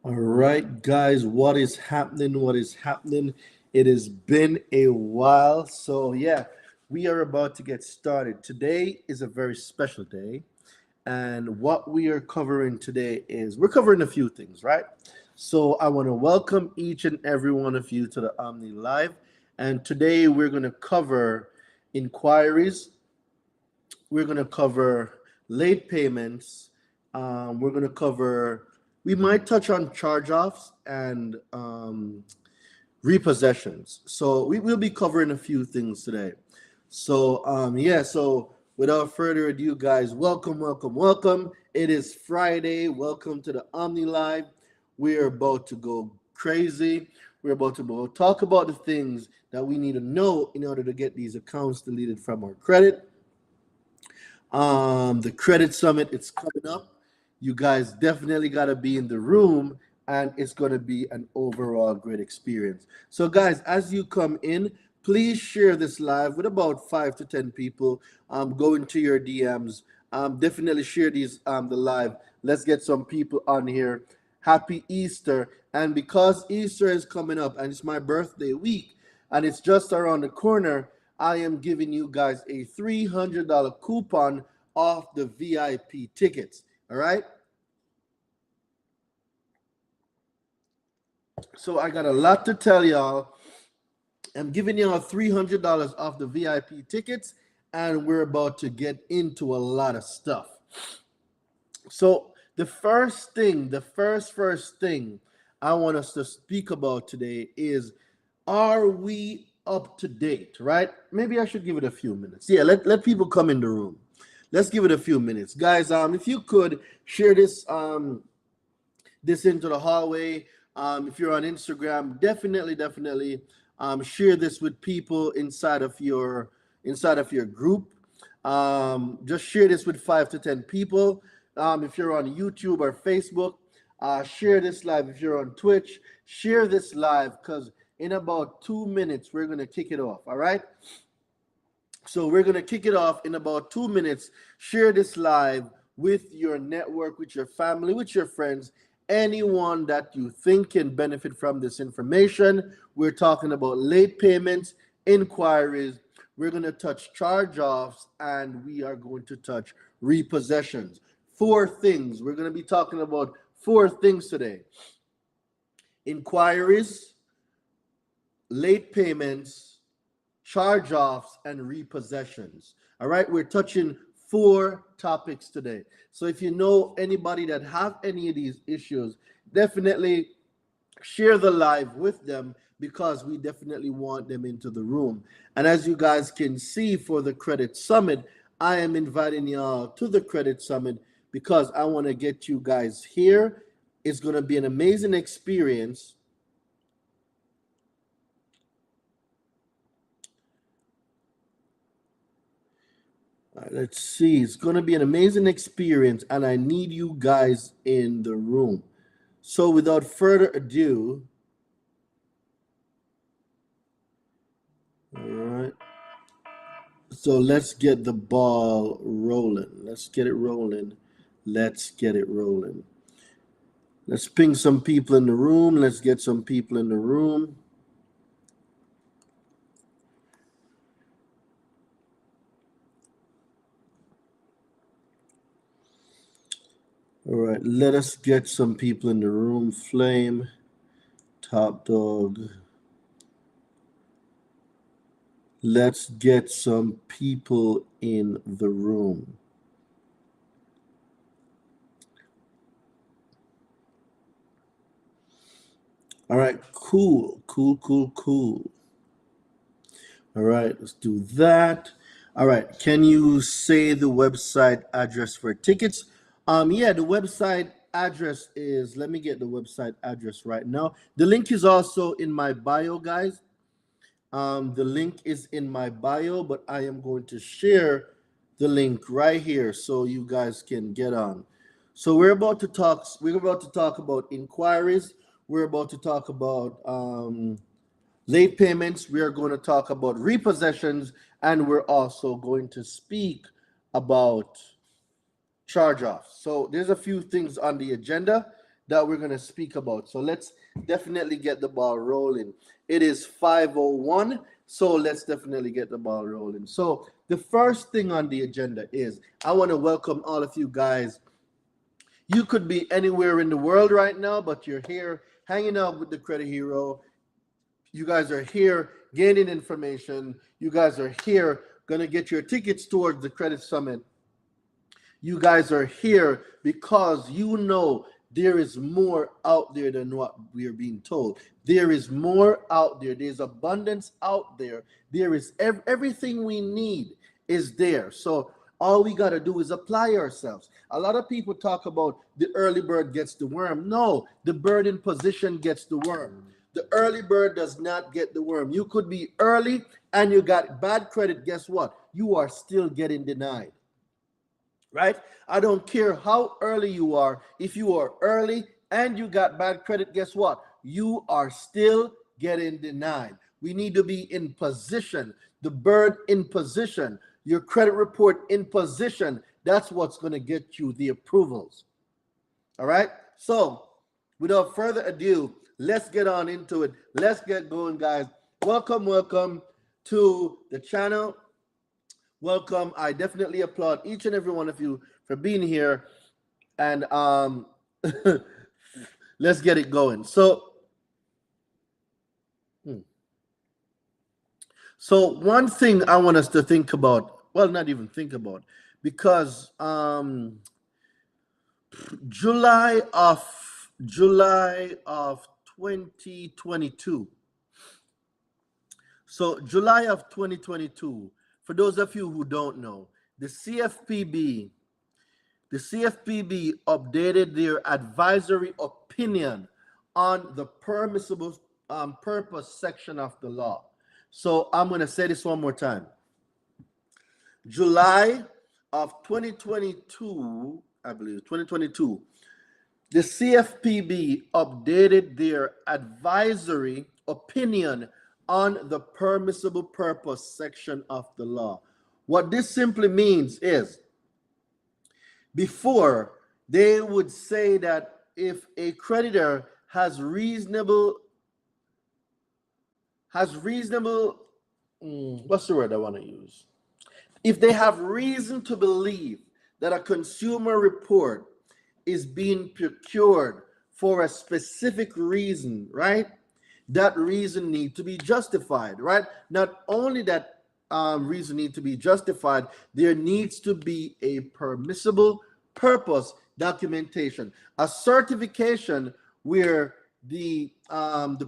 All right, guys, what is happening? What is happening? It has been a while. So, yeah, we are about to get started. Today is a very special day. And what we are covering today is we're covering a few things, right? So, I want to welcome each and every one of you to the Omni Live. And today we're going to cover inquiries, we're going to cover late payments. We're going to cover, we might touch on charge offs and repossessions. So we will be covering a few things today. So without further ado, guys, welcome, welcome, welcome. It is Friday. Welcome to the Omni Live. We're about to go crazy. We're about to go talk about the things that we need to know in order to get these accounts deleted from our credit. The credit summit, it's coming up. You guys definitely got to be in the room, and it's going to be an overall great experience. So, guys, as you come in, please share this live with about 5 to 10 people. Go into your DMs. Definitely share the live. Let's get some people on here. Happy Easter. And because Easter is coming up and it's my birthday week and it's just around the corner, I am giving you guys a $300 coupon off the VIP tickets. All right. So I got a lot to tell y'all. I'm giving y'all $300 off the VIP tickets, and we're about to get into a lot of stuff. So the first thing I want us to speak about today is, are we up to date, right? Maybe I should give it a few minutes. Yeah, let people come in the room. Let's give it a few minutes. Guys, if you could share this into the hallway. If you're on Instagram, definitely share this with people inside of your group. Just share this with 5 to 10 people. If you're on YouTube or Facebook, share this live. If you're on Twitch, share this live because in about 2 minutes we're gonna kick it off. All right. So we're gonna kick it off in about 2 minutes. Share this live with your network, with your family, with your friends, anyone that you think can benefit from this information. We're talking about late payments, inquiries. We're going to touch charge offs, and we are going to touch repossessions. 4 things. We're going to be talking about 4 things today: inquiries, late payments, charge offs, and repossessions. All right, we're touching 4 topics today. So if you know anybody that have any of these issues, definitely share the live with them because we definitely want them into the room. And as you guys can see for the credit summit, I am inviting y'all to the credit summit because I want to get you guys here. It's going to be an amazing experience. All right, let's see. It's going to be an amazing experience, and I need you guys in the room. So, without further ado, all right. So, let's get the ball rolling. Let's get it rolling. Let's get it rolling. Let's ping some people in the room. Let's get some people in the room. All right, let us get some people in the room. Flame, Top Dog. Let's get some people in the room. All right, cool. All right, let's do that. All right, can you say the website address for tickets? Yeah, the website address is, let me get the website address right now. The link is also in my bio, guys. The link is in my bio, but I am going to share the link right here so you guys can get on. So we're about to talk about inquiries. We're about to talk about late payments. We are going to talk about repossessions, and we're also going to speak about charge offs. So there's a few things on the agenda that we're going to speak about. So let's definitely get the ball rolling. It is 5:01, so let's definitely get the ball rolling. So the first thing on the agenda is I want to welcome all of you guys. You could be anywhere in the world right now, but you're here hanging out with the Credit Hero. You guys are here gaining information. You guys are here going to get your tickets towards the Credit Summit. You guys are here because you know there is more out there than what we're being told. There is more out there. There's abundance out there. There is everything we need is there. So all we got to do is apply ourselves. A lot of people talk about the early bird gets the worm. No, the bird in position gets the worm. The early bird does not get the worm. You could be early and you got bad credit. Guess what? You are still getting denied. Right? I don't care how early you are. If you are early and you got bad credit, guess what? You are still getting denied. We need to be in position. The bird in position. Your credit report in position. That's what's going to get you the approvals. All right? So, without further ado, let's get on into it. Let's get going, guys. Welcome to the channel. Welcome. I definitely applaud each and every one of you for being here. And let's get it going. So one thing I want us to think about, well, not even think about, because July of 2022. So July of 2022, for those of you who don't know, the CFPB updated their advisory opinion on the permissible purpose section of the law. So I'm going to say this one more time. July of 2022, I believe, 2022, the CFPB updated their advisory opinion on the permissible purpose section of the law. What this simply means is, before, they would say that if a creditor has reasonable, what's the word I want to use? If they have reason to believe that a consumer report is being procured for a specific reason, right? That reason needs to be justified, right? Not only that reason needs to be justified, there needs to be a permissible purpose documentation, a certification where the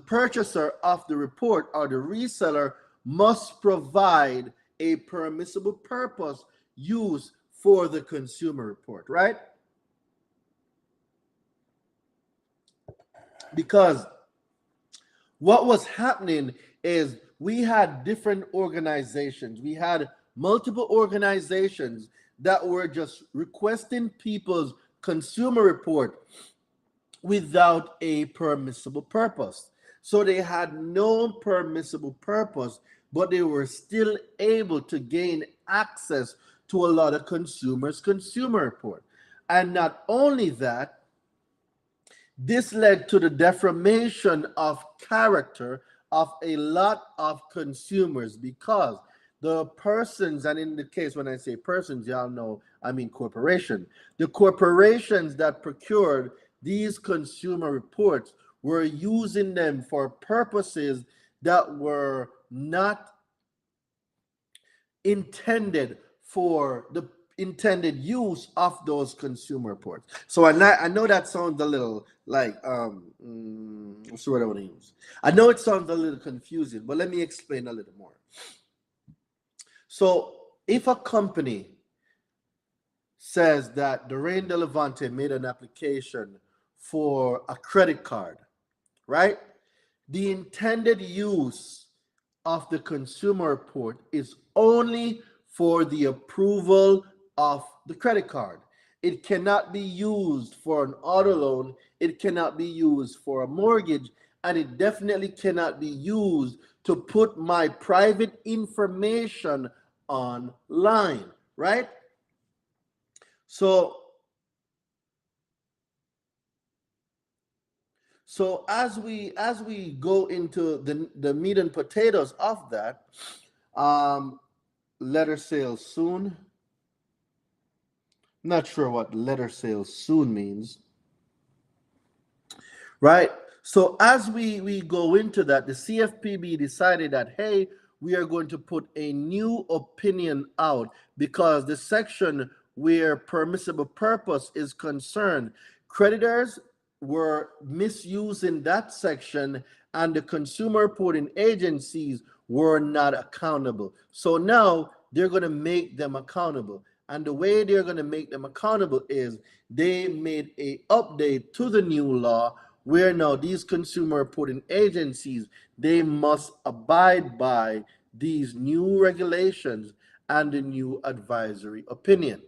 purchaser of the report or the reseller must provide a permissible purpose used for the consumer report, right? Because what was happening is we had different organizations. We had multiple organizations that were just requesting people's consumer report without a permissible purpose. So they had no permissible purpose, but they were still able to gain access to a lot of consumers' consumer report. And not only that, this led to the defamation of character of a lot of consumers, because the persons, and in the case when I say persons, y'all know I mean corporation, the corporations that procured these consumer reports were using them for purposes that were not intended for the intended use of those consumer reports. So I know that sounds a little like what's the word I want to use? I know it sounds a little confusing, but let me explain a little more. So if a company says that Doreen De Levante made an application for a credit card, right? The intended use of the consumer report is only for the approval of the credit card. It cannot be used for an auto loan. It cannot be used for a mortgage, and it definitely cannot be used to put my private information online, right? So So as we go into the meat and potatoes of that, um, letter sales soon. Not sure what letter sales soon means, right? So as we go into that, the CFPB decided that, hey, we are going to put a new opinion out because the section where permissible purpose is concerned, creditors were misusing that section and the consumer reporting agencies were not accountable. So now they're going to make them accountable. And the way they're going to make them accountable is they made a update to the new law where now these consumer reporting agencies, they must abide by these new regulations and the new advisory opinion.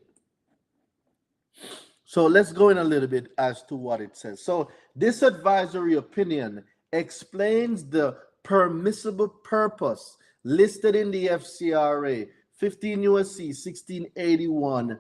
So let's go in a little bit as to what it says. So this advisory opinion explains the permissible purpose listed in the FCRA 15 USC 1681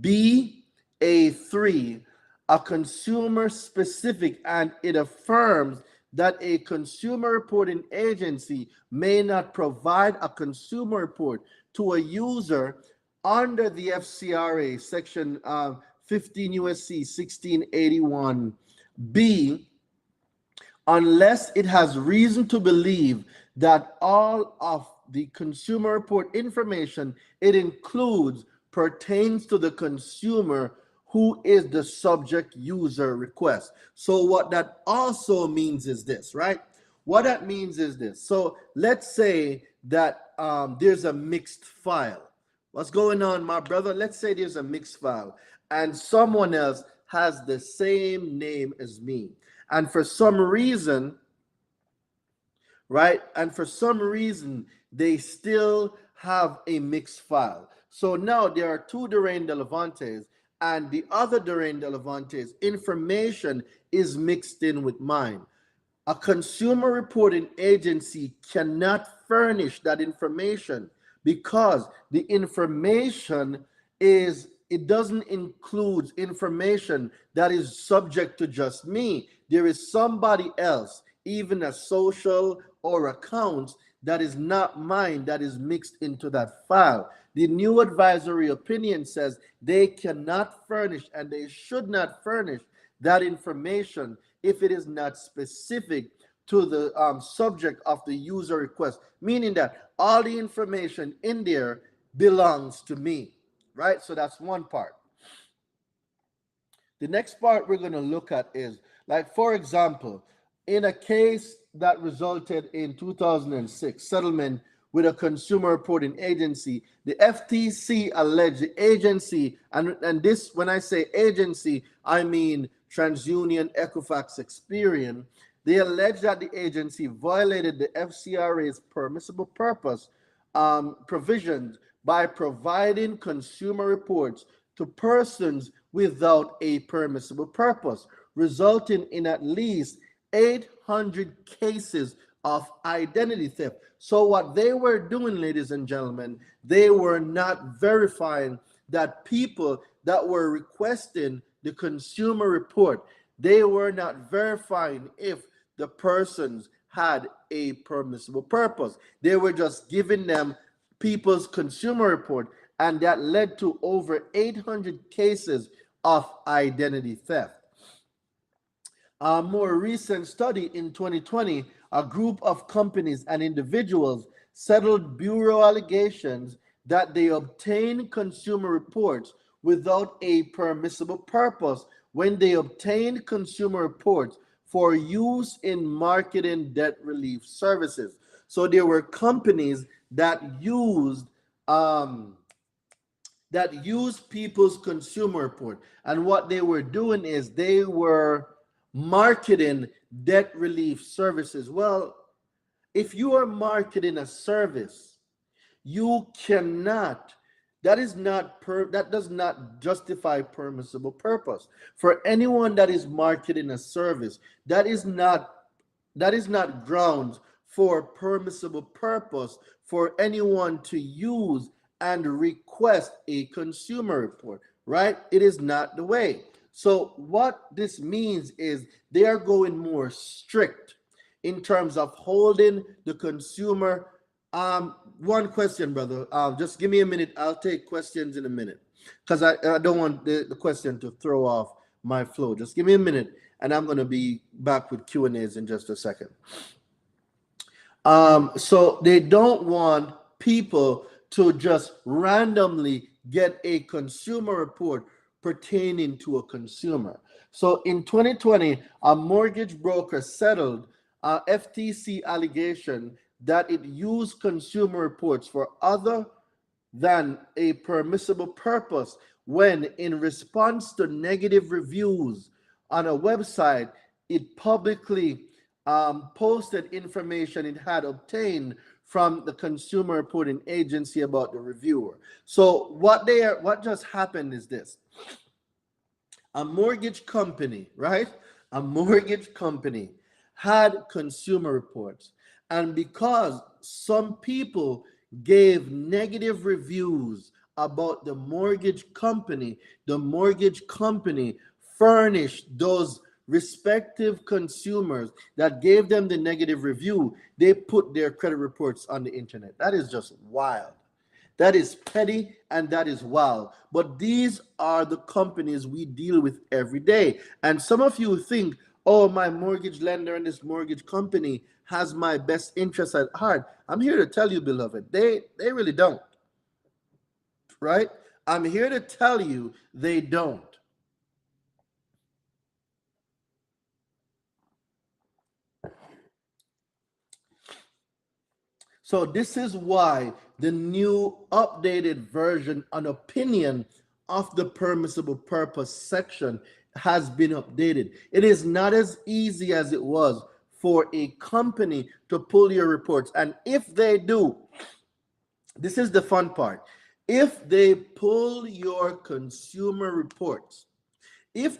B A3, a consumer specific, and it affirms that a consumer reporting agency may not provide a consumer report to a user under the FCRA section 15 USC 1681B unless it has reason to believe that all of the consumer report information it includes pertains to the consumer who is the subject user request. So what that also means is this, right? What that means is this. So let's say that there's a mixed file. What's going on, my brother? Let's say there's a mixed file and someone else has the same name as me. And for some reason, right? And for some reason, they still have a mixed file. So now there are two Durain de Levantes, and the other Durain de Levantes information is mixed in with mine. A consumer reporting agency cannot furnish that information because the information is, it doesn't include information that is subject to just me. There is somebody else, even a social or accounts that is not mine, that is mixed into that file. The new advisory opinion says they cannot furnish and they should not furnish that information if it is not specific to the subject of the user request, meaning that all the information in there belongs to me, right? So that's one part. The next part we're going to look at is, like, for example, in a case that resulted in 2006 settlement with a consumer reporting agency, the FTC alleged the agency, and this, when I say agency, I mean TransUnion, Equifax, Experian. They alleged that the agency violated the FCRA's permissible purpose provisions by providing consumer reports to persons without a permissible purpose, resulting in at least 800 cases of identity theft. So what they were doing, ladies and gentlemen, they were not verifying that people that were requesting the consumer report, they were not verifying if the persons had a permissible purpose. They were just giving them people's consumer report, and that led to over 800 cases of identity theft. A more recent study in 2020, a group of companies and individuals settled bureau allegations that they obtained consumer reports without a permissible purpose when they obtained consumer reports for use in marketing debt relief services. So there were companies that used people's consumer report, and what they were doing is they were marketing debt relief services. Well, if you are marketing a service, you cannot, that does not justify permissible purpose. For anyone that is marketing a service, that is not grounds for permissible purpose for anyone to use and request a consumer report, right? It is not the way. So what this means is they are going more strict in terms of holding the consumer. One question, brother. Just give me a minute. I'll take questions in a minute because I don't want the question to throw off my flow. Just give me a minute, and I'm going to be back with Q&As in just a second. So they don't want people to just randomly get a consumer report pertaining to a consumer. So in 2020, a mortgage broker settled a FTC allegation that it used consumer reports for other than a permissible purpose when, in response to negative reviews on a website, it publicly posted information it had obtained from the consumer reporting agency about the reviewer. So what just happened is this: a mortgage company, right? A mortgage company had consumer reports, and because some people gave negative reviews about the mortgage company furnished those respective consumers that gave them the negative review, they put their credit reports on the internet. That is just wild. That is petty and that is wild. But these are the companies we deal with every day. And some of you think, oh, my mortgage lender and this mortgage company has my best interest at heart. I'm here to tell you, beloved, they really don't. Right? I'm here to tell you they don't. So this is why the new updated version and opinion of the permissible purpose section has been updated. It is not as easy as it was for a company to pull your reports. And if they do, this is the fun part. If they pull your consumer reports, and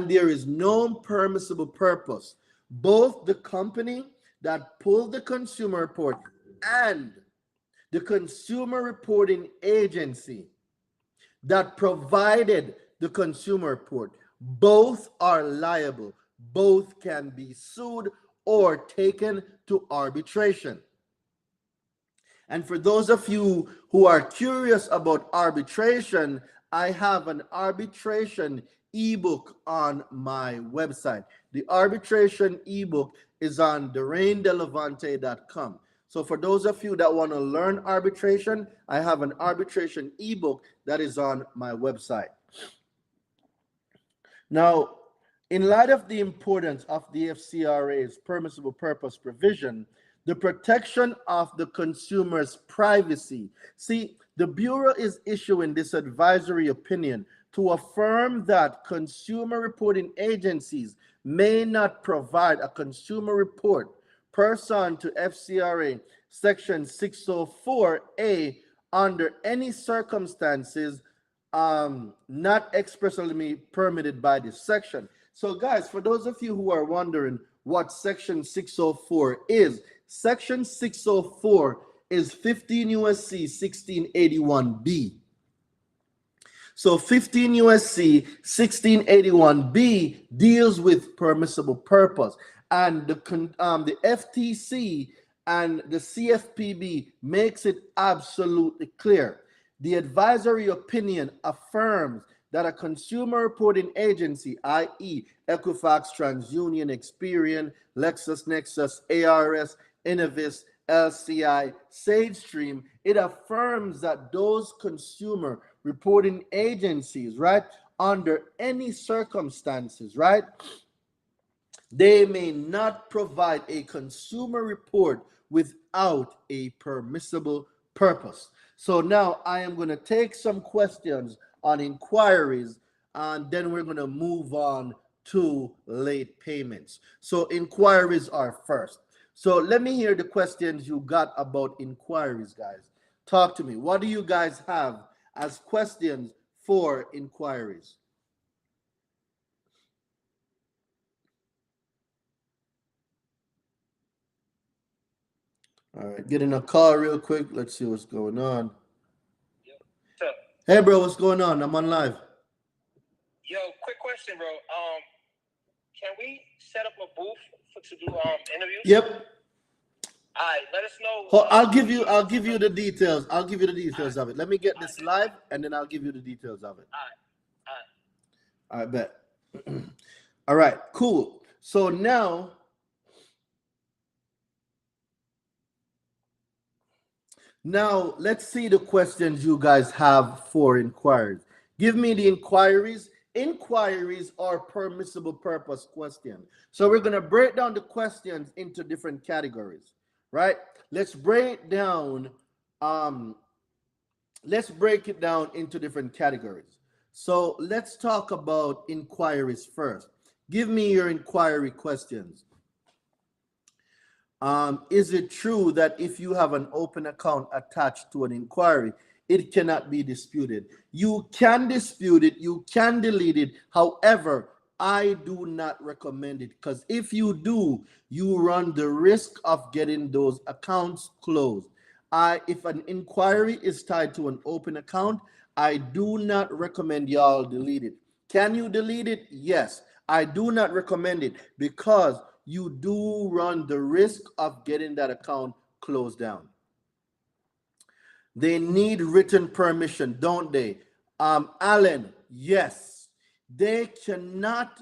there is no permissible purpose, both the company that pulled the consumer report and the consumer reporting agency that provided the consumer report, both are liable. Both can be sued or taken to arbitration. And for those of you who are curious about arbitration, I have an arbitration ebook on my website. The arbitration ebook is on DoraineDelavante.com. So for those of you that want to learn arbitration, I have an arbitration ebook that is on my website. Now, in light of the importance of the FCRA's permissible purpose provision, the protection of the consumer's privacy. See, the Bureau is issuing this advisory opinion to affirm that consumer reporting agencies may not provide a consumer report pursuant to FCRA Section 604A under any circumstances not expressly permitted by this section. So guys, for those of you who are wondering what Section 604 is, Section 604 is 15 USC 1681B. So 15 USC 1681B deals with permissible purpose, and the FTC and the CFPB makes it absolutely clear. The advisory opinion affirms that a consumer reporting agency, i.e. Equifax, TransUnion, Experian, LexisNexis, ARS, Innovis, LCI, SageStream, it affirms that those consumer reporting agencies, right, under any circumstances, right, they may not provide a consumer report without a permissible purpose. So now I am going to take some questions on inquiries, and then we're going to move on to late payments. So inquiries are first. So let me hear the questions you got about inquiries, guys. Talk to me. What do you guys have as questions for inquiries? All right, getting a call real quick. Let's see what's going on. Hey, bro, what's going on? I'm on live. quick question, bro. Can we set up a booth to do interviews? Yep. All right, let us know. I'll give you the details. I'll give you the details of it. Let me get this live, and then I'll give you the details of it. All right, bet. All right, cool. So now let's see the questions you guys have for inquiries. Give me the inquiries. Inquiries are permissible purpose questions. So we're going to break down the questions into different categories, right? Let's break it down into different categories. So let's talk about inquiries first. Give me your inquiry questions. Is it true that if you have an open account attached to an inquiry, it cannot be disputed? You can dispute it, you can delete it. However, I do not recommend it, because if you do, you run the risk of getting those accounts closed. If an inquiry is tied to an open account, I do not recommend y'all delete it. Can you delete it? Yes. I do not recommend it, because you do run the risk of getting that account closed down. They need written permission, don't they? Alan, yes. They cannot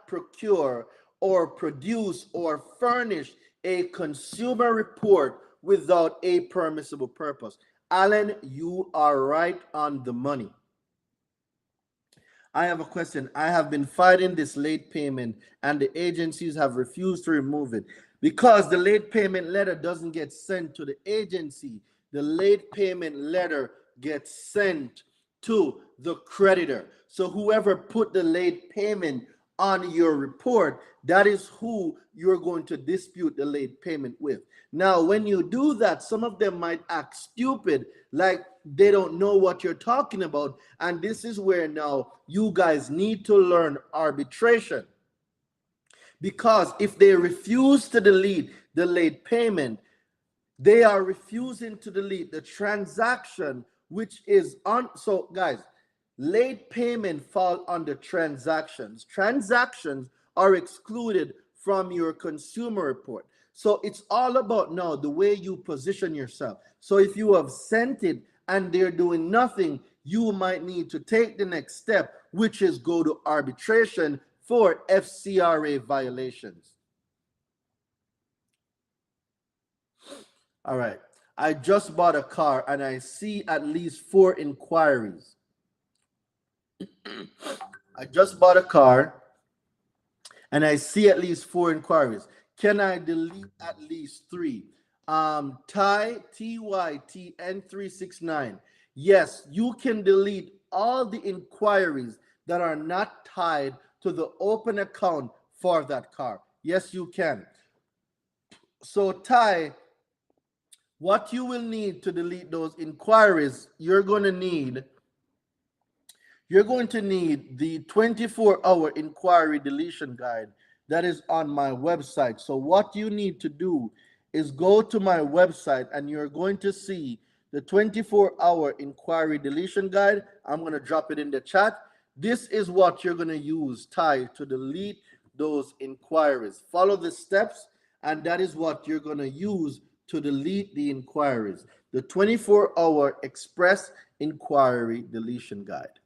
procure or produce or furnish a consumer report without a permissible purpose. Alan, you are right on the money. I have a question. I have been fighting this late payment, and the agencies have refused to remove it because the late payment letter doesn't get sent to the agency. The late payment letter gets sent to the creditor. So whoever put the late payment on your report, that is who you're going to dispute the late payment with. Now, when you do that, some of them might act stupid, like they don't know what you're talking about. And this is where now you guys need to learn arbitration. Because if they refuse to delete the late payment, they are refusing to delete the transaction, which is on. So guys, late payment fall under transactions. Transactions are excluded from your consumer report. So it's all about now the way you position yourself. So if you have sent it and they're doing nothing, you might need to take the next step, which is go to arbitration for FCRA violations. All right. I just bought a car and I see at least 4 inquiries. I just bought a car and I see at least 4 inquiries. Can I delete at least 3? TYTN369. Yes, you can delete all the inquiries that are not tied to the open account for that car. Yes, you can. So Ty, what you will need to delete those inquiries, you're going to need the 24-hour inquiry deletion guide that is on my website. So what you need to do is go to my website and you're going to see the 24-hour inquiry deletion guide. I'm going to drop it in the chat. This is what you're going to use, Ty, to delete those inquiries. Follow the steps, and that is what you're going to use to delete the inquiries. The 24-hour express inquiry deletion guide.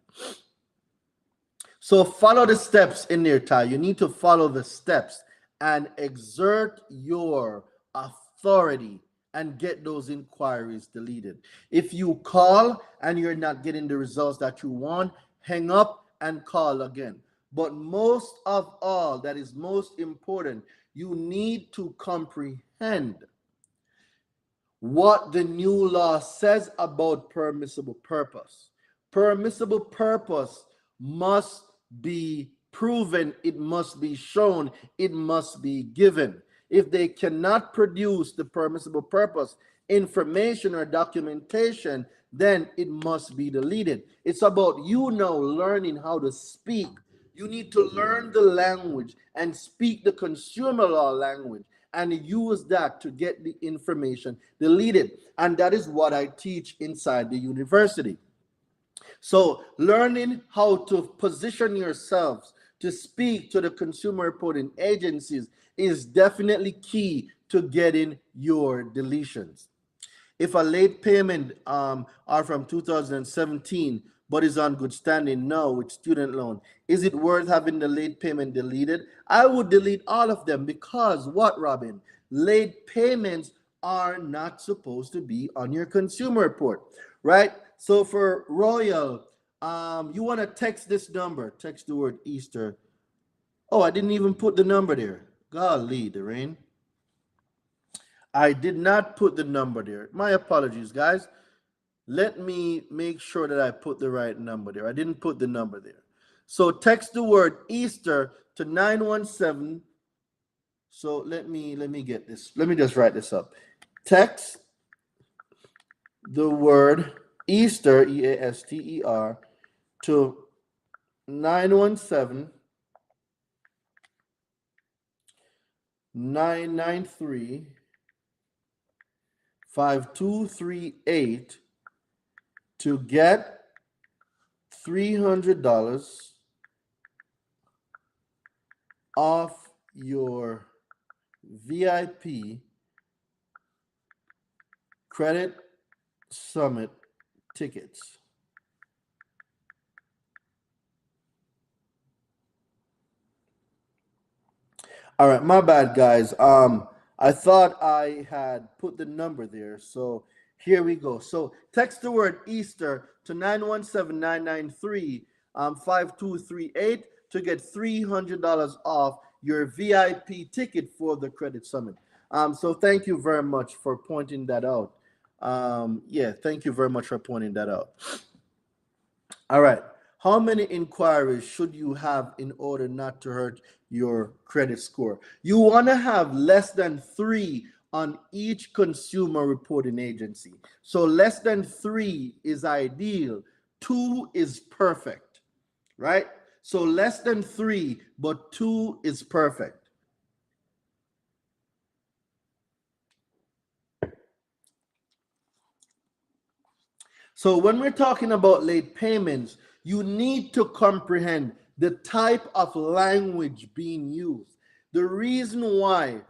So follow the steps in there, Ty. You need to follow the steps and exert your authority and get those inquiries deleted. If you call and you're not getting the results that you want, hang up and call again. But most of all, that is most important, you need to comprehend what the new law says about permissible purpose. Permissible purpose must be proven, it must be shown, it must be given. If they cannot produce the permissible purpose information or documentation, then it must be deleted. It's about you now learning how to speak. You need to learn the language and speak the consumer law language and use that to get the information deleted. And that is what I teach inside the university. So learning how to position yourselves to speak to the consumer reporting agencies is definitely key to getting your deletions. If a late payment are from 2017 but is on good standing now with student loan, is it worth having the late payment deleted? I would delete all of them because what, Robin? Late payments are not supposed to be on your consumer report, right? So for Royal, you want to text this number, text the word Easter. Oh, I didn't even put the number there. Golly, Doreen. I did not put the number there. My apologies, guys. Let me make sure that I put the right number there. I didn't put the number there. So text the word Easter to 917. So let me get this. Let me just write this up. Text the word Easter, Easter, to 917 993 5238 to get $300 off your VIP Credit Summit tickets. All right, my bad, guys. I thought I had put the number there, so here we go. So text the word Easter to 917-993 5238 to get $300 off your VIP ticket for the Credit Summit. So thank you very much for pointing that out. Yeah, thank you very much for pointing that out. All right. How many inquiries should you have in order not to hurt your credit score? You want to have less than 3 on each consumer reporting agency. So less than 3 is ideal. 2 is perfect, right? So less than 3, but 2 is perfect. So when we're talking about late payments, you need to comprehend the type of language being used. The reason why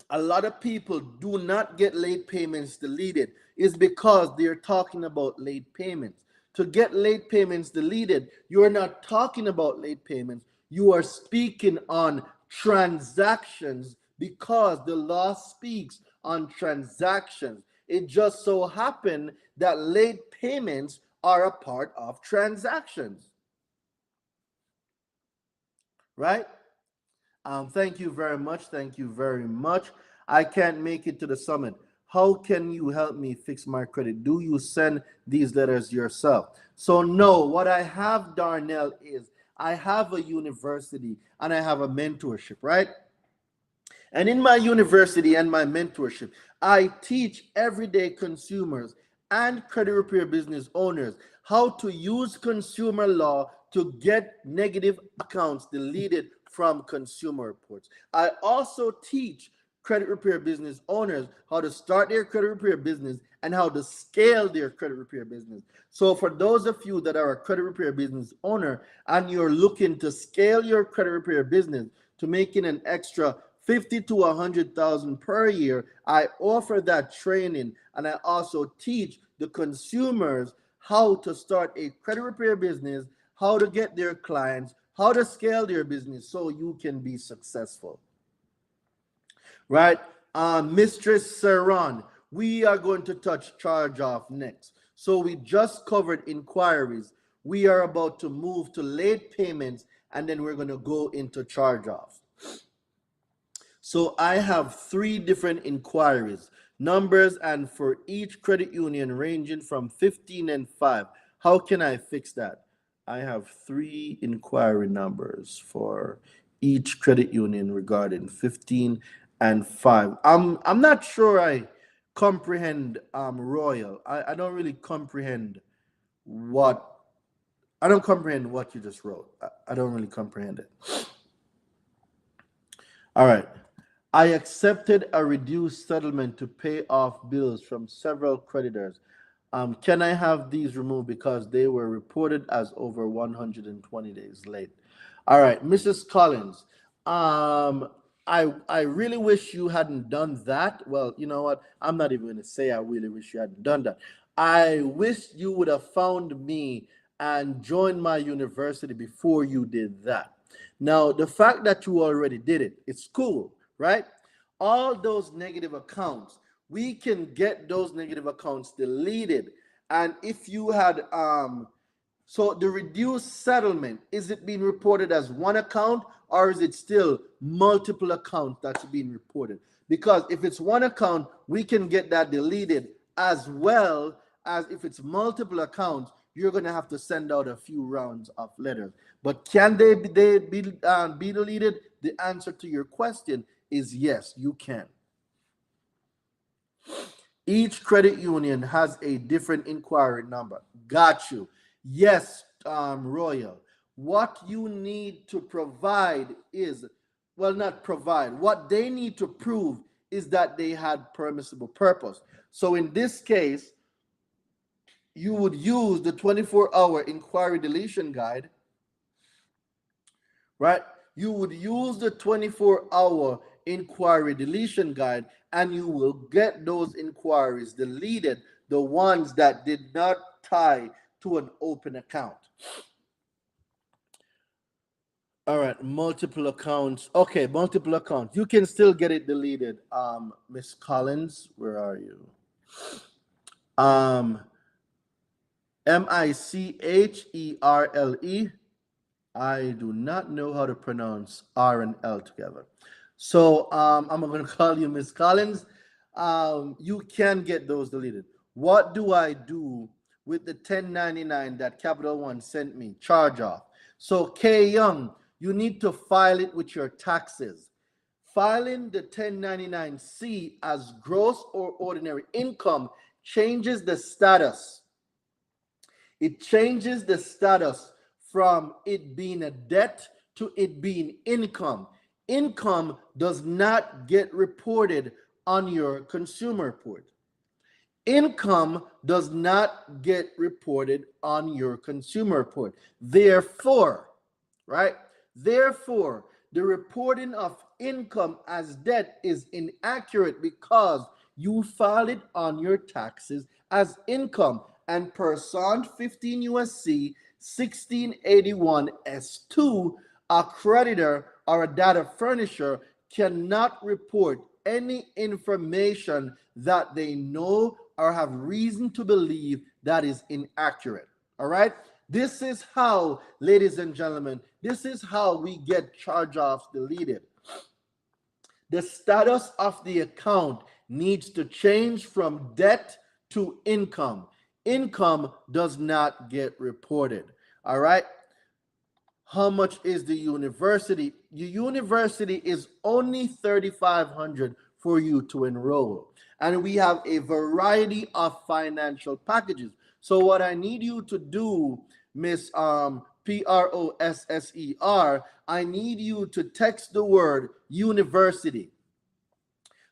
a lot of people do not get late payments deleted is because they're talking about late payments. To get late payments deleted, you are not talking about late payments. You are speaking on transactions because the law speaks on transactions. It just so happened that late payments are a part of transactions, right? Thank you very much. Thank you very much. I can't make it to the summit. How can you help me fix my credit? Do you send these letters yourself? So no, what I have, Darnell, is I have a university and I have a mentorship, right? And in my university and my mentorship, I teach everyday consumers and credit repair business owners how to use consumer law to get negative accounts deleted from consumer reports. I also teach credit repair business owners how to start their credit repair business and how to scale their credit repair business. So for those of you that are a credit repair business owner and you're looking to scale your credit repair business to making an extra 50 to 100,000 per year, I offer that training, and I also teach the consumers how to start a credit repair business, how to get their clients, how to scale their business so you can be successful. Right? Mistress Saran, we are going to touch charge off next. So we just covered inquiries. We are about to move to late payments, and then we're going to go into charge offs. So I have 3 different inquiries, numbers, and for each credit union ranging from 15 and 5. How can I fix that? I have 3 inquiry numbers for each credit union regarding 15 and 5. I'm not sure I comprehend Royal. I don't really comprehend what I don't comprehend what you just wrote. I don't really comprehend it. All right. I accepted a reduced settlement to pay off bills from several creditors. Can I have these removed because they were reported as over 120 days late? All right, Mrs. Collins. Um, I really wish you hadn't done that. Well, you know what? I'm not even going to say I really wish you hadn't done that. I wish you would have found me and joined my university before you did that. Now, the fact that you already did it, it's cool, right? All those negative accounts, we can get those negative accounts deleted. And if you had so the reduced settlement, is it being reported as one account or is it still multiple accounts that's being reported? Because if it's one account, we can get that deleted, as well as if it's multiple accounts, you're going to have to send out a few rounds of letters. But can be deleted? The answer to your question is yes, you can. Each credit union has a different inquiry number. Got you. Yes, Royal. What you need to provide is, well, not provide, what they need to prove is that they had permissible purpose. So in this case, you would use the 24-hour inquiry deletion guide, right? You would use the 24-hour inquiry deletion guide and you will get those inquiries deleted, the ones that did not tie to an open account. All right, multiple accounts. Okay, multiple accounts. You can still get it deleted. Miss Collins, where are you? Micherle. I do not know how to pronounce R and L together. So I'm going to call you Miss Collins. You can get those deleted. What do I do with the 1099 that Capital One sent me? Charge off. So K Young, you need to file it with your taxes. Filing the 1099-C as gross or ordinary income changes the status. It changes the status from it being a debt to it being income. Income does not get reported on your consumer report. Income does not get reported on your consumer report. Therefore, right? Therefore, the reporting of income as debt is inaccurate because you file it on your taxes as income. And per SON 15 USC 1681 S2, a creditor or a data furnisher cannot report any information that they know or have reason to believe that is inaccurate. All right? This is how, ladies and gentlemen, this is how we get charge-offs deleted. The status of the account needs to change from debt to income. Income does not get reported. All right? How much is the university? Your university is only $3,500 for you to enroll. And we have a variety of financial packages. So what I need you to do, Miss Processer, I need you to text the word university.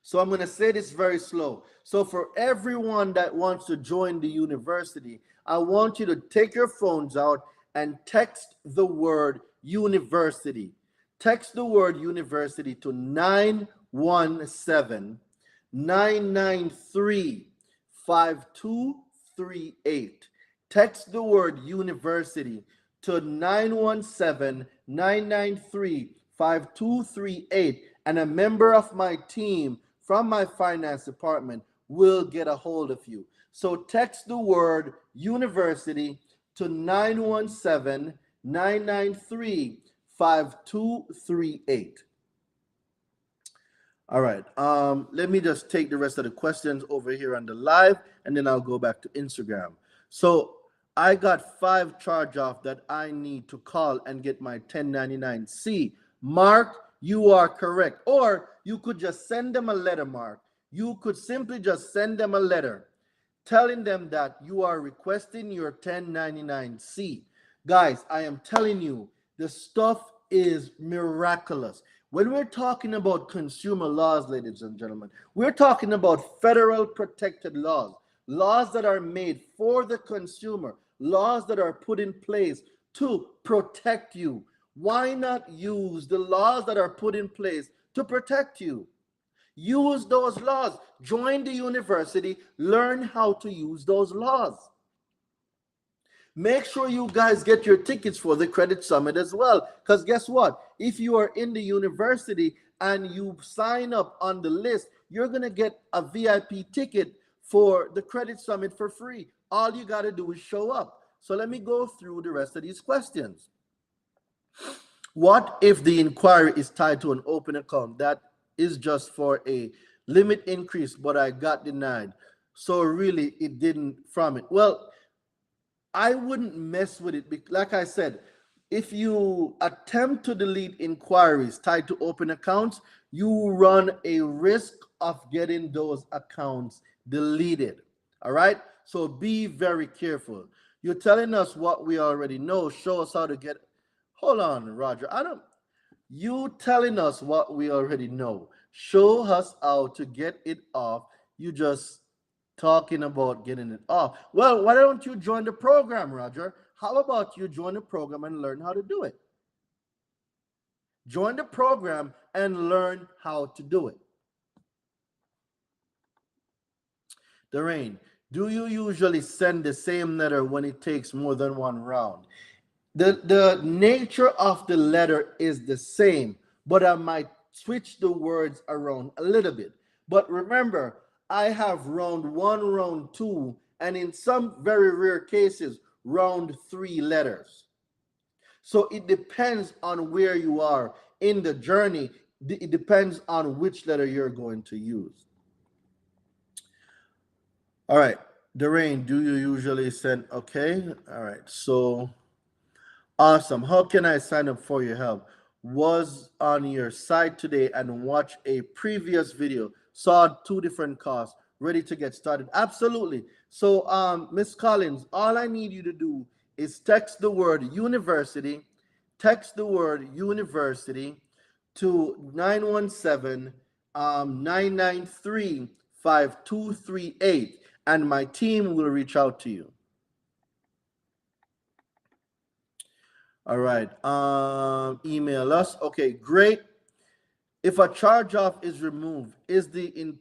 So I'm going to say this very slow. So for everyone that wants to join the university, I want you to take your phones out and text the word university. Text the word university to 917-993-5238. Text the word university to 917-993-5238, and a member of my team from my finance department will get a hold of you. So text the word university to 917-993-5238. All right. Let me just take the rest of the questions over here on the live, and then I'll go back to Instagram. So I got 5 charge-off that I need to call and get my 1099-C. Mark, you are correct. Or you could just send them a letter, Mark. You could simply just send them a letter telling them that you are requesting your 1099-C. Guys, I am telling you, the stuff is miraculous. When we're talking about consumer laws, ladies and gentlemen, we're talking about federal protected laws. laws that are made for the consumer, laws that are put in place to protect you. Why not use the laws that are put in place to protect you? Use those laws. Join the university. Learn how to use those laws. Make sure you guys get your tickets for the Credit Summit as well. Because guess what? If you are in the university and you sign up on the list, you're going to get a VIP ticket for the Credit Summit for free. All you got to do is show up. So let me go through the rest of these questions. What if the inquiry is tied to an open account that is just for a limit increase, but I got denied? So really, it didn't from it. Well, I wouldn't mess with it. Like I said, if you attempt to delete inquiries tied to open accounts, you run a risk of getting those accounts deleted. All right? So be very careful. You're telling us what we already know. Show us how to get. Hold on, Roger. You telling us what we already know. Show us how to get it off. You just talking about getting it off. Well, why don't you join the program, Roger? How about you join the program and learn how to do it? Join the program and learn how to do it. Doreen, do you usually send the same letter when it takes more than one round? The nature of the letter is the same, but I might switch the words around a little bit. But remember, I have round 1, round 2, and in some very rare cases, round 3 letters. So it depends on where you are in the journey. It depends on which letter you're going to use. All right, Doreen, do you usually send? Okay, all right, so awesome. How can I sign up for your help? Was on your site today and watch a previous video. Saw 2 different costs. Ready to get started. Absolutely. So, Miss Collins, all I need you to do is text the word university. Text the word university to 917-993-5238, and my team will reach out to you. All right. Email us. Okay, great. If a charge off is removed, is the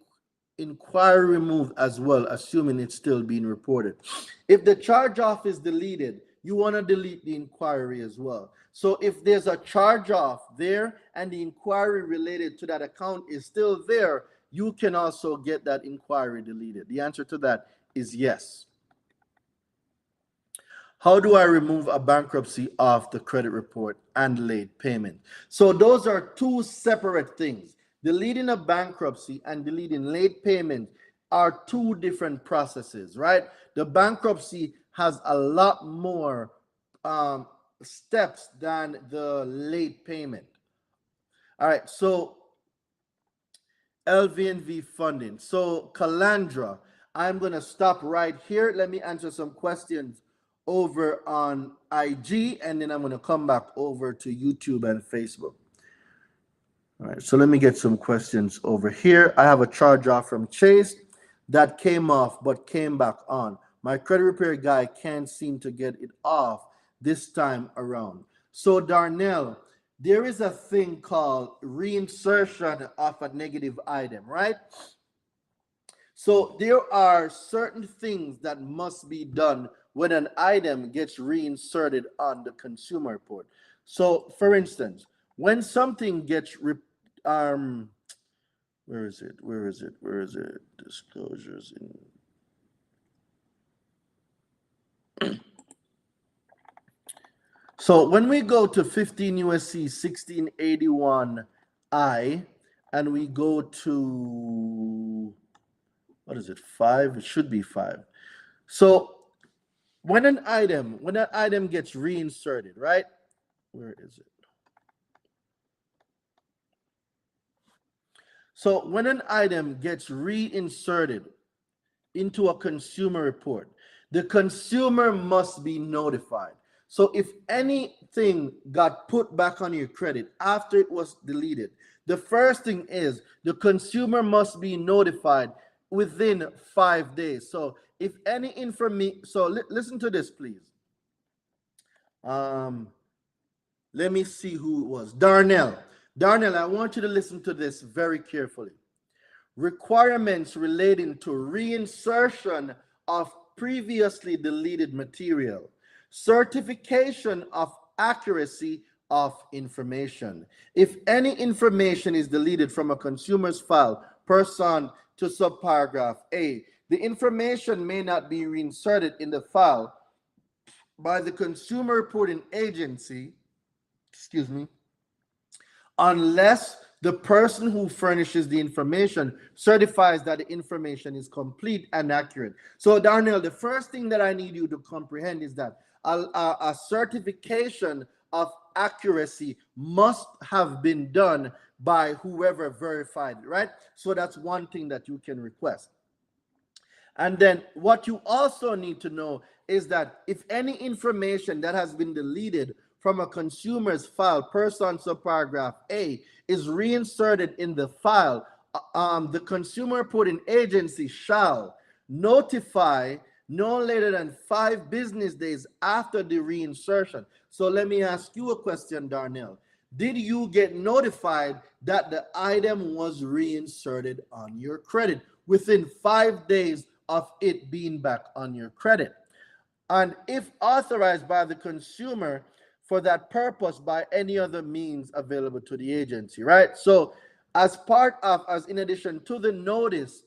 inquiry removed as well, assuming it's still being reported? If the charge off is deleted, you want to delete the inquiry as well. So if there's a charge off there and the inquiry related to that account is still there, you can also get that inquiry deleted. The answer to that is yes. How do I remove a bankruptcy off the credit report and late payment? So those are 2 separate things. Deleting a bankruptcy and deleting late payment are 2 different processes, right? The bankruptcy has a lot more steps than the late payment. All right, so LVNV funding. So Calandra, I'm going to stop right here. Let me answer some questions over on IG, and then I'm going to come back over to YouTube and Facebook. All right, so let me get some questions over here. I have a charge off from Chase that came off but came back on. My credit repair guy can't seem to get it off this time around. So Darnell, there is a thing called reinsertion of a negative item, right? So there are certain things that must be done when an item gets reinserted on the consumer report. So for instance, when something gets where is it disclosures in so when we go to 15 USC 1681I and we go to, what is it, 5? It should be 5. So when an item gets reinserted, right? Where is it? So when an item gets reinserted into a consumer report, the consumer must be notified. So if anything got put back on your credit after it was deleted, the first thing is the consumer must be notified within 5 days. So if any information, so listen to this, please. Let me see who it was. Darnell. Darnell, I want you to listen to this very carefully. Requirements relating to reinsertion of previously deleted material, certification of accuracy of information. If any information is deleted from a consumer's file, person to subparagraph A, the information may not be reinserted in the file by the consumer reporting agency, excuse me, unless the person who furnishes the information certifies that the information is complete and accurate. So, Darnell, the first thing that I need you to comprehend is that a certification of accuracy must have been done by whoever verified it, right? So that's one thing that you can request. And then what you also need to know is that if any information that has been deleted from a consumer's file, person subparagraph A, is reinserted in the file, the consumer reporting agency shall notify no later than 5 business days after the reinsertion. So let me ask you a question, Darnell. Did you get notified that the item was reinserted on your credit within 5 days of it being back on your credit? And if authorized by the consumer for that purpose by any other means available to the agency, right? So as part of, as in addition to the notice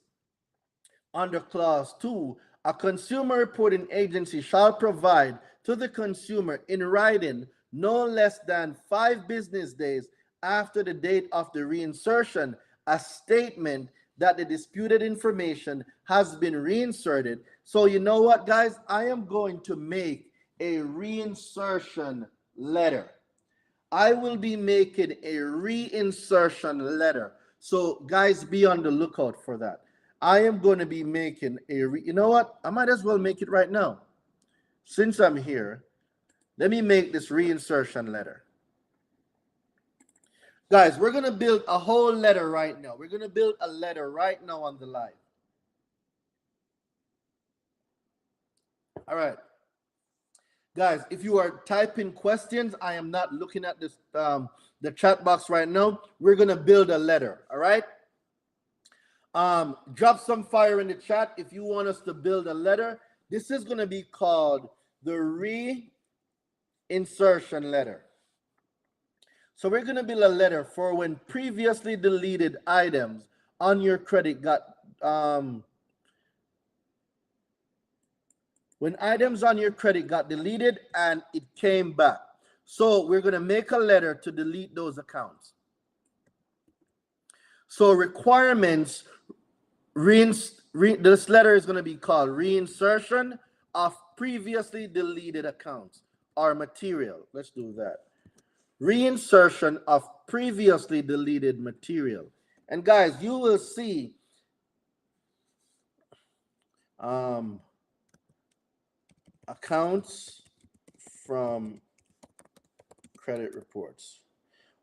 under clause 2, a consumer reporting agency shall provide to the consumer in writing no less than 5 business days after the date of the reinsertion a statement that the disputed information has been reinserted. So you know what, guys? I am going to make a reinsertion letter. I will be making a reinsertion letter. So guys, be on the lookout for that. I am going to be making a, you know what? I might as well make it right now. Since I'm here, let me make this reinsertion letter. Guys, we're going to build a whole letter right now. We're going to build a letter right now on the live. All right. Guys, if you are typing questions, I am not looking at this the chat box right now. We're going to build a letter, all right? Drop some fire in the chat if you want us to build a letter. This is going to be called the reinsertion letter. So we're going to build a letter for when previously deleted items on your credit got when items on your credit got deleted and it came back. So we're going to make a letter to delete those accounts. So requirements, this letter is going to be called reinsertion of previously deleted accounts or material. Let's do that. Reinsertion of previously deleted material. And guys, you will see accounts from credit reports,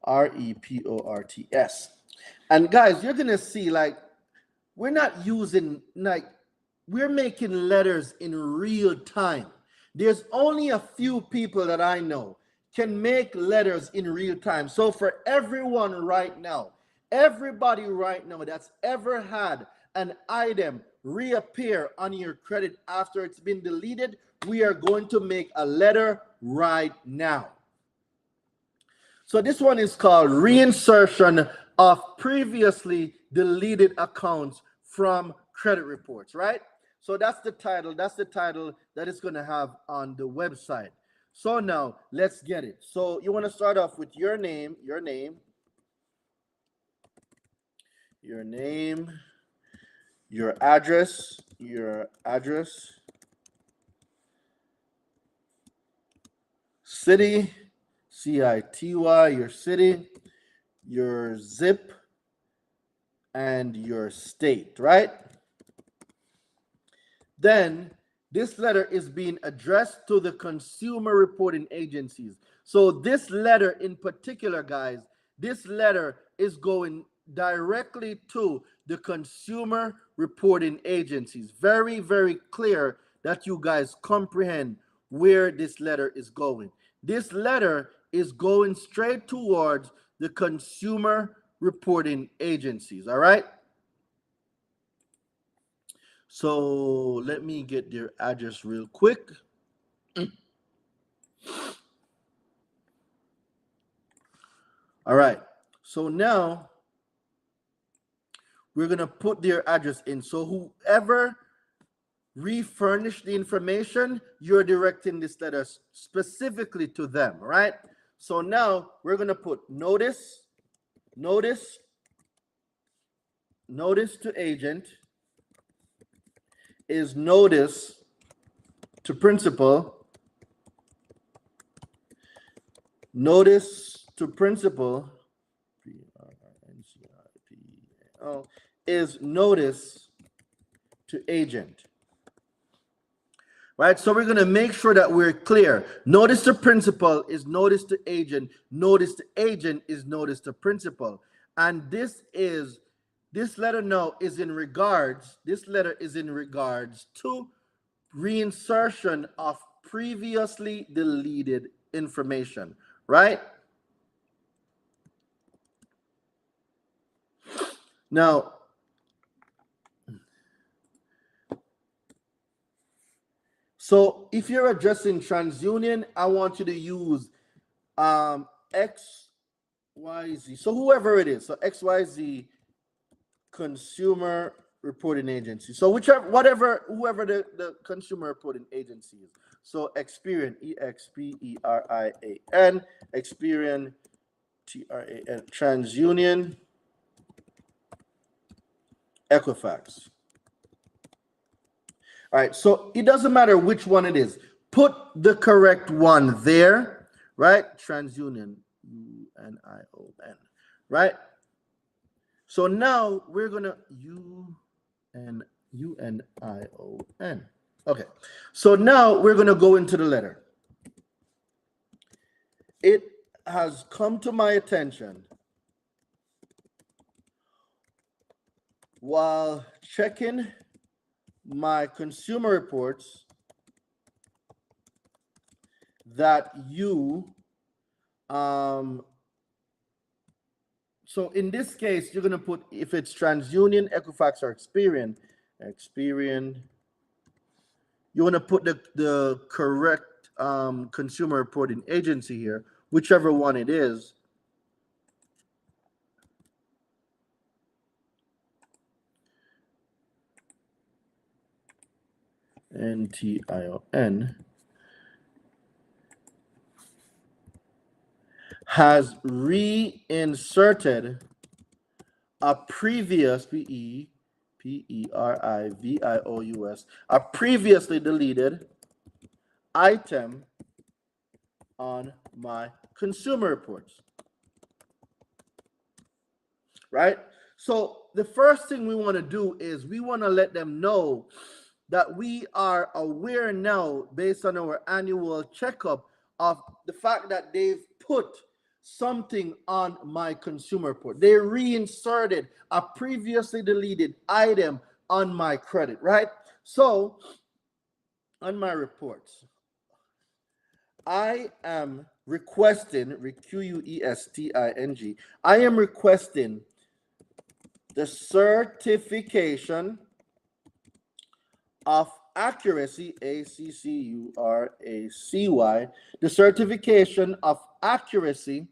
reports. And guys, you're gonna see, like, we're not using, like, we're making letters in real time. There's only a few people that I know can make letters in real time. So for everyone right now, everybody right now that's ever had an item reappear on your credit after it's been deleted, we are going to make a letter right now. So this one is called reinsertion of previously deleted accounts from credit reports, right? So that's the title. That's the title that it's going to have on the website. So now let's get it. So you want to start off with your name, your address, city, C-I-T-Y, your city, your zip, and your state, right? Then this letter is being addressed to the consumer reporting agencies. So this letter in particular, guys, this letter is going, directly to the consumer reporting agencies. Very, very clear that you guys comprehend where this letter is going. This letter is going straight towards the consumer reporting agencies. All right. So let me get their address real quick. All right. So now we're going to put their address in. So whoever refurnished the information, you're directing this letter specifically to them, right? So now we're going to put notice to agent is notice to principal, notice to principal is notice to agent. Right, so we're going to make sure that we're clear. Notice to principal is notice to agent. Notice to agent is notice to principal. And this letter now is in regards, this letter is in regards to reinsertion of previously deleted information, right? Now, so if you're addressing TransUnion, I want you to use XYZ. So whoever it is, so XYZ consumer reporting agency. So whoever the consumer reporting agency is. So Experian, EXPERIAN, Experian, TRAN, TransUnion, Equifax. All right, so it doesn't matter which one it is. Put the correct one there, right? TransUnion, UNION, right? So now we're gonna UNION. Okay, so now we're gonna go into the letter. It has come to my attention while checking my consumer reports that you so in this case you're going to put, if it's TransUnion, Equifax, or Experian, you want to put the correct consumer reporting agency here, whichever one it is. NTION has reinserted a previous PERIVIOUS, a previously deleted item on my consumer reports. Right? So the first thing we want to do is we want to let them know that we are aware now, based on our annual checkup, of the fact that they've put something on my consumer report. They reinserted a previously deleted item on my credit, right? So on my reports, I am requesting, QUESTING, I am requesting the certification of accuracy, ACCURACY, the certification of accuracy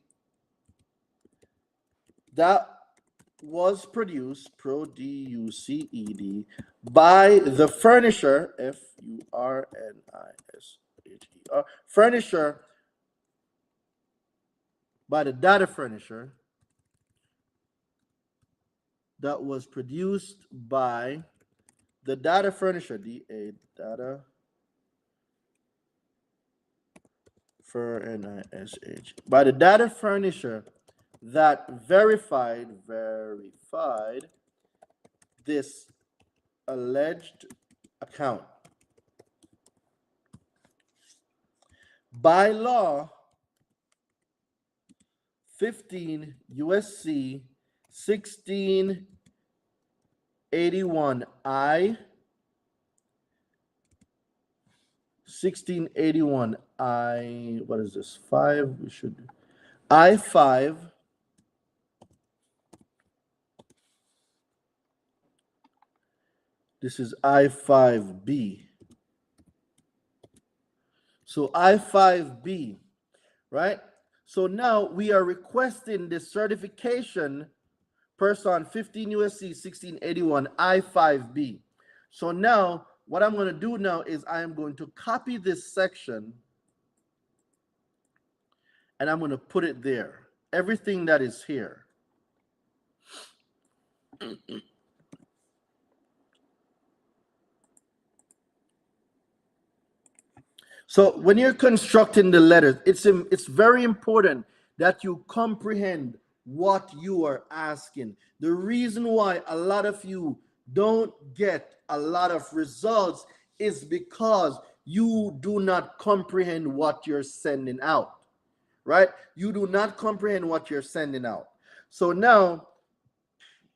that was produced, PRODUCED, by the furnisher, FURNISHER, furnisher, by the data furnisher, that was produced by the data furnisher, data furnish, by the data furnisher that verified this alleged account. By law 15 USC 1681I, 1681I, what is this? 5, we should I5, this is I5B. So I5B, right? So now we are requesting the certification person 15 USC 1681 I5B. So now what I'm going to do now is I am going to copy this section and I'm going to put it there. Everything that is here. So when you're constructing the letters, it's very important that you comprehend what you are asking. The reason why a lot of you don't get a lot of results is because you do not comprehend what you're sending out, right? You do not comprehend what you're sending out. So now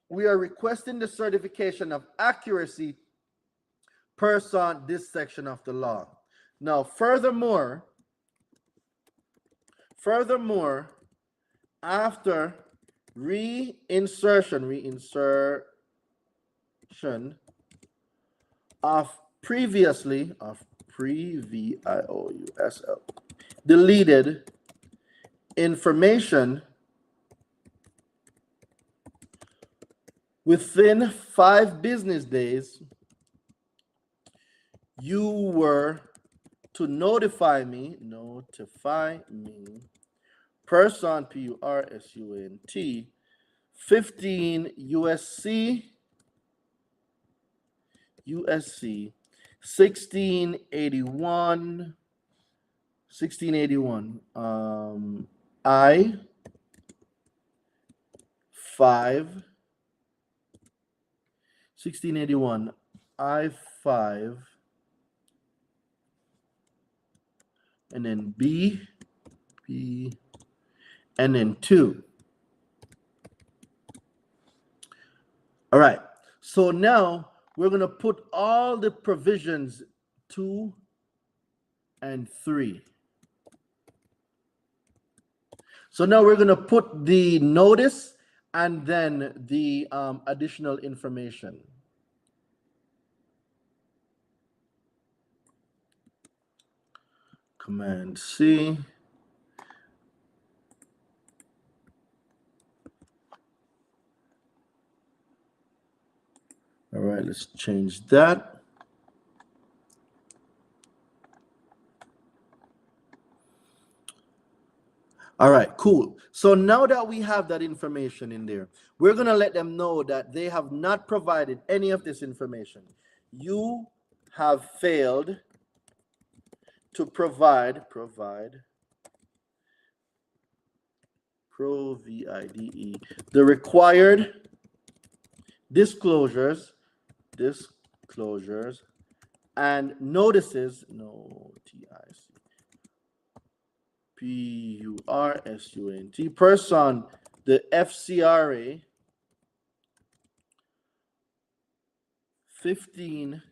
we are requesting the certification of accuracy per this section of the law. Now, furthermore, after reinsertion of previously, deleted information within 5 business days, you were to notify me, person, PURSUNT, 15 USC 1681 I 5 1681 I5 and then B, and then 2. All right. So now we're going to put all the provisions 2 and 3. So now we're going to put the notice and then the additional information. Command C. All right, let's change that. All right, cool. So now that we have that information in there, we're going to let them know that they have not provided any of this information. You have failed to provide the required disclosures and notices, PURSUNT, person, the FCRA 15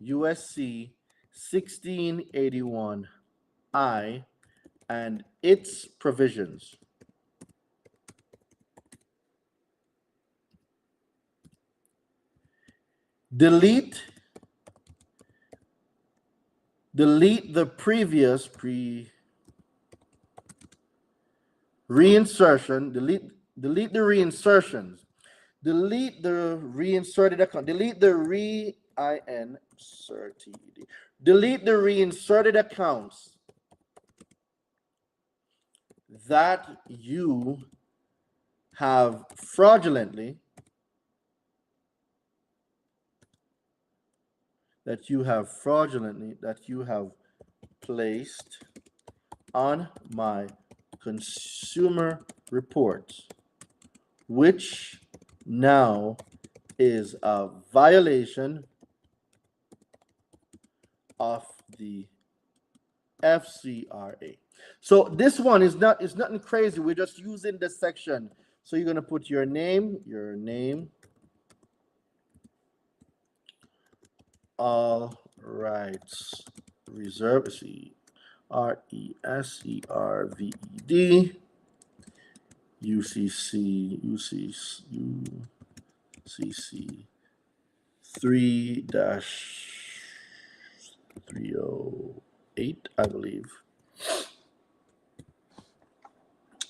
USC 1681 I and its provisions. Delete the previous reinsertion, delete the reinsertions, delete the reinserted account, delete the reinserted accounts that you have fraudulently placed on my consumer reports, which now is a violation of the FCRA. So this one is nothing crazy. We're just using the section So you're going to put your name, all rights reserved, RESERVED, UCC 3-308, I believe.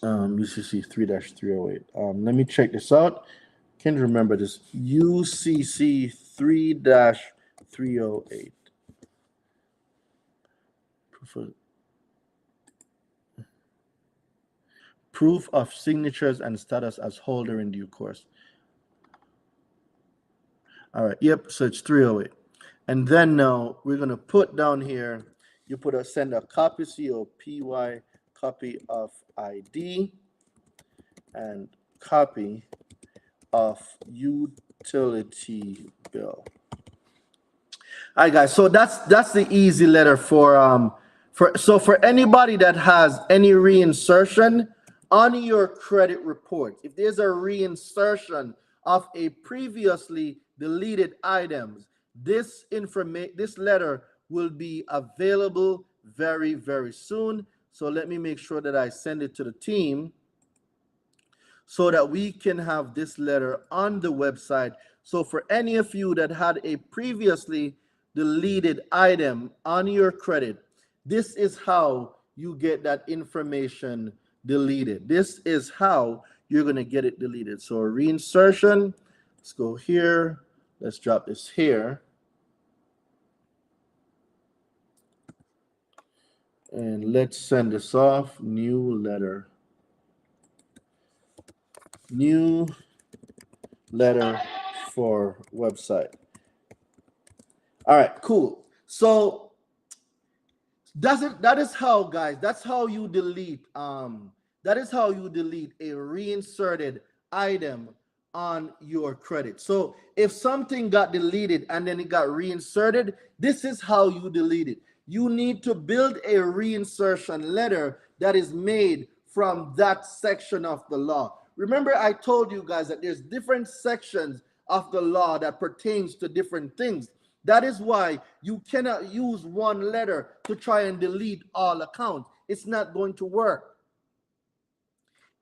UCC 3-308. Let me check this out. Can't remember this. UCC 3-308. Proof of signatures and status as holder in due course. All right. Yep. So it's 308. And then now we're going to put down here, you send a copy, COPY, copy of ID, and copy of utility bill. All right, guys. So that's the easy letter for anybody that has any reinsertion on your credit report. If there's a reinsertion of a previously deleted items, this letter will be available very, very soon. So let me make sure that I send it to the team so that we can have this letter on the website. So for any of you that had a previously deleted item on your credit, this is how you get that information deleted. This is how you're going to get it deleted. So reinsertion, let's go here. Let's drop this here. And let's send this off. New letter. New letter for website. All right, cool. So that is how, guys, that's how you delete that is how you delete a reinserted item on your credit. So if something got deleted and then it got reinserted, this is how you delete it. You need to build a reinsertion letter that is made from that section of the law. Remember, I told you guys that there's different sections of the law that pertains to different things. That is why you cannot use one letter to try and delete all accounts. It's not going to work.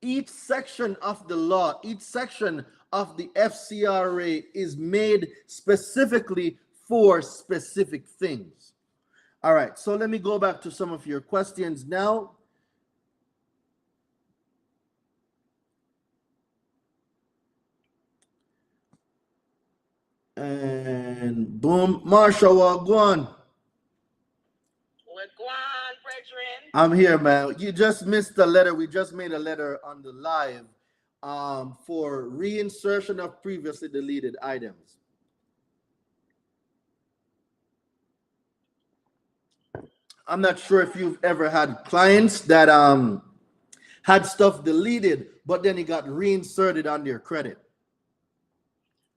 Each section of the law, each section of the FCRA is made specifically for specific things. All right, so let me go back to some of your questions now. And boom, Marsha, well, go on. I'm here, man. You just missed the letter. We just made a letter on the live for reinsertion of previously deleted items. I'm not sure if you've ever had clients that had stuff deleted, but then it got reinserted on their credit.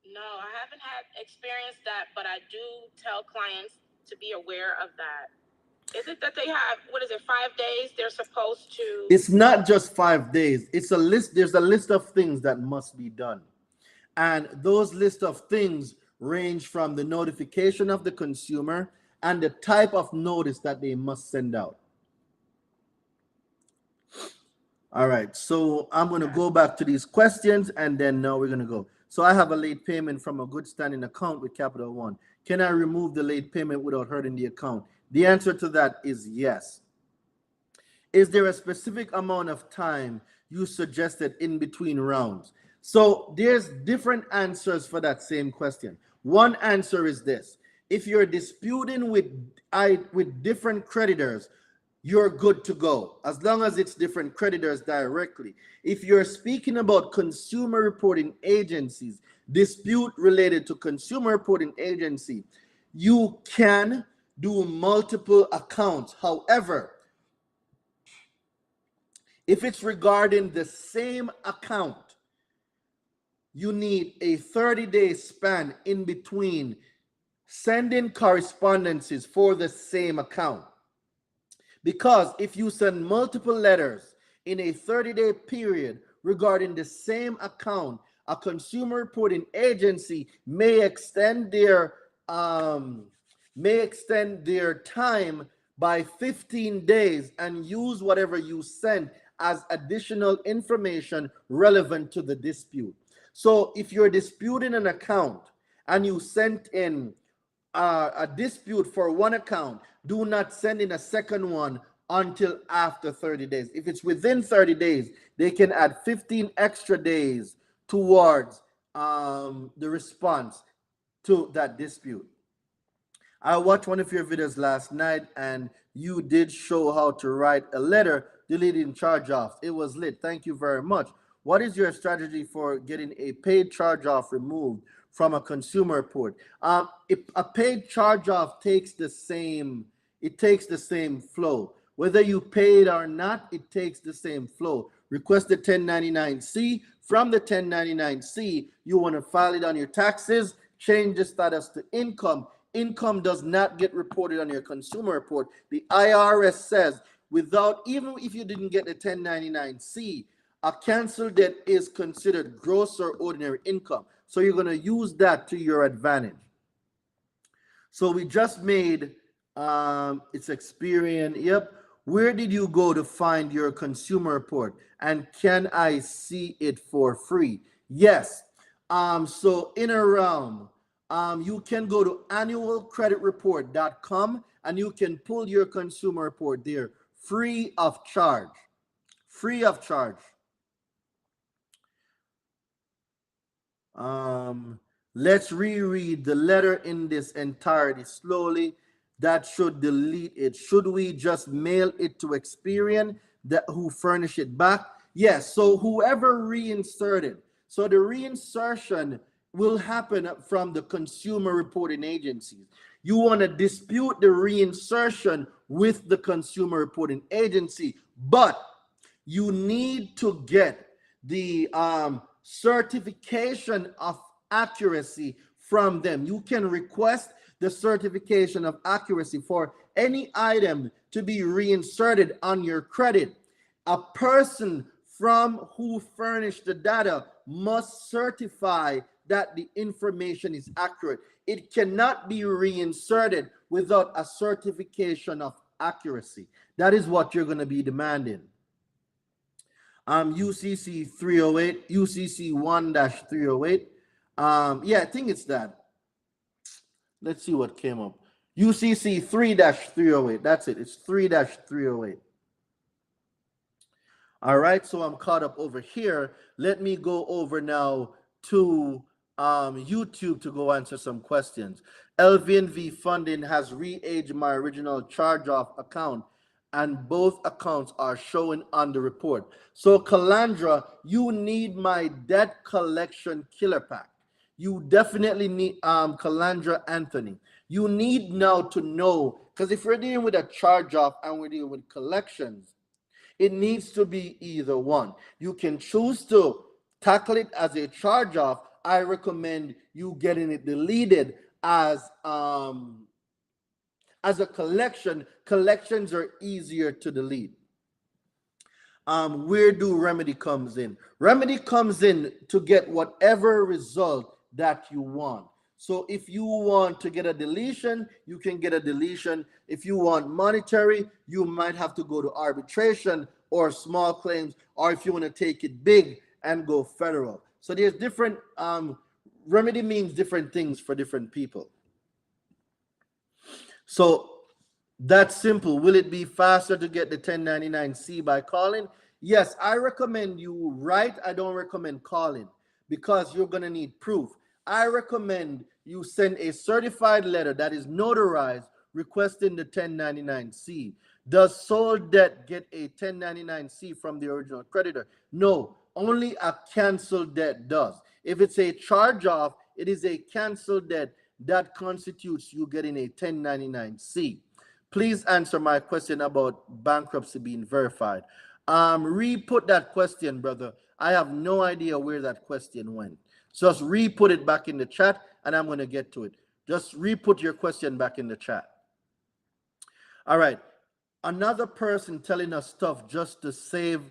No, I haven't had experienced that, but I do tell clients to be aware of that. Is it that they have, 5 days they're supposed to? It's not just 5 days. It's a list. There's a list of things that must be done. And those list of things range from the notification of the consumer and the type of notice that they must send out. All right. So I'm going to go back to these questions and then now we're going to go. So I have a late payment from a good standing account with Capital One. Can I remove the late payment without hurting the account? The answer to that is yes. Is there a specific amount of time you suggested in between rounds? So there's different answers for that same question. One answer is this. If you're disputing with different creditors, you're good to go, as long as it's different creditors directly. If you're speaking about consumer reporting agencies, dispute related to consumer reporting agency, you can do multiple accounts. However, if it's regarding the same account, you need a 30-day span in between sending correspondences for the same account. Because if you send multiple letters in a 30-day period regarding the same account, a consumer reporting agency may extend their time by 15 days and use whatever you sent as additional information relevant to the dispute. So if you're disputing an account and you sent in a dispute for one account, do not send in a second one until after 30 days. If it's within 30 days, they can add 15 extra days towards the response to that dispute. I watched one of your videos last night and you did show how to write a letter deleting charge-offs. It was lit. Thank you very much. What is your strategy for getting a paid charge-off removed from a consumer report? If a paid charge-off takes the same flow. Whether you paid or not, it takes the same flow. Request the 1099-C. From the 1099-C, you want to file it on your taxes, change the status to income. Income does not get reported on your consumer report. The IRS says, even if you didn't get the 1099-C, a canceled debt is considered gross or ordinary income. So you're going to use that to your advantage. So we just made it's Experian. Yep. Where did you go to find your consumer report? And can I see it for free? Yes. So in a realm, you can go to annualcreditreport.com and you can pull your consumer report there free of charge. Free of charge. Let's reread the letter in this entirety slowly. That should delete it. Should we just mail it to Experian who furnish it back? Yes. So whoever reinserted. So the reinsertion will happen from the consumer reporting agencies. You want to dispute the reinsertion with the consumer reporting agency, but you need to get the certification of accuracy from them. You can request the certification of accuracy for any item to be reinserted on your credit. A person from who furnished the data must certify that the information is accurate. It cannot be reinserted without a certification of accuracy. That is what you're going to be demanding. UCC 308, UCC 1-308. Yeah, I think it's that. Let's see what came up. UCC 3-308. That's it. It's 3-308. All right, so I'm caught up over here. Let me go over now to YouTube to go answer some questions. LVNV funding has re-aged my original charge-off account and both accounts are showing on the report. So Calandra, you need my debt collection killer pack. You definitely need Calandra Anthony. You need now to know, because if we're dealing with a charge-off and we're dealing with collections, it needs to be either one. You can choose to tackle it as a charge-off. I recommend you getting it deleted as a collection. Collections are easier to delete. Where do remedy comes in? Remedy comes in to get whatever result that you want. So if you want to get a deletion, you can get a deletion. If you want monetary, you might have to go to arbitration or small claims, or if you want to take it big and go federal. So there's different, remedy means different things for different people. So that's simple. Will it be faster to get the 1099-C by calling? Yes, I recommend you write. I don't recommend calling because you're going to need proof. I recommend you send a certified letter that is notarized requesting the 1099-C. Does sold debt get a 1099-C from the original creditor? No, only a canceled debt does. If it's a charge-off, it is a canceled debt that constitutes you getting a 1099-C. Please answer my question about bankruptcy being verified. Re-put that question, brother. I have no idea where that question went. Just re-put it back in the chat, and I'm going to get to it. Just re-put your question back in the chat. All right. Another person telling us stuff just to save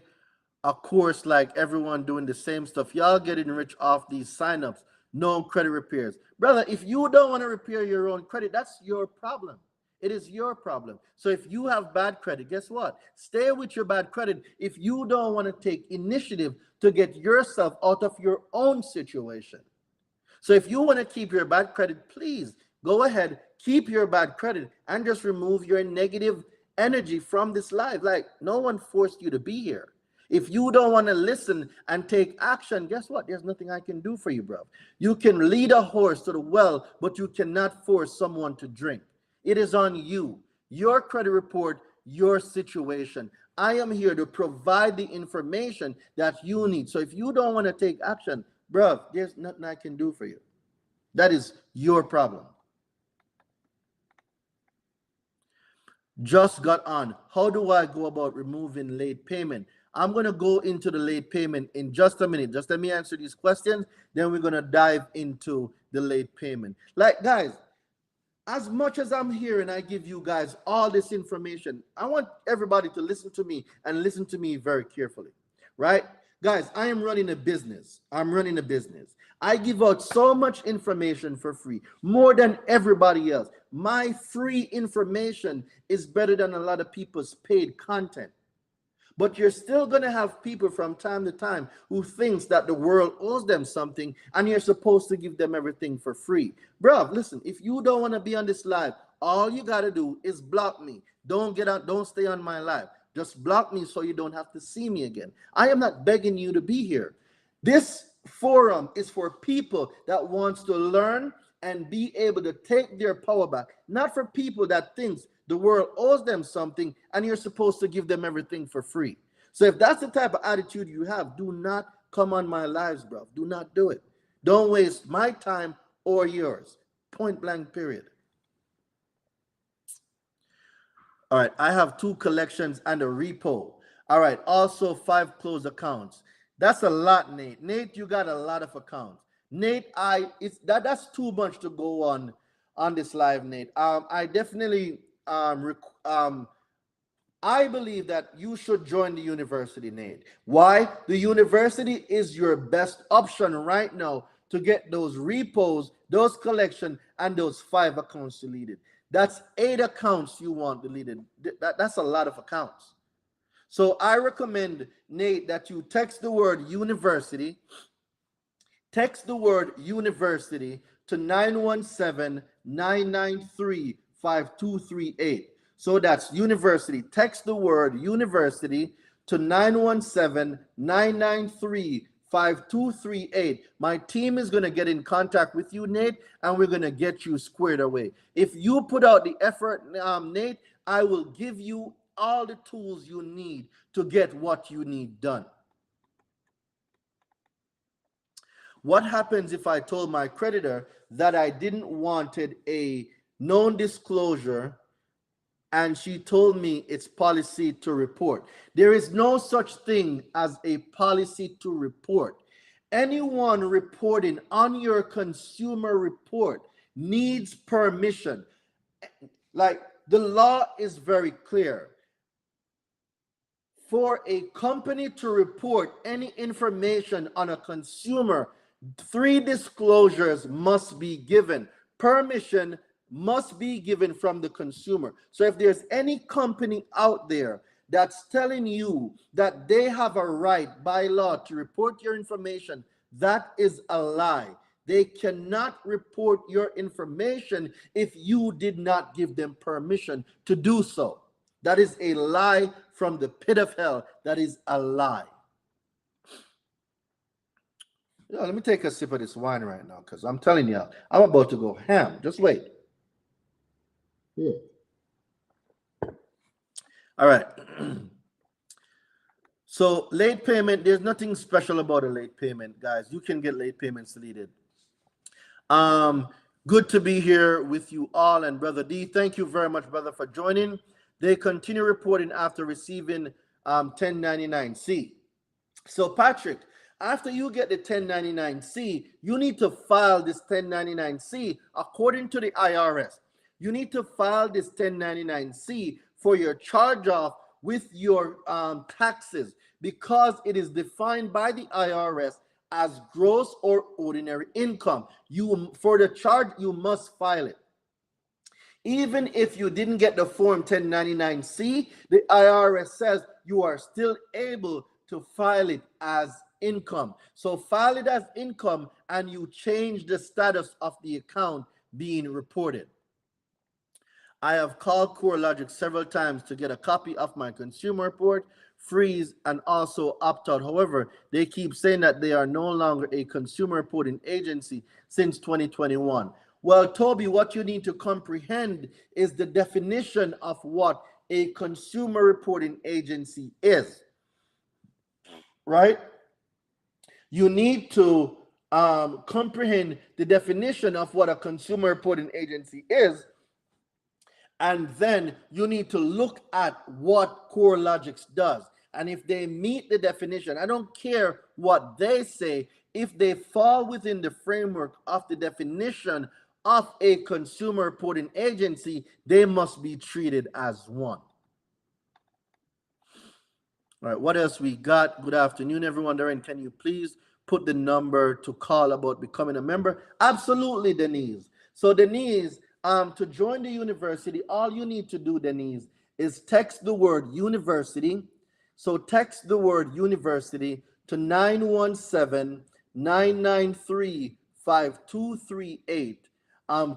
a course like everyone doing the same stuff. Y'all getting rich off these signups, no credit repairs. Brother, if you don't want to repair your own credit, that's your problem. It is your problem. So if you have bad credit, guess what? Stay with your bad credit if you don't want to take initiative to get yourself out of your own situation. So if you want to keep your bad credit, please go ahead, keep your bad credit, and just remove your negative energy from this life. Like, no one forced you to be here. If you don't want to listen and take action, guess what? There's nothing I can do for you, bro. You can lead a horse to the well, but you cannot force someone to drink. It is on you, your credit report, your situation. I am here to provide the information that you need. So if you don't want to take action, bro, there's nothing I can do for you. That is your problem. Just got on. How do I go about removing late payment? I'm going to go into the late payment in just a minute. Just let me answer these questions. Then we're going to dive into the late payment. Like, guys, as much as I'm here and I give you guys all this information, I want everybody to listen to me and listen to me very carefully, right? Guys, I am running a business. I'm running a business. I give out so much information for free, more than everybody else. My free information is better than a lot of people's paid content. But you're still going to have people from time to time who thinks that the world owes them something and you're supposed to give them everything for free. Bruv, listen, if you don't want to be on this live, all you got to do is block me. Don't get out, don't stay on my live. Just block me so you don't have to see me again. I am not begging you to be here. This forum is for people that wants to learn and be able to take their power back, not for people that thinks the world owes them something and you're supposed to give them everything for free. So if that's the type of attitude you have, do not come on my lives, bro. Do not do it. Don't waste my time or yours. Point blank, period. All right, I have 2 collections and a repo. All right, also 5 closed accounts. That's a lot, Nate. Nate, you got a lot of accounts. Nate, that's too much to go on this live, Nate. I definitely I believe that you should join the university, Nate. Why? The university is your best option right now to get those repos, those collection, and those 5 accounts deleted. That's 8 accounts you want deleted. That's a lot of accounts. So I recommend, Nate, that you text the word university. Text the word university to 917-993-5238. So that's university. Text the word university to 917-993-5238. My team is going to get in contact with you, Nate, and we're going to get you squared away. If you put out the effort, Nate, I will give you all the tools you need to get what you need done. What happens if I told my creditor that I didn't wanted a known disclosure and she told me it's policy to report? There is no such thing as a policy to report. Anyone reporting on your consumer report needs permission. Like, the law is very clear. For a company to report any information on a consumer, 3 disclosures must be given. Permission must be given from the consumer. So if there's any company out there that's telling you that they have a right by law to report your information, that is a lie. They cannot report your information if you did not give them permission to do so. That is a lie from the pit of hell. That is a lie. Let me take a sip of this wine right now, because I'm telling you, I'm about to go ham. Just wait. Yeah. All right. So late payment, there's nothing special about a late payment, guys. You can get late payments deleted. Good to be here with you all. And Brother D, thank you very much, brother, for joining. They continue reporting after receiving 1099-C. So Patrick, after you get the 1099-C, you need to file this 1099-C according to the IRS. You need to file this 1099-C for your charge off with your taxes, because it is defined by the IRS as gross or ordinary income. For the charge, you must file it. Even if you didn't get the form 1099-C, the IRS says you are still able to file it as income. So file it as income and you change the status of the account being reported. I have called CoreLogic several times to get a copy of my consumer report, freeze, and also opt out. However, they keep saying that they are no longer a consumer reporting agency since 2021. Well, Toby, what you need to comprehend is the definition of what a consumer reporting agency is, right? You need to comprehend the definition of what a consumer reporting agency is, and then you need to look at what CoreLogic does. And if they meet the definition, I don't care what they say, if they fall within the framework of the definition of a consumer reporting agency, they must be treated as one. All right, what else we got? Good afternoon, everyone. Darren, can you please put the number to call about becoming a member? Absolutely, Denise. So Denise, to join the university, all you need to do, Denise, is text the word university. So text the word university to 917-993-5238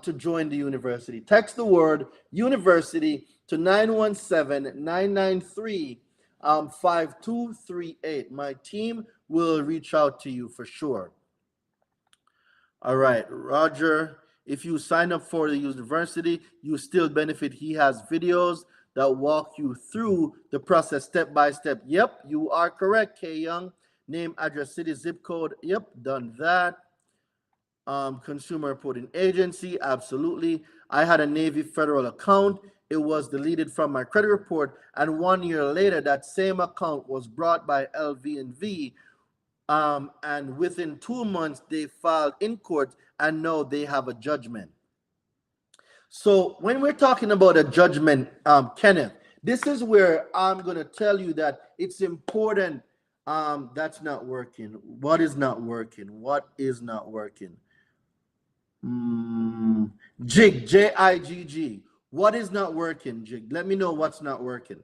to join the university. Text the word university to 917-993-5238. My team will reach out to you for sure. All right, Roger, if you sign up for the university, you still benefit. He has videos that walk you through the process step by step. Yep, you are correct, K Young. Name, address, city, zip code. Yep, done that. Consumer reporting agency, absolutely. I had a Navy Federal account. It was deleted from my credit report, and 1 year later, that same account was brought by LV&V, and within 2 months, they filed in court, and now they have a judgment. So when we're talking about a judgment, Kenneth, this is where I'm going to tell you that it's important. That's not working. What is not working? What is not working? Jig, Jigg. What is not working, Jig? Let me know what's not working.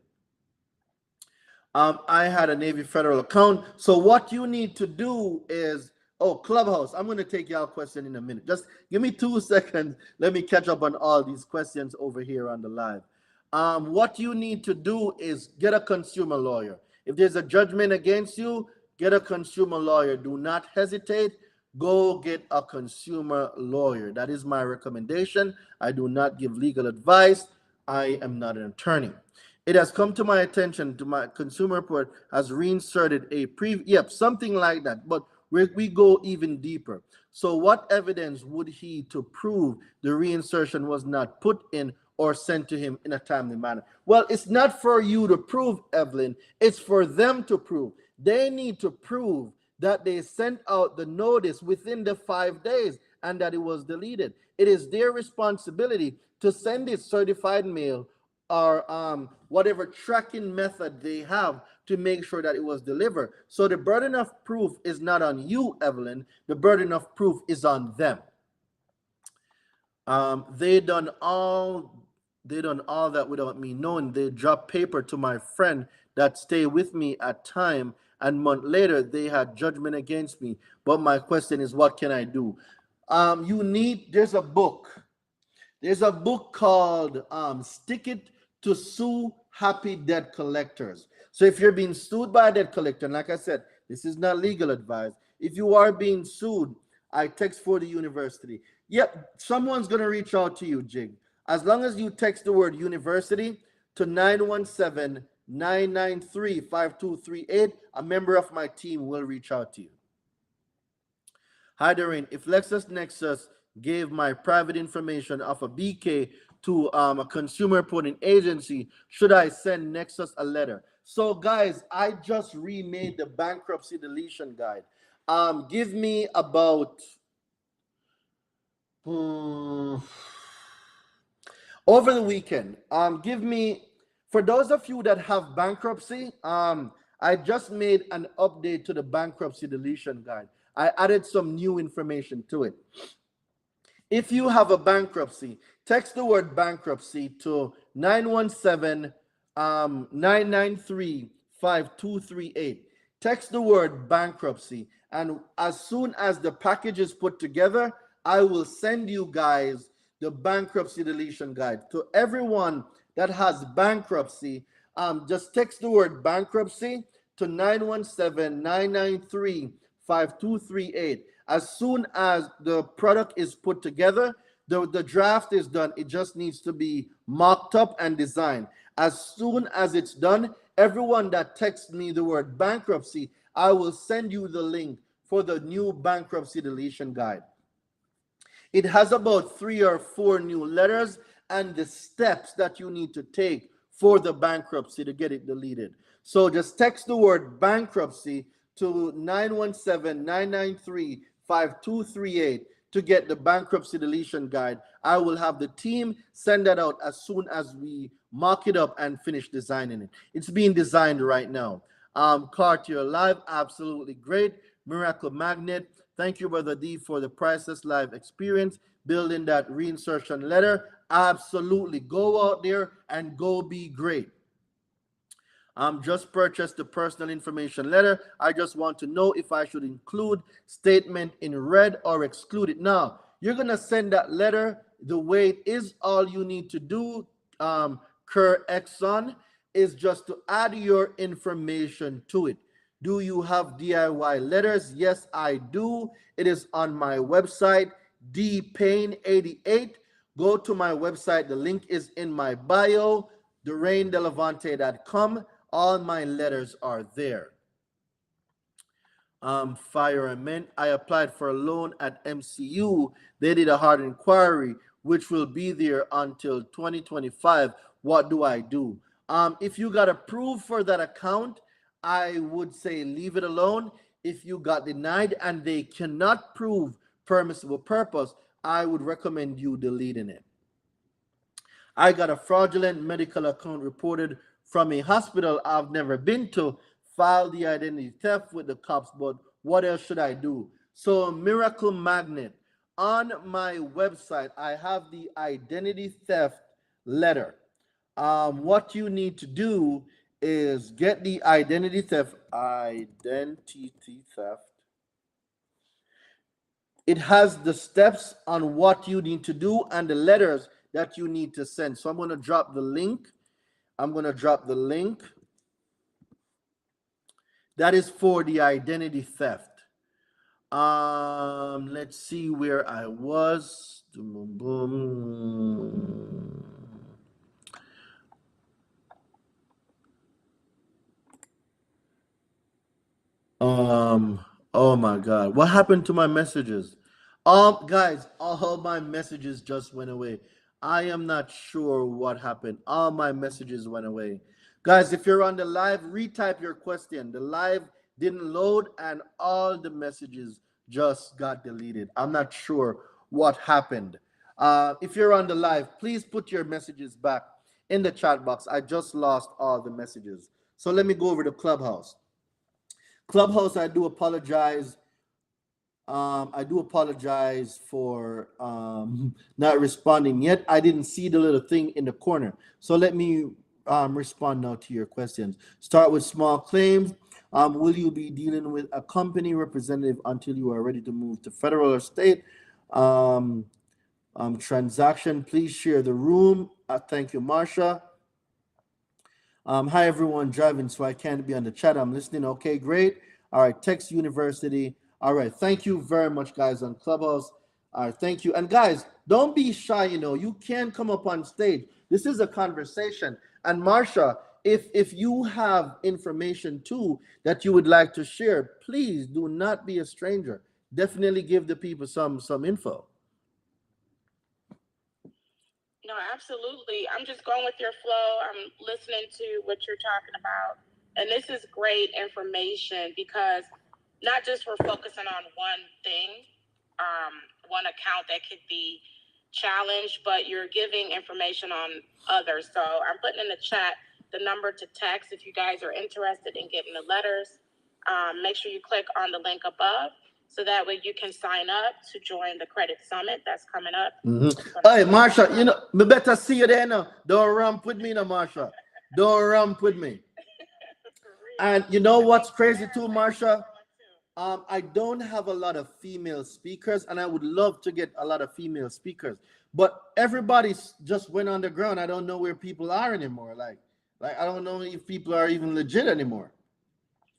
I had a Navy Federal account. So what you need to do is, Clubhouse, I'm going to take y'all question in a minute. Just give me 2 seconds. Let me catch up on all these questions over here on the live. What you need to do is get a consumer lawyer. If there's a judgment against you, get a consumer lawyer. Do not hesitate. Go get a consumer lawyer. That is my recommendation. I do not give legal advice. I am not an attorney. It has come to my attention to my consumer report has reinserted a something like that, but we go even deeper. So what evidence would he to prove the reinsertion was not put in or sent to him in a timely manner? Well, it's not for you to prove, Evelyn. It's for them to prove. They need to prove that they sent out the notice within the 5 days and that it was deleted. It is their responsibility to send it certified mail or whatever tracking method they have to make sure that it was delivered. So the burden of proof is not on you, Evelyn. The burden of proof is on them. They done all that without me knowing. They dropped paper to my friend that stayed with me at time, and month later they had judgment against me. But my question is, what can I do? There's a book. There's a book called Stick It to Sue Happy Debt Collectors. So if you're being sued by a debt collector, and like I said, this is not legal advice. If you are being sued, I text for the university. Yep, someone's going to reach out to you, Jig. As long as you text the word university to 917-993-5238, a member of my team will reach out to you. Hi, Doreen. If LexisNexis gave my private information of a BK to a consumer reporting agency, should I send Nexus a letter? So, guys, I just remade the bankruptcy deletion guide. Give me about over the weekend. Give me For those of you that have bankruptcy, I just made an update to the bankruptcy deletion guide. I added some new information to it. If you have a bankruptcy, text the word bankruptcy to 917 993 5238. Text the word bankruptcy, and as soon as the package is put together, I will send you guys the bankruptcy deletion guide. To everyone that has bankruptcy, just text the word bankruptcy to 917 993 5238. As soon as the product is put together, the draft is done. It just needs to be mocked up and designed. As soon as it's done, everyone that texts me the word bankruptcy, I will send you the link for the new bankruptcy deletion guide. It has about 3 or 4 new letters and the steps that you need to take for the bankruptcy to get it deleted. So just text the word bankruptcy to 917 993 5238 to get the bankruptcy deletion guide. I will have the team send that out as soon as we mock it up and finish designing it. It's being designed right now. Cartier Live, absolutely great. Miracle Magnet, thank you, Brother D, for the Priceless Live experience. Building that reinsertion letter, absolutely. Go out there and go be great. Just purchased the personal information letter. I just want to know if I should include statement in red or exclude it. Now, you're going to send that letter the way it is. All you need to do, Kerr Exxon, is just to add your information to it. Do you have DIY letters? Yes, I do. It is on my website, dpayne88. Go to my website. The link is in my bio, DoraineDelavante.com. All my letters are there. Fireman, I applied for a loan at MCU. They did a hard inquiry, which will be there until 2025. What do I do? If you got approved for that account, I would say leave it alone. If you got denied and they cannot prove permissible purpose, I would recommend you deleting it. I got a fraudulent medical account reported from a hospital I've never been to. File the identity theft with the cops, but what else should I do? So Miracle Magnet, on my website, I have the identity theft letter. What you need to do is get the identity theft. It has the steps on what you need to do and the letters that you need to send. So I'm going to drop the link. That is for the identity theft. Let's see where I was. Boom, boom. Oh my God, what happened to my messages? Guys, all my messages just went away. I am not sure what happened. All my messages went away. Guys, if you're on the live, retype your question. The live didn't load and all the messages just got deleted. I'm not sure what happened. If you're on the live, please put your messages back in the chat box. I just lost all the messages. So let me go over to Clubhouse. Clubhouse, I do apologize. I do apologize for not responding yet. I didn't see the little thing in the corner. So let me respond now to your questions. Start with small claims. Will you be dealing with a company representative until you are ready to move to federal or state? Transaction, please share the room. Thank you, Marsha. Hi, everyone. Driving, so I can't be on the chat. I'm listening. Okay, great. All right, Text University. All right, thank you very much, guys, on Clubhouse. All right, thank you. And guys, don't be shy. You can come up on stage. This is a conversation. And Marsha, if you have information too that you would like to share, please do not be a stranger. Definitely give the people some info. No, absolutely. I'm just going with your flow. I'm listening to what you're talking about. And this is great information because not just we're focusing on one thing, one account that could be challenged, but you're giving information on others. So I'm putting in the chat the number to text if you guys are interested in getting the letters. Make sure you click on the link above so that way you can sign up to join the credit summit that's coming up. Hey, Marsha, you know, me better see you there now. Don't ramp with me now, Marsha. Don't ramp with me. And you know what's crazy too, Marsha? I don't have a lot of female speakers, and I would love to get a lot of female speakers. But everybody's just went underground. I don't know where people are anymore. Like I don't know if people are even legit anymore.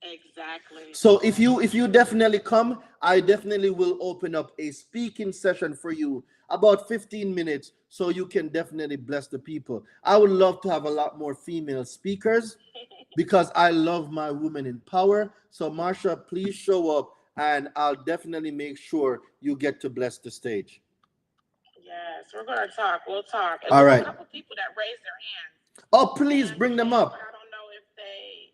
Exactly. So if you definitely come, I definitely will open up a speaking session for you about 15 minutes so you can definitely bless the people. I would love to have a lot more female speakers because I love my women in power. So Marsha, please show up and I'll definitely make sure you get to bless the stage. Yes, we're gonna talk. We'll talk. All right. A couple people that raised their hands. Oh, please bring them up. I don't know if they.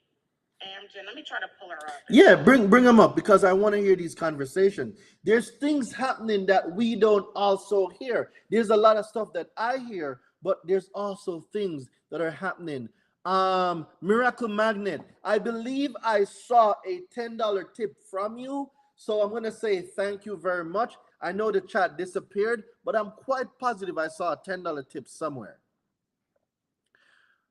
Amgen, let me try to pull her up. Yeah, bring them up because I want to hear these conversations. There's things happening that we don't also hear. There's a lot of stuff that I hear, but there's also things that are happening. Miracle Magnet, I believe I saw a $10 tip from you, so I'm gonna say thank you very much. I know the chat disappeared, but I'm quite positive I saw a $10 tip somewhere.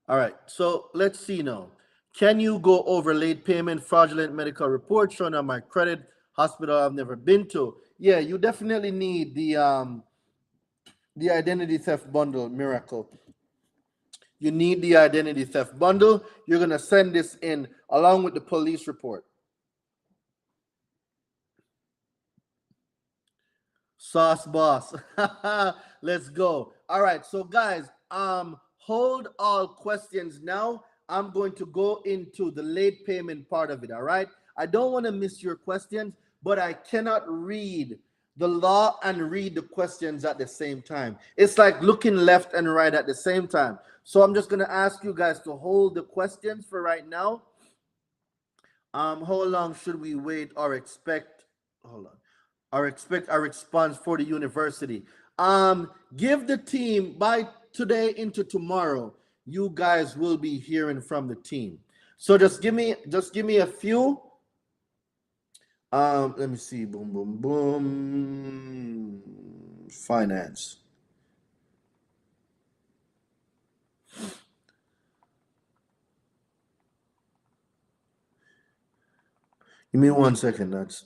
All right, so let's see now. Can you go over late payment, fraudulent medical report showing on my credit, hospital I've never been to? Yeah, you definitely need the identity theft bundle, Miracle. You need the identity theft bundle. You're gonna send this in along with the police report. Sauce boss. Let's go. All right, so guys, hold all questions now. I'm going to go into the late payment part of it, all right? I don't want to miss your questions, but I cannot read the law and read the questions at the same time. It's like looking left and right at the same time. So I'm just going to ask you guys to hold the questions for right now. How long should we wait or expect? Hold on. Or expect a response for the university? Give the team by today into tomorrow. You guys will be hearing from the team. So just give me a few. Let me see. Boom, boom, boom. Finance. Give me 1 second. That's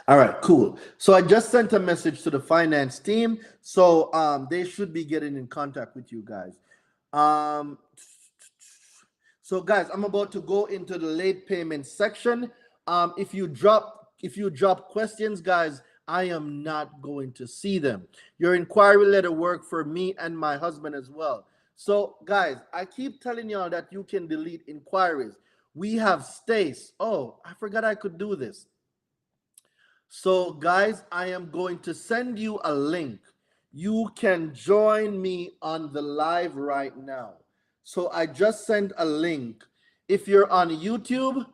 all right, cool. So I just sent a message to the finance team. So they should be getting in contact with you guys. So guys, I'm about to go into the late payment section. If you drop questions, guys, I am not going to see them. Your inquiry letter worked for me and my husband as well. So guys, I keep telling y'all that you can delete inquiries. We have Stace. Oh, I forgot I could do this. So guys, I am going to send you a link. You can join me on the live right now. So I just sent a link. If you're on YouTube,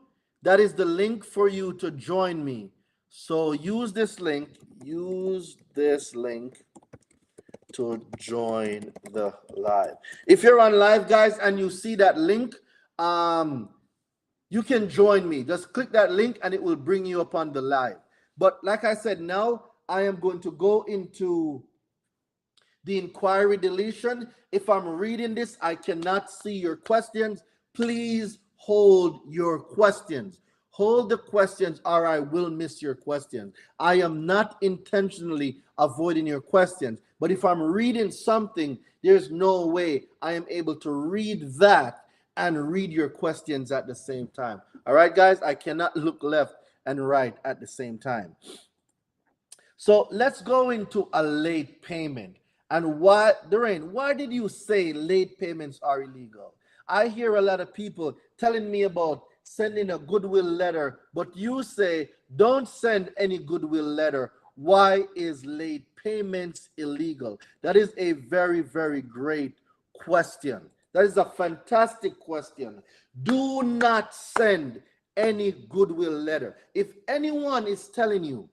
that is the link for you to join me. So use this link to join the live. If you're on live, guys, and you see that link, you can join me. Just click that link and it will bring you up on the live. But like I said, now I am going to go into the inquiry deletion. If I'm reading this, I cannot see your questions. Please hold your questions. Hold the questions or I will miss your questions. I am not intentionally avoiding your questions. But if I'm reading something, there's no way I am able to read that and read your questions at the same time. All right, guys, I cannot look left and right at the same time. So let's go into a late payment. And why, Doreen, why did you say late payments are illegal? I hear a lot of people telling me about sending a goodwill letter, but you say don't send any goodwill letter. Why is late payments illegal? That is a very, very great question. That is a fantastic question. Do not send any goodwill letter. If anyone is telling you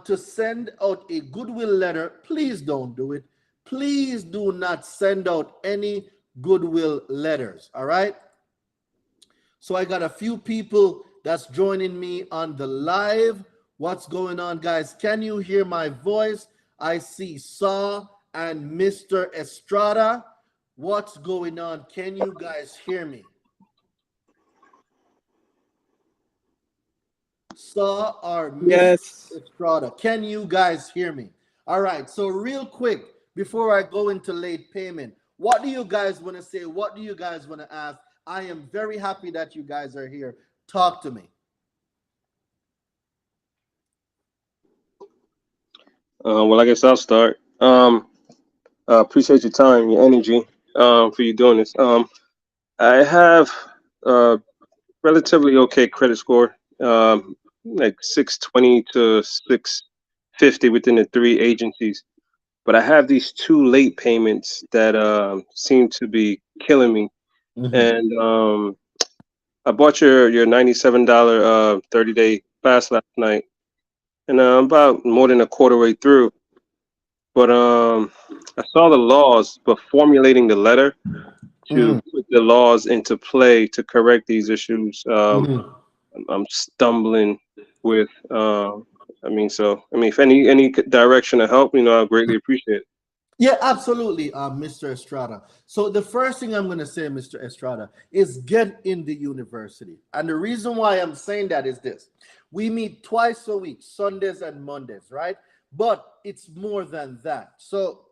to send out a goodwill letter, please don't do it. Please do not send out any goodwill letters. All right. So I got a few people that's joining me on the live. What's going on, guys? Can you hear my voice? I see Saw and Mr. Estrada. What's going on? Can you guys hear me? Saw or Mr. Yes. Estrada. Can you guys hear me? All right. So real quick, before I go into late payment, what do you guys want to say? What do you guys want to ask? I am very happy that you guys are here. Talk to me. Well, I guess I'll start. Appreciate your time, your energy, for you doing this. I have a relatively okay credit score, like 620 to 650 within the three agencies. But I have these two late payments that seem to be killing me. Mm-hmm. And I bought your $97 30-day fast last night, and I'm about more than a quarter way through. But I saw the laws, but formulating the letter to Mm-hmm. put the laws into play to correct these issues, Mm-hmm. I'm stumbling with. If any direction to help, I greatly appreciate it. Yeah, absolutely, Mr. Estrada. So the first thing I'm going to say, Mr. Estrada, is get in the university. And the reason why I'm saying that is this. We meet twice a week, Sundays and Mondays, right? But it's more than that. So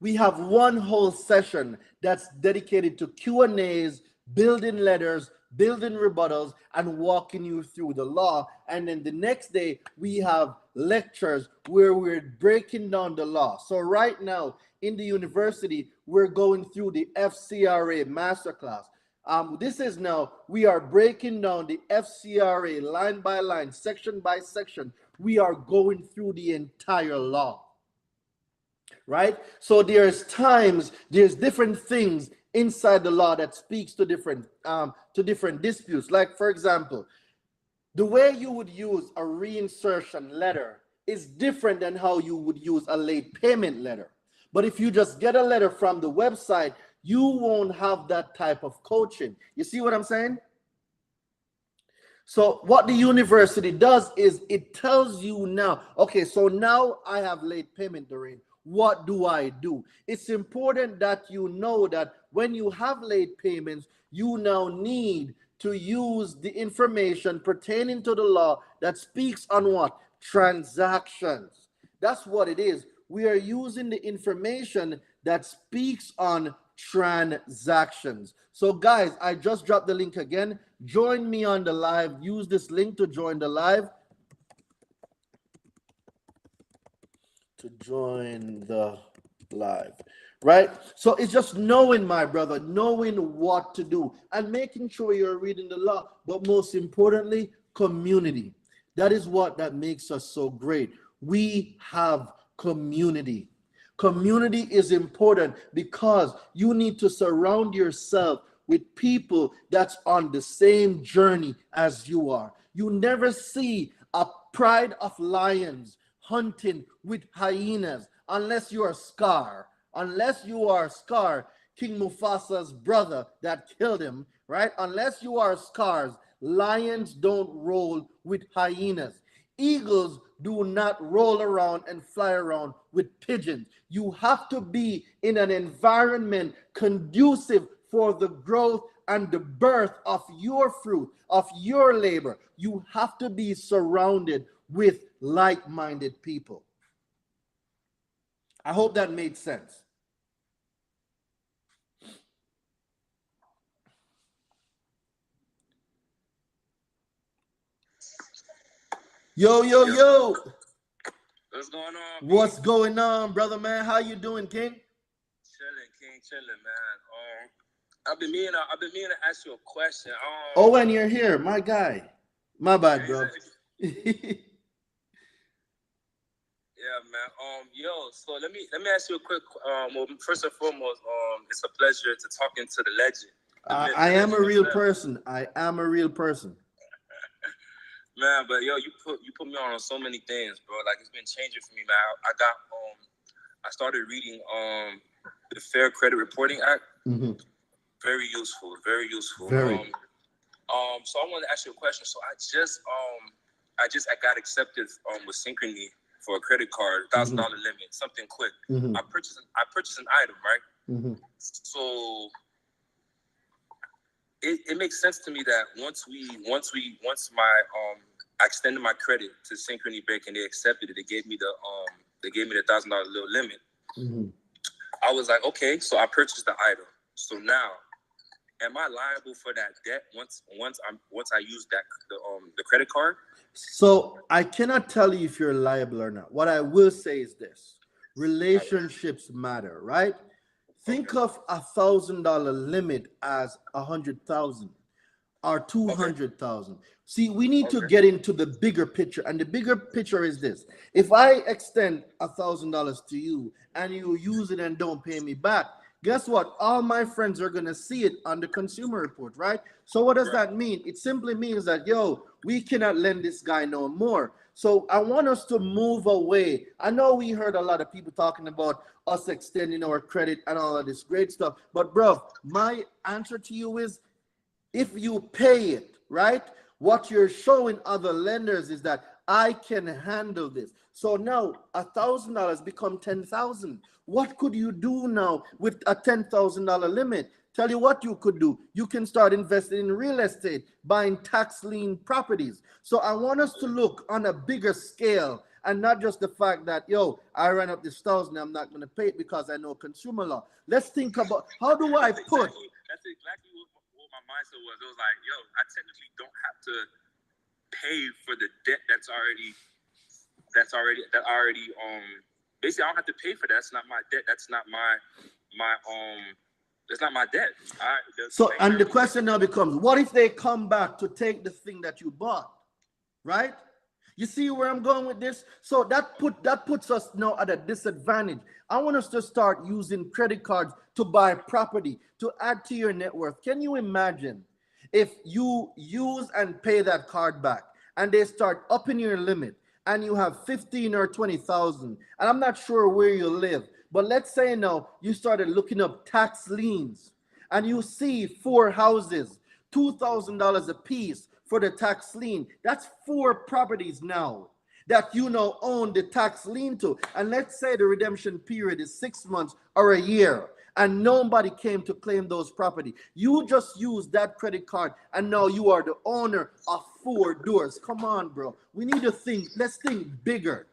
we have one whole session that's dedicated to Q&As, building letters, building rebuttals, and walking you through the law. And then the next day, we have lectures where we're breaking down the law. So right now in the university, we're going through the FCRA masterclass. This is now, we are breaking down the FCRA line by line, section by section. We are going through the entire law. Right? So there's different things inside the law that speaks to different disputes. Like, for example, the way you would use a reinsertion letter is different than how you would use a late payment letter. But if you just get a letter from the website, you won't have that type of coaching. You see what I'm saying? So what the university does is it tells you now, okay, so now I have late payment, Doreen. What do I do? It's important that you know that when you have late payments, you now need to use the information pertaining to the law that speaks on what? Transactions. That's what it is. We are using the information that speaks on transactions. So guys, I just dropped the link again. Join me on the live. Use this link to join the live. Right? So it's just knowing, my brother, knowing what to do and making sure you're reading the law, but most importantly, community. That is what that makes us so great. We have community. Community is important because you need to surround yourself with people that's on the same journey as you are. You never see a pride of lions hunting with hyenas unless you are Scar. Unless you are Scar, King Mufasa's brother that killed him, right? Unless you are Scars, lions don't roll with hyenas. Eagles do not roll around and fly around with pigeons. You have to be in an environment conducive for the growth and the birth of your fruit, of your labor. You have to be surrounded with like-minded people. I hope that made sense. Yo, yo, yo. What's going on? What's going on, brother, man? How you doing, King? Chilling, man. I've been meaning to ask you a question. Oh, and you're here, my guy. My bad, bro. Yeah, man. So let me ask you a quick. Well, first and foremost, it's a pleasure to talking to the legend. I am a real person. I am a real person. Man, but yo, you put me on so many things, bro. Like it's been changing for me, man. I started reading the Fair Credit Reporting Act. Mm-hmm. Very useful, very useful. Very. So I wanted to ask you a question. So I got accepted with Synchrony for a credit card, $1,000 limit, something quick. Mm-hmm. I purchased an item, right? Mm-hmm. So it makes sense to me that once I extended my credit to Synchrony Bank and they accepted it, they gave me the $1,000 little limit. Mm-hmm. I was like, okay, so I purchased the item. So now, am I liable for that debt once I use the credit card? So I cannot tell you if you're liable or not. What I will say is this: relationships matter, right? Think of $1,000 limit as 100,000 or 200,000. See, we need to get into the bigger picture, and the bigger picture is this: if I extend $1,000 to you and you use it and don't pay me back, guess what? All my friends are gonna see it on the consumer report, right? So what does that mean? It simply means that, yo, we cannot lend this guy no more. So I want us to move away. I know we heard a lot of people talking about us extending our credit and all of this great stuff, but bro, my answer to you is, if you pay it, right, what you're showing other lenders is that I can handle this. So now $1,000 become 10,000. What could you do now with a $10,000 limit? Tell you what you could do. You can start investing in real estate, buying tax lien properties. So I want us to look on a bigger scale, and not just the fact that, yo, I ran up this 1,000, I'm not going to pay it because I know consumer law. Let's think about, how do I put... That's exactly what my mindset was. It was like, yo, I technically don't have to pay for the debt that's already basically I don't have to pay for that. That's not my debt. That's not that's not my debt. So, and the question now becomes, what if they come back to take the thing that you bought, right? You see where I'm going with this? So that puts us now at a disadvantage. I want us to start using credit cards to buy property, to add to your net worth. Can you imagine if you use and pay that card back and they start upping your limit and you have 15 or 20,000, and I'm not sure where you live, but let's say now you started looking up tax liens and you see 4 houses, $2,000 a piece for the tax lien. That's 4 properties now that you now own the tax lien to. And let's say the redemption period is 6 months or a year and nobody came to claim those property. You just use that credit card and now you are the owner of 4 doors. Come on, bro. We need to think, let's think bigger.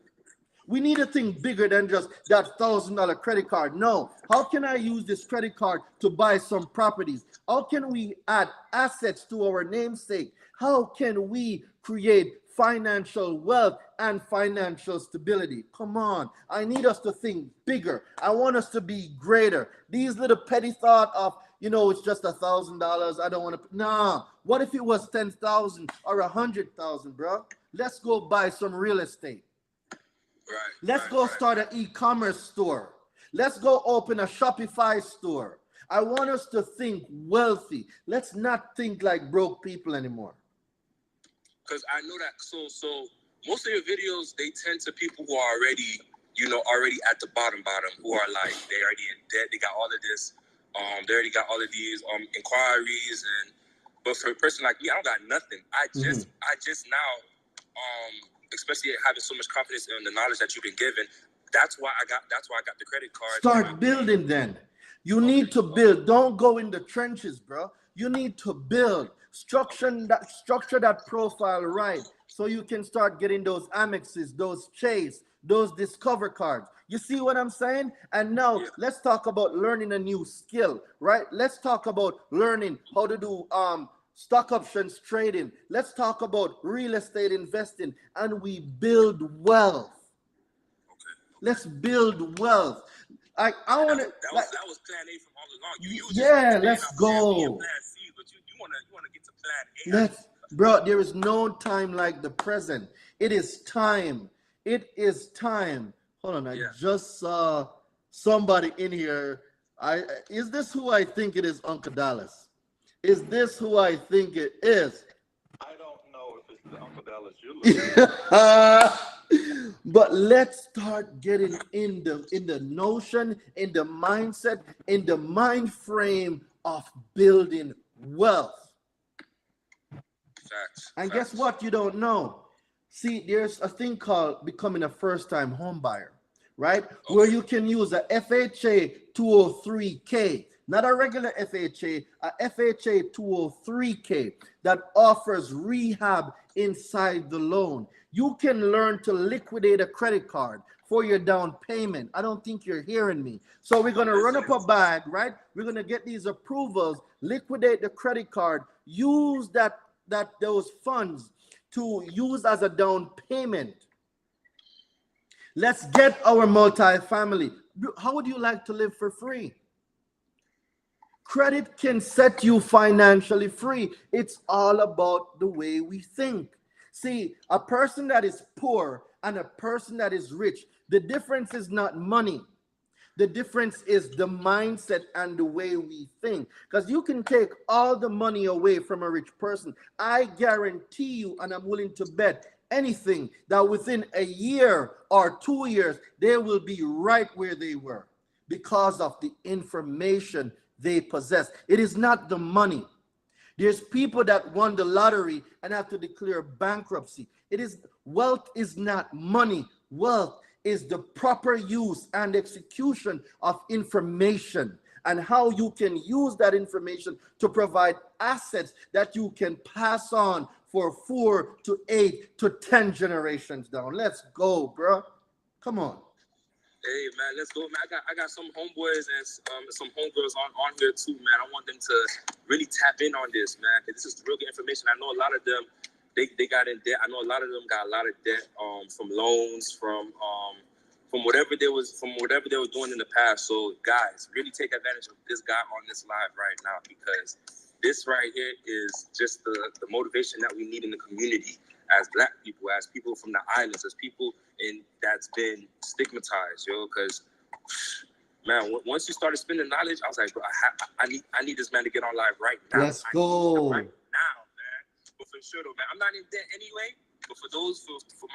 We need to think bigger than just that $1,000 credit card. No, how can I use this credit card to buy some properties? How can we add assets to our namesake? How can we create financial wealth and financial stability? Come on, I need us to think bigger. I want us to be greater. These little petty thought of, you know, it's just $1,000. I don't want to. Nah, what if it was 10,000 or 100,000, bro? Let's go buy some real estate. Let's go start an e-commerce store. Let's go open a Shopify store. I want us to think wealthy. Let's not think like broke people anymore. Because I know that. So most of your videos, they tend to people who are already at the bottom, who are like, they already in debt. They got all of this. They already got all of these inquiries, but for a person like me, I don't got nothing. I just now, especially having so much confidence in the knowledge that you've been given, that's why I got the credit card. Start building then. You need to build. Don't go in the trenches, bro. You need to build. Structure that profile right so you can start getting those Amexes, those Chase, those Discover cards. You see what I'm saying? And now let's talk about learning a new skill, right? Let's talk about learning how to do stock options trading. Let's talk about real estate investing, and we build wealth. Let's build wealth. I want to. That was plan A from all along. Let's go. Plan C, but you want to get to plan A. Bro, there is no time like the present. It is time. It is time. Hold on, I just saw somebody in here. Is this who I think it is, Uncle Dallas? Is this who I think it is? I don't know if it's Uncle Dallas. But let's start getting in the notion, in the mindset, in the mind frame of building wealth. Facts. And Facts. guess what? You don't know. See, there's a thing called becoming a first-time home buyer, right? Okay. Where you can use a FHA 203K, not a regular FHA, a FHA 203K that offers rehab inside the loan. You can learn to liquidate a credit card for your down payment. I don't think you're hearing me. So we're going to run up a bag, right? We're going to get these approvals, liquidate the credit card, use those funds to use as a down payment. Let's get our multifamily. How would you like to live for free? Credit can set you financially free. It's all about the way we think. See, a person that is poor and a person that is rich, the difference is not money. The difference is the mindset and the way we think. Because you can take all the money away from a rich person. I guarantee you, and I'm willing to bet anything, that within a year or 2 years, they will be right where they were because of the information they possess. It is not the money. There's people that won the lottery and have to declare bankruptcy. Wealth is not money. Wealth is the proper use and execution of information and how you can use that information to provide assets that you can pass on for 4 to 8 to 10 generations down. Let's go, bro. Come on. Hey man, let's go, man. I got some homeboys and some homegirls on here too, man. I want them to really tap in on this, man, because this is real good information. I know a lot of them they got in debt. I know a lot of them got a lot of debt from loans, from whatever they were doing in the past. So guys, really take advantage of this guy on this live right now, because this right here is just the motivation that we need in the community as Black people, as people from the islands, as people that's been stigmatized, yo. Because man, once you started spending knowledge, I was like, bro, I need this man to get on live right now. Let's go. Right now, man. But for sure, though, man, I'm not in debt anyway. But for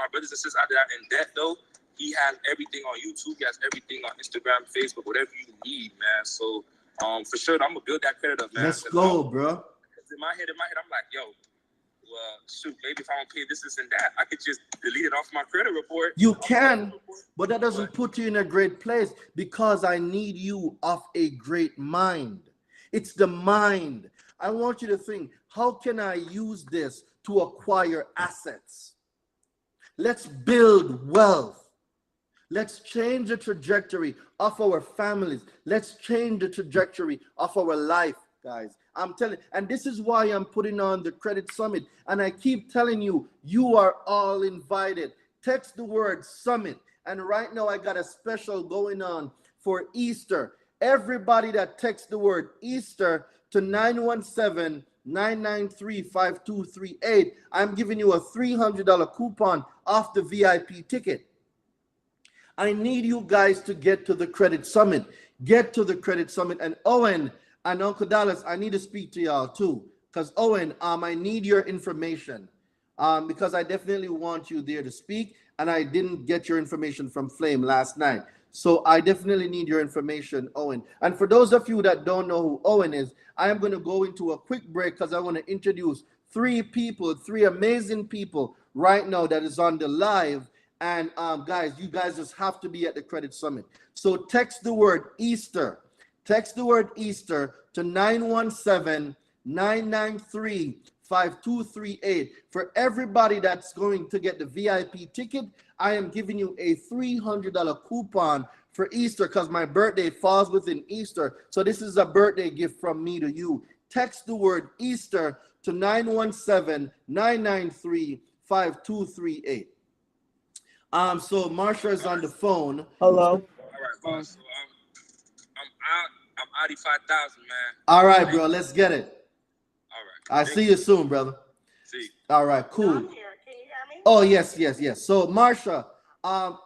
my brothers and sisters out there in debt, though, he has everything on YouTube. He has everything on Instagram, Facebook, whatever you need, man. So, for sure, I'm gonna build that credit up, man. Let's go, bro. In my head, I'm like, yo, well, shoot, maybe if I don't pay this and that, I could just delete it off my credit report. You can, but that doesn't put you in a great place, because I need you of a great mind. It's the mind. I want you to think, how can I use this to acquire assets? Let's build wealth. Let's change the trajectory of our families. Let's change the trajectory of our life, guys. I'm telling, and this is why I'm putting on the Credit Summit. And I keep telling you, you are all invited. Text the word summit. And right now I got a special going on for Easter. Everybody that texts the word Easter to 917-993-5238, I'm giving you a $300 coupon off the VIP ticket. I need you guys to get to the Credit Summit. Get to the Credit Summit. And Owen and Uncle Dallas, I need to speak to y'all too. Because Owen, I need your information. Because I definitely want you there to speak. And I didn't get your information from Flame last night. So I definitely need your information, Owen. And for those of you that don't know who Owen is, I am going to go into a quick break because I want to introduce three amazing people right now that is on the live. And guys, you guys just have to be at the Credit Summit. So text the word Easter. Text the word Easter to 917-993-5238. For everybody that's going to get the VIP ticket, I am giving you a $300 coupon for Easter because my birthday falls within Easter. So this is a birthday gift from me to you. Text the word Easter to 917-993-5238. So Marsha is on the phone. Hello. All right, boss. So I'm Audi 5000, man. All right, bro. Let's get it. All right. I'll see you soon, brother. See. All right, cool. I'm here. Can you hear me? Oh, yes. So Marsha,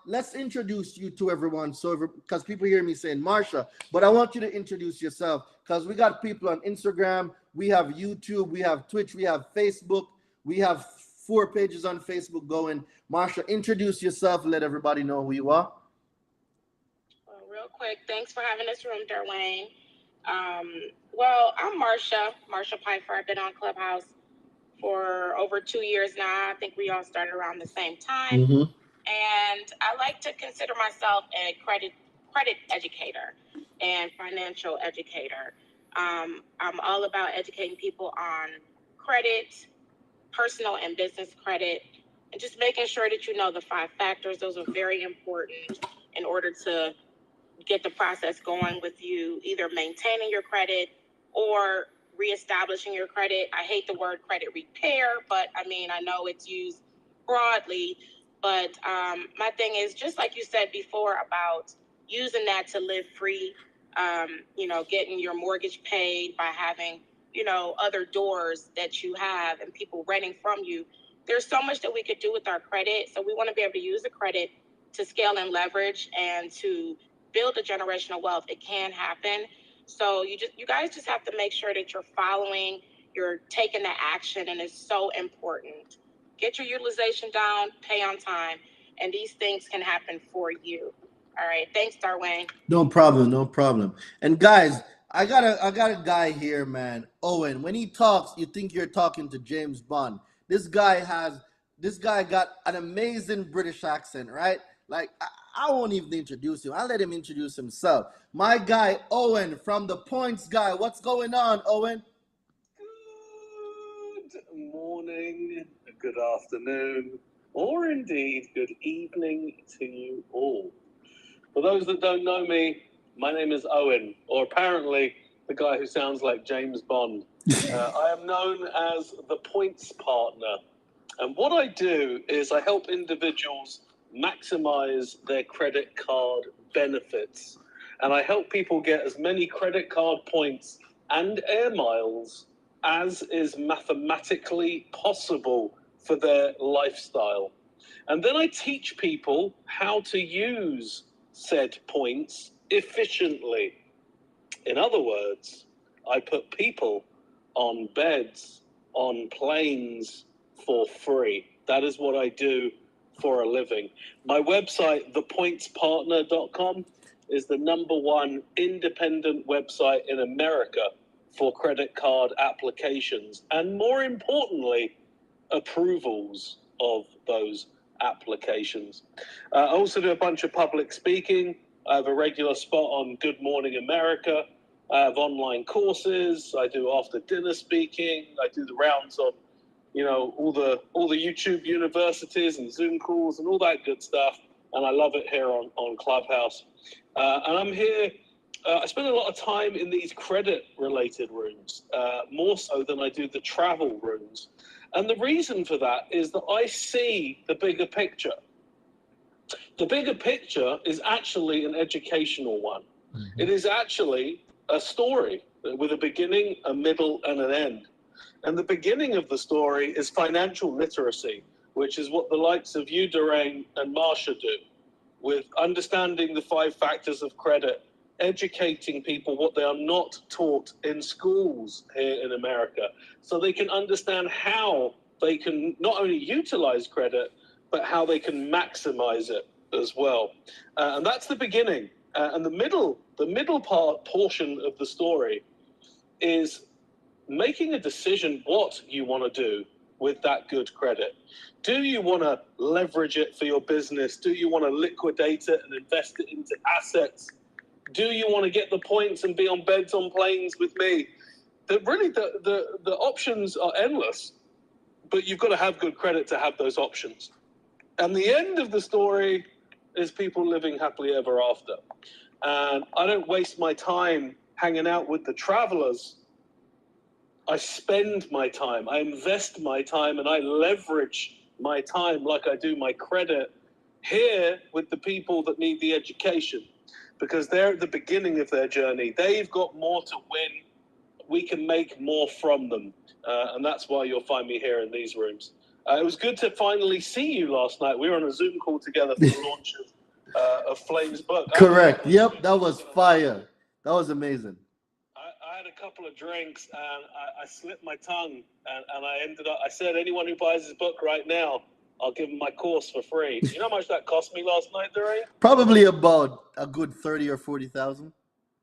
let's introduce you to everyone. So because people hear me saying Marsha, but I want you to introduce yourself because we got people on Instagram, we have YouTube, we have Twitch, we have Facebook, we have 4 pages on Facebook going. Marsha, introduce yourself. Let everybody know who you are. Well, real quick, thanks for having this room, Darlene. Well, I'm Marsha Pfeiffer. I've been on Clubhouse for over 2 years now. I think we all started around the same time. Mm-hmm. And I like to consider myself a credit educator and financial educator. I'm all about educating people on credit, personal and business credit, and just making sure that you know the 5 factors. Those are very important in order to get the process going with you, either maintaining your credit or reestablishing your credit. I hate the word credit repair, but I mean, I know it's used broadly. But my thing is, just like you said before about using that to live free, getting your mortgage paid by having, other doors that you have and people renting from you. There's so much that we could do with our credit. So we want to be able to use the credit to scale and leverage and to build a generational wealth. It can happen. So you guys just have to make sure that you're following, you're taking the action, and it's so important. Get your utilization down, pay on time, and these things can happen for you. All right. Thanks, Darwin. No problem. And guys, I got a guy here, man. Owen. When he talks, you think you're talking to James Bond. This guy got an amazing British accent, right? Like I won't even introduce him. I'll let him introduce himself. My guy Owen from the Points Guy. What's going on, Owen? Good morning, good afternoon, or indeed good evening to you all. For those that don't know me, my name is Owen, or apparently the guy who sounds like James Bond. I am known as the Points Partner. And what I do is I help individuals maximize their credit card benefits. And I help people get as many credit card points and air miles as is mathematically possible for their lifestyle. And then I teach people how to use said points efficiently. In other words, I put people on beds, on planes for free. That is what I do for a living. My website, thepointspartner.com, is the #1 independent website in America for credit card applications, and more importantly, approvals of those applications. I also do a bunch of public speaking. I have a regular spot on Good Morning America. I have online courses. I do after dinner speaking. I do the rounds on, all the YouTube universities and Zoom calls and all that good stuff. And I love it here on Clubhouse. And I'm here. I spend a lot of time in these credit-related rooms, more so than I do the travel rooms. And the reason for that is that I see the bigger picture. The bigger picture is actually an educational one. Mm-hmm. It is actually a story with a beginning, a middle, and an end. And the beginning of the story is financial literacy, which is what the likes of you, Doreen, and Marsha do, with understanding the 5 factors of credit, educating people what they are not taught in schools here in America, so they can understand how they can not only utilize credit, but how they can maximize it as well. And that's the beginning. And the middle portion of the story is making a decision what you want to do with that good credit. Do you want to leverage it for your business? Do you want to liquidate it and invest it into assets? Do you want to get the points and be on beds on planes with me? The options are endless, but you've got to have good credit to have those options. And the end of the story is people living happily ever after. And I don't waste my time hanging out with the travelers. I spend my time, I invest my time, and I leverage my time like I do my credit here with the people that need the education, because they're at the beginning of their journey. They've got more to win. We can make more from them. And that's why you'll find me here in these rooms. It was good to finally see you last night. We were on a Zoom call together for the launch of Flame's book. Correct. Yep, that was fire. That was amazing. I had a couple of drinks and I slipped my tongue and I said, anyone who buys his book right now, I'll give him my course for free. You know how much that cost me last night, Doreen? Probably about a good 30 or 40,000.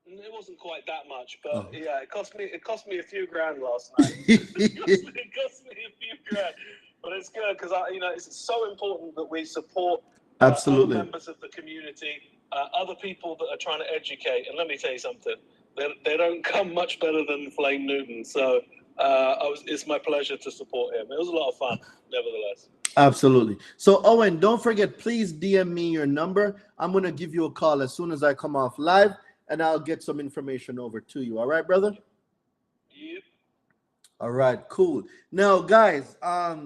It wasn't quite that much, but Oh. yeah, it cost me a few grand last night. It cost me a few grand, but it's good because it's so important that we support Absolutely. other members of the community, other people that are trying to educate. And let me tell you something, they don't come much better than Flame Newton. So it's my pleasure to support him. It was a lot of fun, nevertheless. Absolutely. So Owen, don't forget, please DM me your number. I'm going to give you a call as soon as I come off live, and I'll get some information over to you. All right, brother? Yep. All right, cool. Now, guys,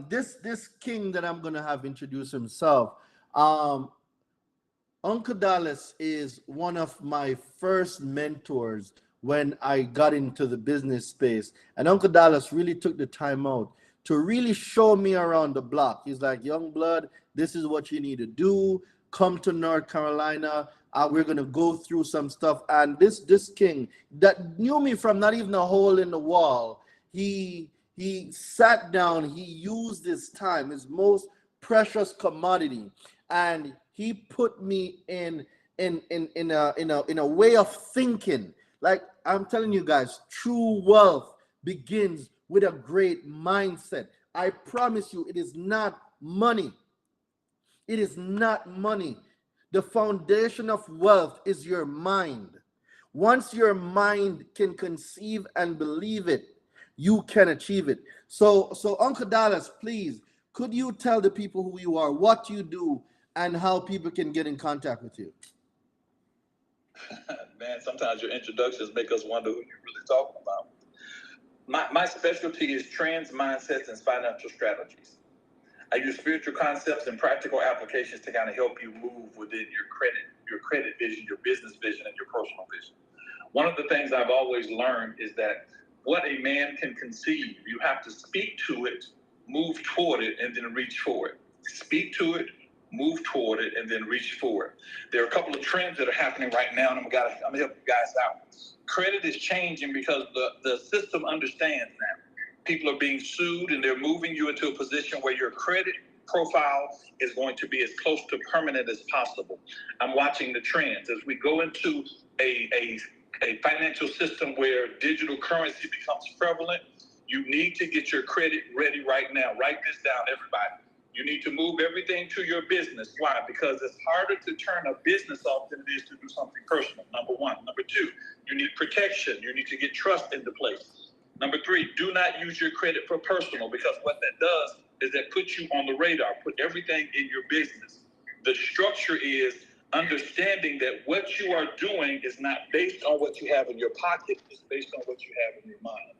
this king that I'm going to have introduce himself, Uncle Dallas is one of my first mentors when I got into the business space. And Uncle Dallas really took the time out to really show me around the block. He's like, young blood, this is what you need to do. Come to North Carolina. We're going to go through some stuff. And this king that knew me from not even a hole in the wall, he sat down, he used his time, his most precious commodity, and he put me in a way of thinking. Like I'm telling you guys, true wealth begins with a great mindset. I promise you, it is not money. It is not money. The foundation of wealth is your mind. Once your mind can conceive and believe it, you can achieve it. So Uncle Dallas, please, could you tell the people who you are, what you do, and how people can get in contact with you? Man, sometimes your introductions make us wonder who you're really talking about. My specialty is trends, mindsets, and financial strategies. I use spiritual concepts and practical applications to kind of help you move within your credit vision, your business vision, and your personal vision. One of the things I've always learned is that what a man can conceive, you have to speak to it, move toward it, and then reach for it. Speak to it, move toward it, and then reach for it. There are a couple of trends that are happening right now, and I'm gonna help you guys out. Credit is changing because the system understands now. People are being sued, and they're moving you into a position where your credit profile is going to be as close to permanent as possible. I'm watching the trends as we go into a financial system where digital currency becomes prevalent. You need to get your credit ready right now. Write this down, everybody. You need to move everything to your business. Why? Because it's harder to turn a business off than it is to do something personal, number one. Number two, you need protection. You need to get trust into place. Number three, do not use your credit for personal, because what that does is that puts you on the radar, put everything in your business. The structure is understanding that what you are doing is not based on what you have in your pocket, it's based on what you have in your mind.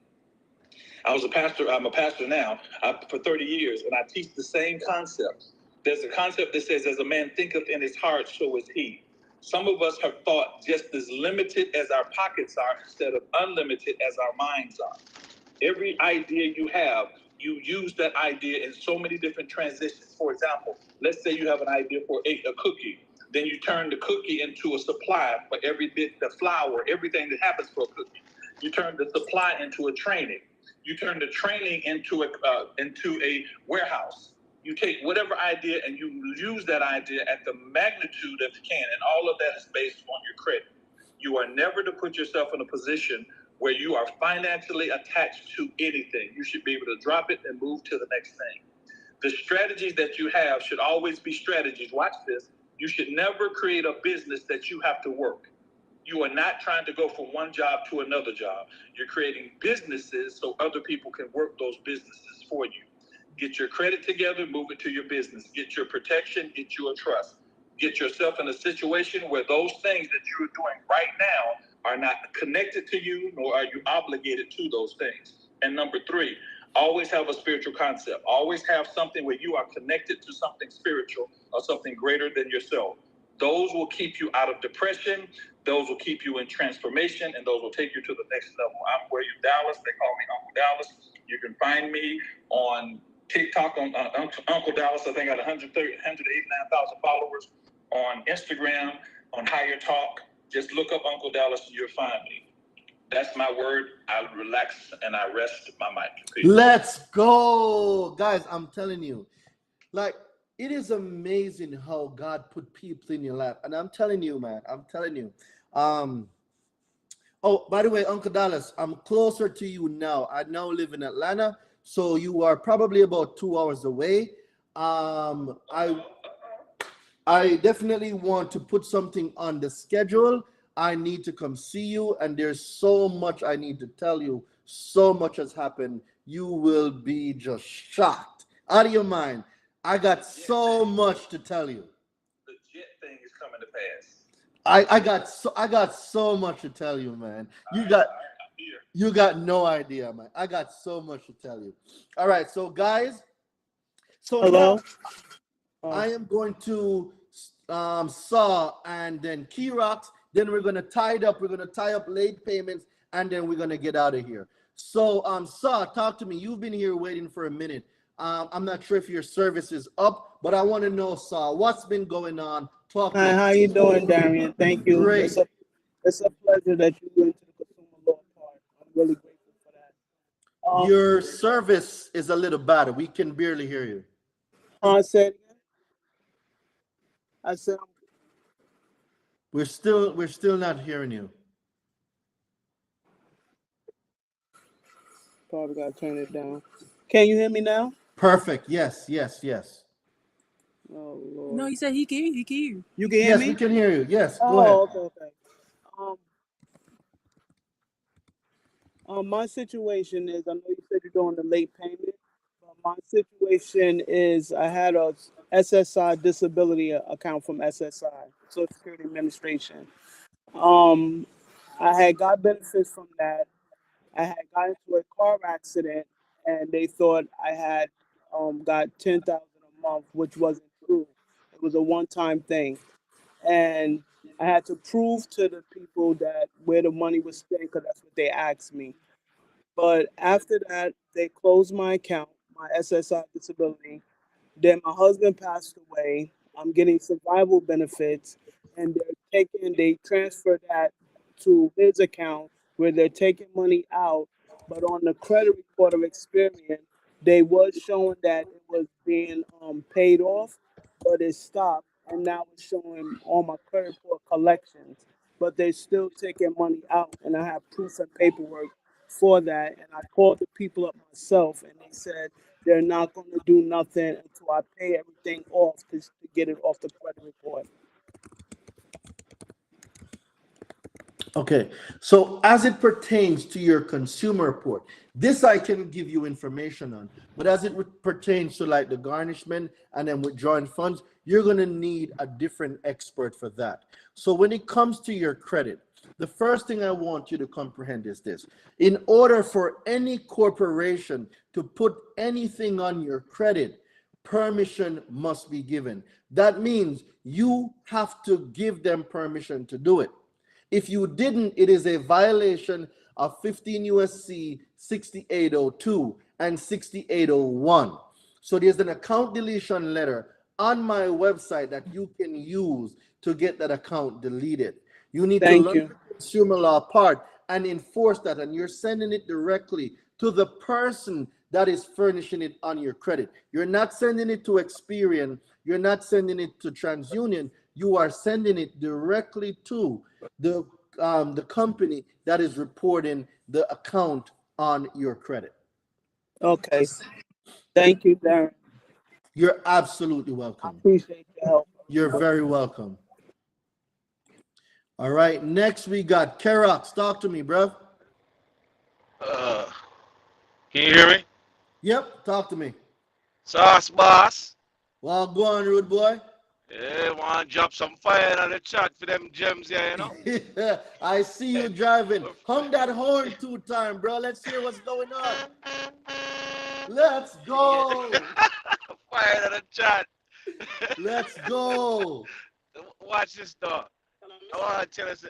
I was a pastor. I'm a pastor now for 30 years, and I teach the same concept. There's a concept that says, as a man thinketh in his heart, so is he. Some of us have thought just as limited as our pockets are instead of unlimited as our minds are. Every idea you have, you use that idea in so many different transitions. For example, let's say you have an idea for a cookie. Then you turn the cookie into a supply for every bit, the flour, everything that happens for a cookie. You turn the supply into a training. You turn the training into a warehouse. You take whatever idea and you use that idea at the magnitude that you can, and all of that is based on your credit. You are never to put yourself in a position where you are financially attached to anything. You should be able to drop it and move to the next thing. The strategies that you have should always be strategies. Watch this. You should never create a business that you have to work. You are not trying to go from one job to another job. You're creating businesses so other people can work those businesses for you. Get your credit together, move it to your business. Get your protection, get your trust. Get yourself in a situation where those things that you're doing right now are not connected to you, nor are you obligated to those things. And number three, always have a spiritual concept. Always have something where you are connected to something spiritual or something greater than yourself. Those will keep you out of depression. Those will keep you in transformation, and those will take you to the next level. I'm William Dallas. They call me Uncle Dallas. You can find me on TikTok on Uncle Dallas. I think I got 189,000 followers. On Instagram, on Higher Talk. Just look up Uncle Dallas and you'll find me. That's my word. I relax and I rest my mic. Peace. Let's go, guys. I'm telling you, like, it is amazing how God put people in your life, and I'm telling you, man. I'm telling you. Um. Oh, by the way, Uncle Dallas, I'm closer to you now. I now live in Atlanta, so you are probably about 2 hours away. Um. I I definitely want to put something on the schedule. I need to come see you, and there's so much I need to tell you. So much has happened. You will be just shocked out of your mind. I got so much to tell you. The jet thing is coming to pass. I got so much to tell you, man. You got no idea, man. I got so much to tell you. All right, so guys, so Hello? now I am going to Saw and then Key Rocks. Then we're gonna tie it up. We're gonna tie up late payments, and then we're gonna get out of here. So Saw, talk to me. You've been here waiting for a minute. I'm not sure if your service is up, but I want to know, Saw, what's been going on. Talk to Hi, me. how you doing, Darian? Thank you. Great. It's a pleasure that you went to the consumer law part. I'm really grateful for that. Your service is a little bad. We can barely hear you. I said, We're still not hearing you. probably gotta turn it down. Can you hear me now? Perfect. Yes, yes, yes. Oh Lord. No, he said he can. He can. You can hear Yes, me? we can hear you. Yes, go ahead. Okay. My situation is, I know you said you're doing the late payment, but my situation is I had a SSI disability account from SSI, Social Security Administration. I had got benefits from that. I had got into a car accident, and they thought I had got 10,000 a month, which wasn't true. It was a one-time thing, and I had to prove to the people that where the money was spent, because that's what they asked me. But after that, they closed my account, my SSI disability. Then my husband passed away. I'm getting survival benefits, and they transfer that to his account where they're taking money out. But on the credit report of Experian, they was showing that it was being paid off, but it stopped, and now it's showing on my credit report collections. But they're still taking money out, and I have proof and paperwork for that. And I called the people up myself, and they said they're not going to do nothing until I pay everything off to get it off the credit report. Okay, so as it pertains to your consumer report, this I can give you information on, but as it pertains to like the garnishment and then withdrawing funds, you're going to need a different expert for that. So when it comes to your credit, the first thing I want you to comprehend is this. In order for any corporation to put anything on your credit, permission must be given. That means you have to give them permission to do it. If you didn't, it is a violation of 15 USC 6802 and 6801. So there's an account deletion letter on my website that you can use to get that account deleted. You need to learn the consumer law part and enforce that, and you're sending it directly to the person that is furnishing it on your credit. You're not sending it to Experian. You're not sending it to TransUnion. You are sending it directly to the company that is reporting the account on your credit. Okay. Thank you, Darren. You're absolutely welcome. I appreciate your help. You're very welcome. All right, next we got Kerox. Talk to me, bro. Can you hear me? Yep, talk to me. Sauce boss. Well, go on, rude boy. Yeah, want to drop some fire on the chat for them gems here, you know? I see you driving. Hum that horn 2 times, bro. Let's hear what's going on. Let's go. Fire on the chat. Let's go. Watch this, though. I want to tell us,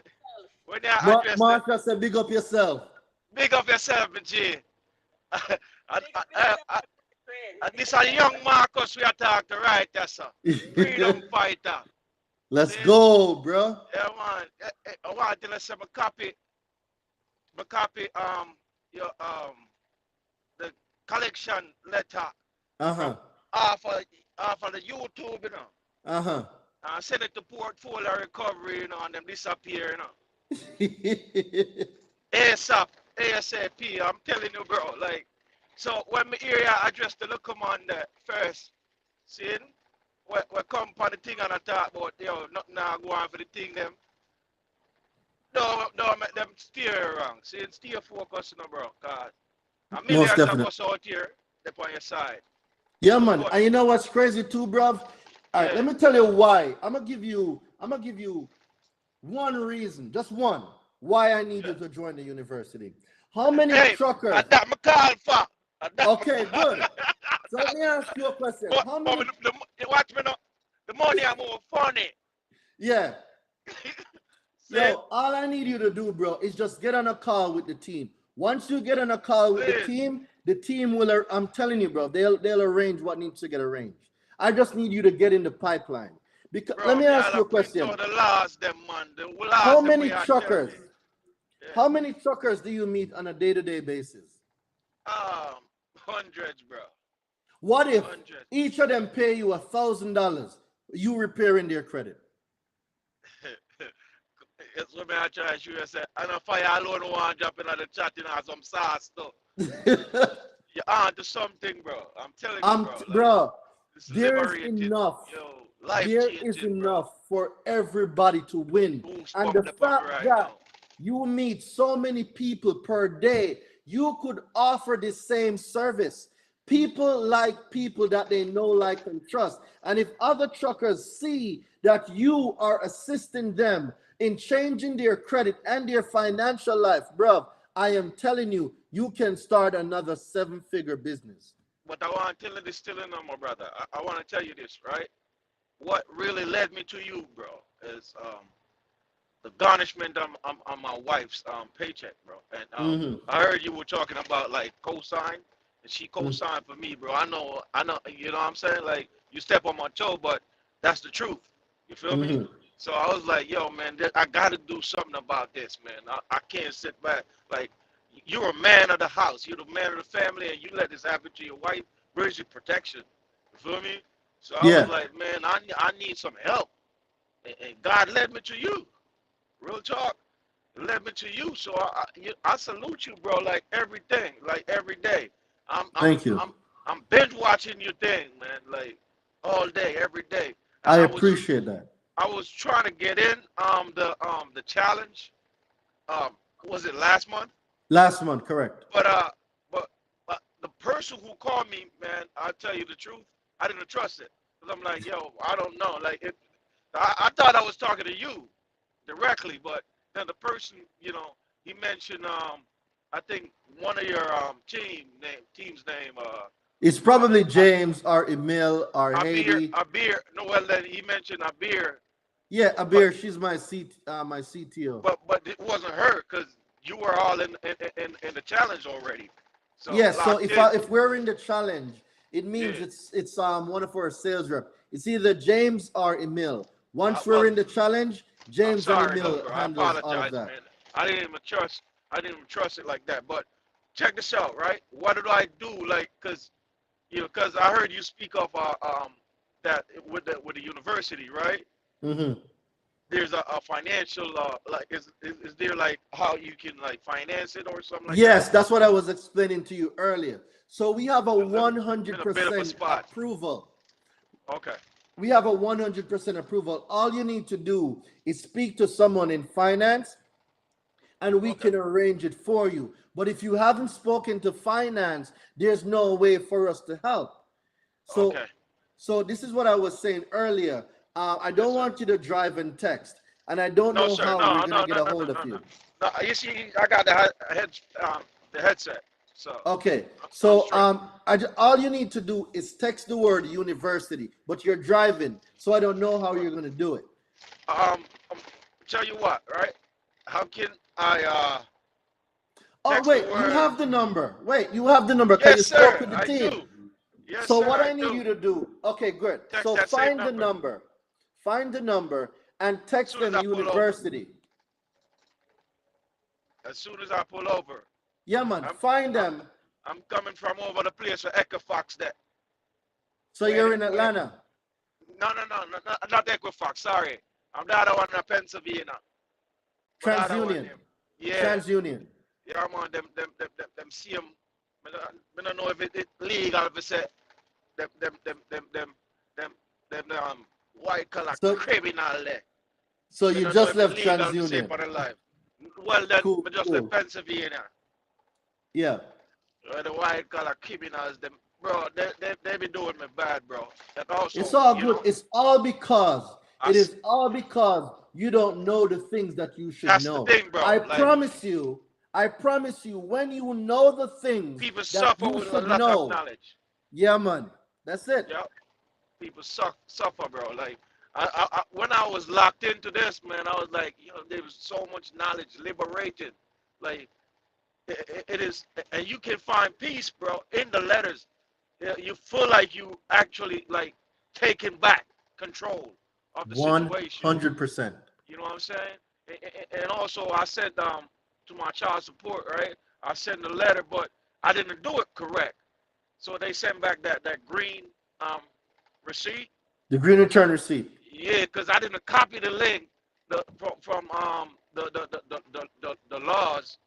when you address Martha said, big up yourself. Big up yourself, G. This is young Marcus we are talking right there, sir. Freedom fighter. Let's go, bro. Yeah, man. I want to tell us some copy me copy your the collection letter Uh-huh. from off of the YouTube, you know. Uh-huh. Send it to portfolio recovery, you know, and them disappear, you know. ASAP, ASAP. I'm telling you, bro. Like, so when me hear you address the look commander first, see, we come on the thing and I talk about, yo, nothing now go on for the thing them. Don't make them steer wrong. See, stay focused, you know, bro. God, Most millions of definitely. us out here, they're on your side. Yeah, So man. go And ahead. you know what's crazy too, bruv? All right, Yeah. let me tell you why. I'm gonna give you one reason, just one, why I need Yeah. you to join the university. How many Hey, I truckers? got my call for. I got my Okay, call. good. So let me ask you a question. but, How but many? watch me now. The money I'm more funny. Yeah. See? Yo, all I need you to do, bro, is just get on a call with the team. Once you get on a call with Please. the team will, I'm telling you, bro, they'll arrange what needs to get arranged. I just need you to get in the pipeline. Because let Bro, me me ask all you a a print question. out the last them, man. The How last them many we are tell truckers? me. Yeah. How many truckers do you meet on a day-to-day basis? Hundreds, bro. What if Hundreds. each of them pay you $1,000? You repairing their credit. It's what me I try to show you. Say, I don't fire alone one dropping on the chat, you know, some sauce stuff. You're on to something, bro. I'm telling you, bro. Like, Bro, it's there is liberating. enough. Yo, life There is changing, bro. enough for everybody to win. And the Goosebump the pump fact right that now. you meet so many people per day, you could offer the same service. People like people that they know, like, and trust. And if other truckers see that you are assisting them in changing their credit and their financial life, bro, I am telling you, you can start another 7-figure business. But I want to tell you this still in my brother. I want to tell you this, right? What really led me to you, bro, is the garnishment on my wife's paycheck, bro. And Mm-hmm. I heard you were talking about like cosign, and she Mm-hmm. co-signed for me, bro. I know, you know what I'm saying? Like you step on my toe, but that's the truth. You feel me? Mm-hmm. So I was like, yo, man, I got to do something about this, man. I can't sit back. Like you're a man of the house, you're the man of the family, and you let this happen to your wife. Where's your protection? You feel me? So I was Yeah. like, man, I need some help, and God led me to you. Real talk, led me to you. So I salute you, bro. Like every day. I'm I'm Thank you. I'm I'm binge watching your thing, man. Like all day, every day. And I appreciate that. I was trying to get in the challenge. Was it last month? Last month, correct. But the person who called me, man, I'll tell you the truth. I didn't trust it because I'm like, yo, I don't know. Like I thought I was talking to you directly, but then the person, you know, he mentioned I think one of your team's name It's probably James or Emil or Abir Haiti. Abir. No, well then he mentioned Abir, Yeah, but Abir, she's my CTO. but it wasn't her because you were all in the challenge already, so Yeah, so locked in. if we're in the challenge, it means Yeah, it's one of our sales rep. It's either James or Emil. Once we're well, in the challenge, I'm James and sorry though, Emil bro. I handles all of apologize, that. man. I didn't even trust. I didn't even trust it like that. But check this out, right? What did I do? Like, cause I heard you speak of that with the university, right? Hmm. There's a financial like is there like how you can like finance it or something like that? Yes, that's what I was explaining to you earlier. So we have a Cause I'm in a bit of a 100% spot. approval. Okay. We have a 100% approval. All you need to do is speak to someone in finance and we Okay. can arrange it for you. But if you haven't spoken to finance, there's no way for us to help. So, Okay. so this is what I was saying earlier. I Yes, don't sir. want you to drive and text, and I don't No, know sir. how we're No, gonna no, get no, a no, hold no, of no, no. you. No, you see, I got the headset. So Okay, I'm so straight. all you need to do is text the word university, but you're driving, so I don't know how you're gonna do it. Um, tell you what, right? How can I Oh, text the wait, you word? have the number. Wait, you have the number because you Yes, spoke sir. with the I team. do. Yes, So sir. what I I need do. you to do, okay, good. Text So that same find the number. number, find the number, and As text soon as them I pull over. university. As soon as I pull over, Yeah, man. I'm Find I'm them. I'm coming from over the place for Equifax that. So Where, you're in where, Atlanta. no, not Equifax. Sorry, I'm the other one in Pennsylvania. But the other one, TransUnion. yeah, TransUnion. yeah, I'm on them see them. I don't know if it legal if it's them white collar So criminal there. so I you don't know just if it left legal to say TransUnion. for the life. Well then, Cool, we just left cool. Pennsylvania. Yeah. The white collar criminals, them bro, they be doing me bad, bro. Like It's also, all you good. know, It's all because I it is all because you don't know the things that you should that's the know. thing, bro. Like I promise you, when you know the things people that suffer you with a should lot of know, knowledge. yeah, man. That's it. Yeah, people suffer, bro. Like when I was locked into this, man, I was like, you know, there was so much knowledge, liberated. Like it is, and you can find peace, bro, in the letters. Yeah, you feel like you actually like taking back control of the situation. 100%. You know what I'm saying? And also, I sent to my child support, right? I sent a letter, but I didn't do it correct. So they sent back that green receipt. The green return receipt. Yeah, because I didn't copy the link from the laws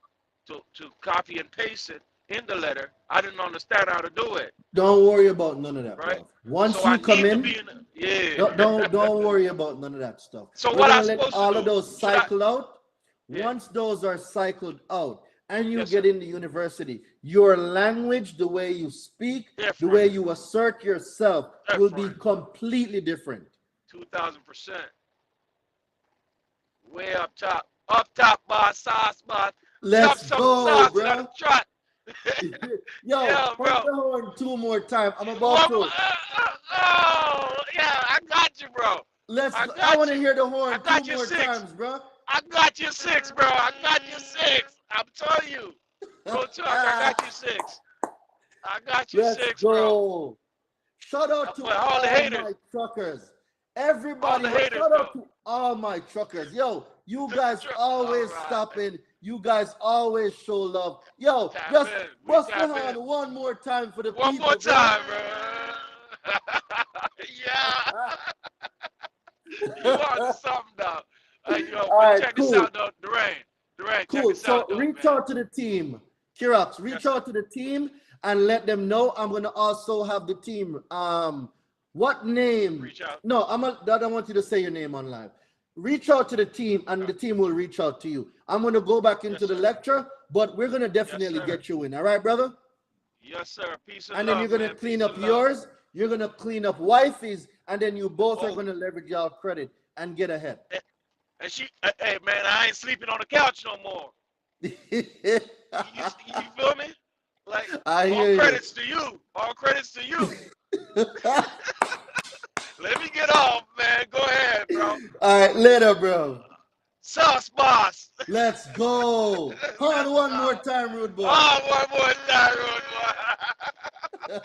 to copy and paste it in the letter. I didn't understand how to do it, Don't worry about none of that, right? bro. Once So I you come need to in, be in. Yeah. don't worry about none of that stuff. So We're what I gonna let supposed to all of do? those Should I? cycle out. Yeah. Once those are cycled out and you Yes, get sir. into university, your language, the way you speak, the way Different. you assert yourself will be Different. completely different. 2,000%. Way up top. Up top, boss, sauce, boss. Drop Let's some go, sauce on the bro. trot. Yo, Yeah, hold bro. the horn two more times. I'm about One more. to. Oh, yeah, I got you, bro. I I got want to you. hear the I horn two got you more six. times, bro. I got you six, bro. I got you six. I'm telling you. Real talk, I got you six. I got you Let's six, bro. go. Shout out to But all the all haters. my truckers. All Everybody, the haters, shout out though. to all my truckers. Yo, you The guys all always right. stopping. You guys always show love. Yo, Tap just in. We bust the tap in. horn one more time for the One more people, bro. time, bro. Yeah. You on to something, though. Yo, All but right, check this cool. out, though. Durain, check Cool. this out, So though, reach man. out to the team. Kirax, reach Yes, sir. out to the team and let them know. I'm gonna also have the team. What name? Reach out. No, I don't want you to say your name on live. Reach out to the team, and Okay. the team will reach out to you. I'm gonna go back into Yes, the sir. lecture, but we're gonna Yes, definitely sir. get you in. All right, brother. Yes, sir. Peace and And then love, you're gonna man. clean Peace up and love. yours. You're gonna clean up wifey's, and then you both are Oh, gonna leverage your credit and get ahead. and she, hey, man, I ain't sleeping on the couch no more. You feel me? Like, I all hear you. credits to you. All credits to you. Let me get off, man. Go ahead, bro. All right, later, bro. Sauce boss. Let's go. Let's On one go. more time, rude boy. Oh, one more time, rude boy.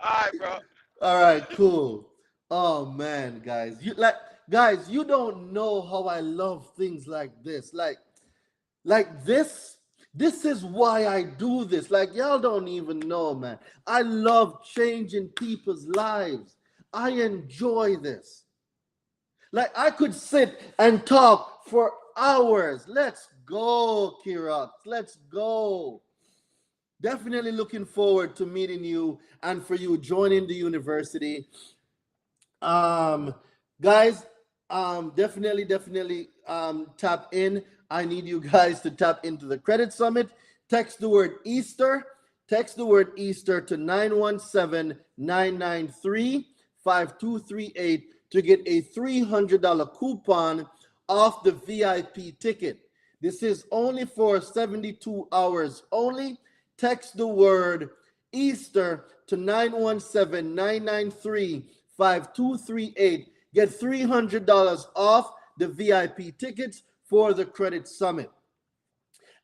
All right, bro. All right, cool. Oh man, guys, you don't know how I love things like this. Like this. This is why I do this. Like y'all don't even know, man. I love changing people's lives. I enjoy this. Like I could sit and talk for hours. Let's go, Kira. Let's go. Definitely looking forward to meeting you and for you joining the university. Guys, definitely tap in. I need you guys to tap into the credit summit. Text the word Easter. Text the word Easter to 917-993-5238 to get a $300 coupon off the VIP ticket. This is only for 72 hours only. Text the word Easter to 917-993-5238. Get $300 off the VIP tickets for the Credit Summit.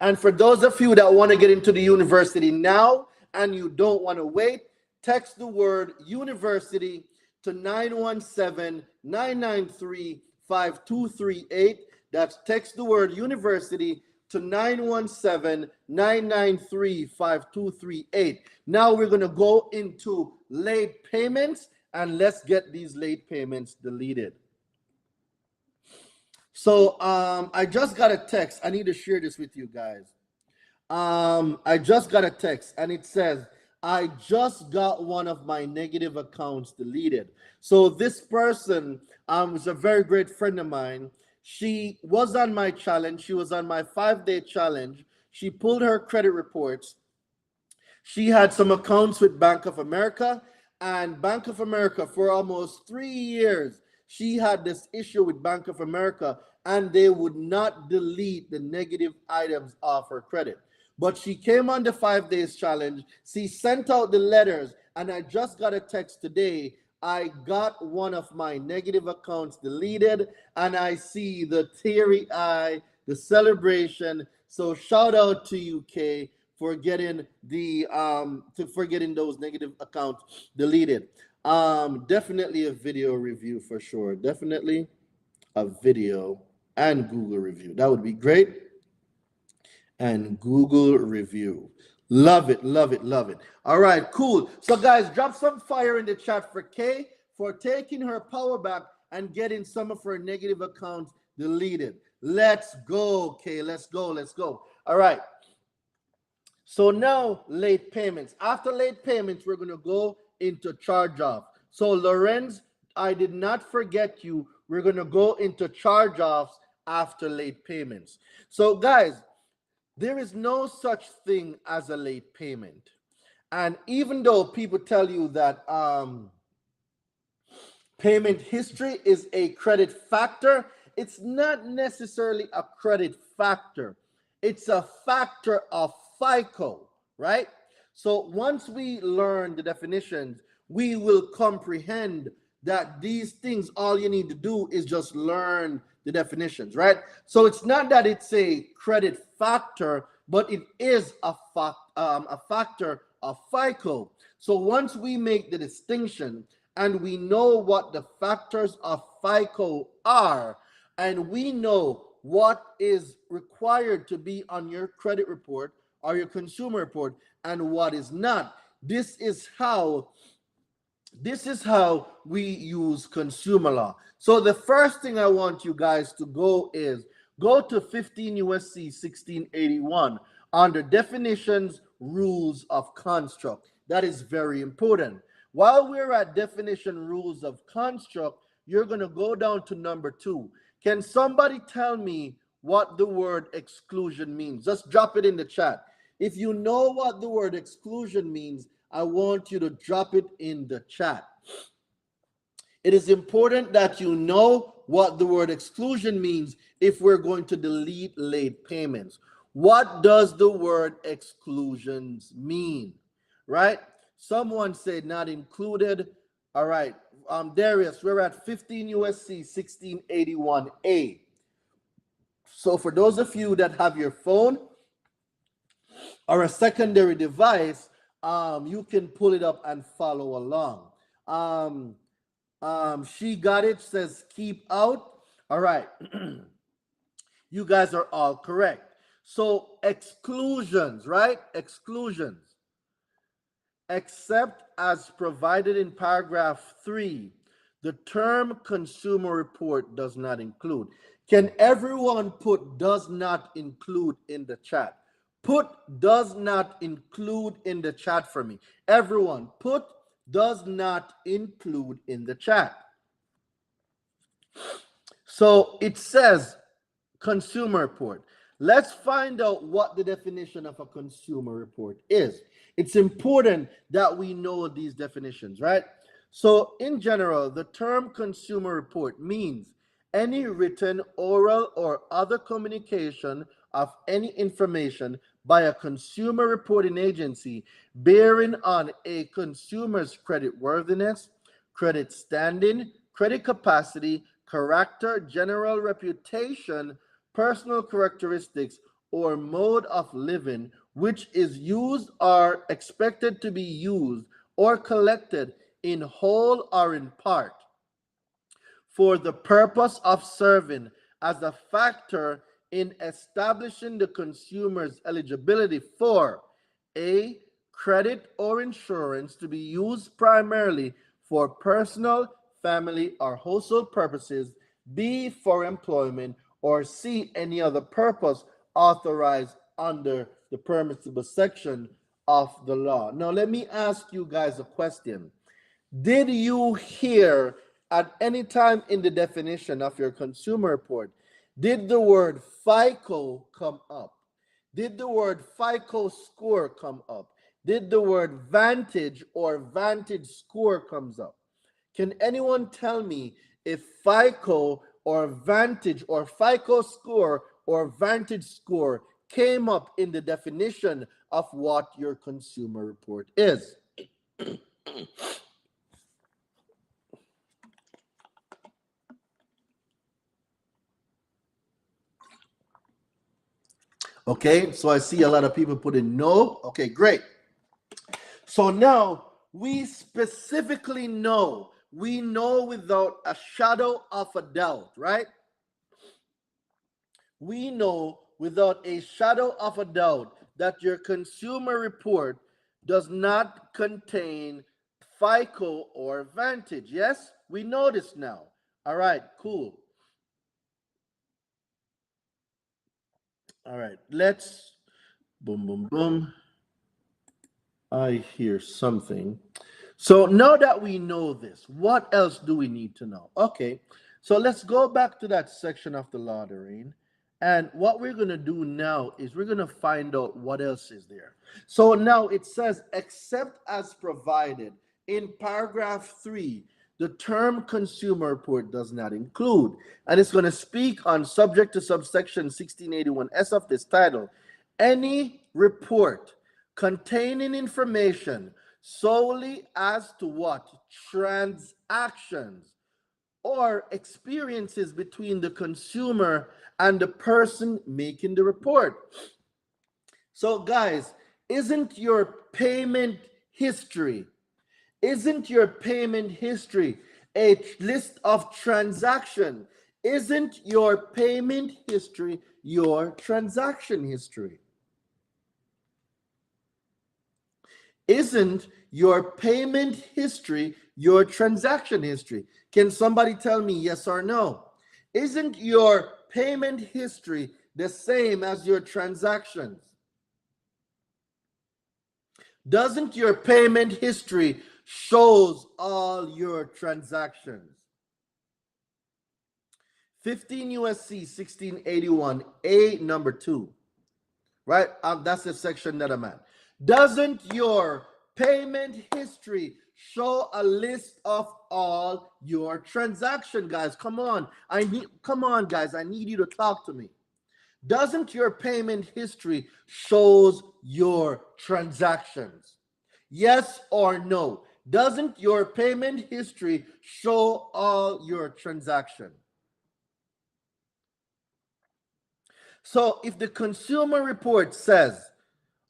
And for those of you that want to get into the university now and you don't want to wait, text the word university to 917-993-5238. That's text the word university to 917-993-5238. Now we're going to go into late payments, and let's get these late payments deleted. So I just got a text. I need to share this with you guys. I just got a text, and it says, I just got one of my negative accounts deleted. So this person was a very great friend of mine. She was on my challenge. She was on my 5-day challenge. She pulled her credit reports. She had some accounts with Bank of America, and Bank of America for almost 3 years, she had this issue with Bank of America, and they would not delete the negative items off her credit. But she came on the 5 days challenge. She sent out the letters, and I just got a text today. I got one of my negative accounts deleted, and I see the teary eye, the celebration. So shout out to you, Kay, for getting the for getting those negative accounts deleted. Definitely a video review for sure. Definitely a video and Google review. That would be great. And Google review. Love it, love it, love it. All right, cool. So guys, drop some fire in the chat for Kay for taking her power back and getting some of her negative accounts deleted. Let's go, Kay. Let's go, let's go. All right. So now late payments. After late payments, we're going to go into charge off. So Lorenz, I did not forget you. We're going to go into charge offs after late payments. So guys, there is no such thing as a late payment. And even though people tell you that payment history is a credit factor, it's not necessarily a credit factor. It's a factor of FICO, right? So once we learn the definitions, we will comprehend that these things, all you need to do is just learn the definitions, right? So it's not that it's a credit factor, but it is a factor of FICO. So once we make the distinction and we know what the factors of FICO are, and we know what is required to be on your credit report or your consumer report and what is not, this is how we use consumer law. So the first thing I want you guys to go is go to 15 USC 1681 under definitions, rules of construct. That is very important. While we're at definition, rules of construct, you're going to go down to number 2. Can somebody tell me what the word exclusion means? Just drop it in the chat. If you know what the word exclusion means, I want you to drop it in the chat. It is important that you know what the word exclusion means if we're going to delete late payments. What does the word exclusions mean? Right? Someone said not included. All right. Darius, we're at 15 USC 1681A. So for those of you that have your phone or a secondary device, you can pull it up and follow along. She got it, says keep out. All right. You guys are all correct. So exclusions, right? Exclusions. Except as provided in paragraph 3, the term consumer report does not include. Can everyone put does not include in the chat? Put does not include in the chat for me. Everyone, put does not include in the chat. So it says consumer report. Let's find out what the definition of a consumer report is. It's important that we know these definitions, right? So in general, the term consumer report means any written, oral, or other communication of any information by a consumer reporting agency bearing on a consumer's credit worthiness, credit standing, credit capacity, character, general reputation, personal characteristics, or mode of living, which is used or expected to be used or collected in whole or in part for the purpose of serving as a factor in establishing the consumer's eligibility for A, credit or insurance to be used primarily for personal, family, or household purposes, B, for employment, or C, any other purpose authorized under the permissible section of the law. Now, let me ask you guys a question. Did you hear at any time in the definition of your consumer report, did the word FICO come up? Did the word FICO score come up? Did the word Vantage or Vantage score comes up? Can anyone tell me if FICO or Vantage or FICO score or Vantage score came up in the definition of what your consumer report is? Okay, so I see a lot of people put in no. Okay, great. So now we specifically know, we know without a shadow of a doubt, right? We know without a shadow of a doubt that your consumer report does not contain FICO or Vantage. Yes, we know this now. All right, cool. All right, let's boom, boom, boom. I hear something. So now that we know this, what else do we need to know? Okay, so let's go back to that section of the law, Doreen. And what we're going to do now is we're going to find out what else is there. So now it says, except as provided in paragraph 3, the term consumer report does not include. And it's going to speak on subject to subsection 1681S of this title. Any report containing information solely as to what? Transactions or experiences between the consumer and the person making the report. So guys, isn't your payment history a list of transactions? Isn't your payment history your transaction history? Isn't your payment history your transaction history? Can somebody tell me yes or no? Isn't your payment history the same as your transactions? Doesn't your payment history shows all your transactions? 15 USC 1681 A number 2, right? That's the section that I'm at. Doesn't your payment history show a list of all your transaction, guys? Come on, guys, I need you to talk to me. Doesn't your payment history shows your transactions? Yes or no? Doesn't your payment history show all your transactions? So if the consumer report says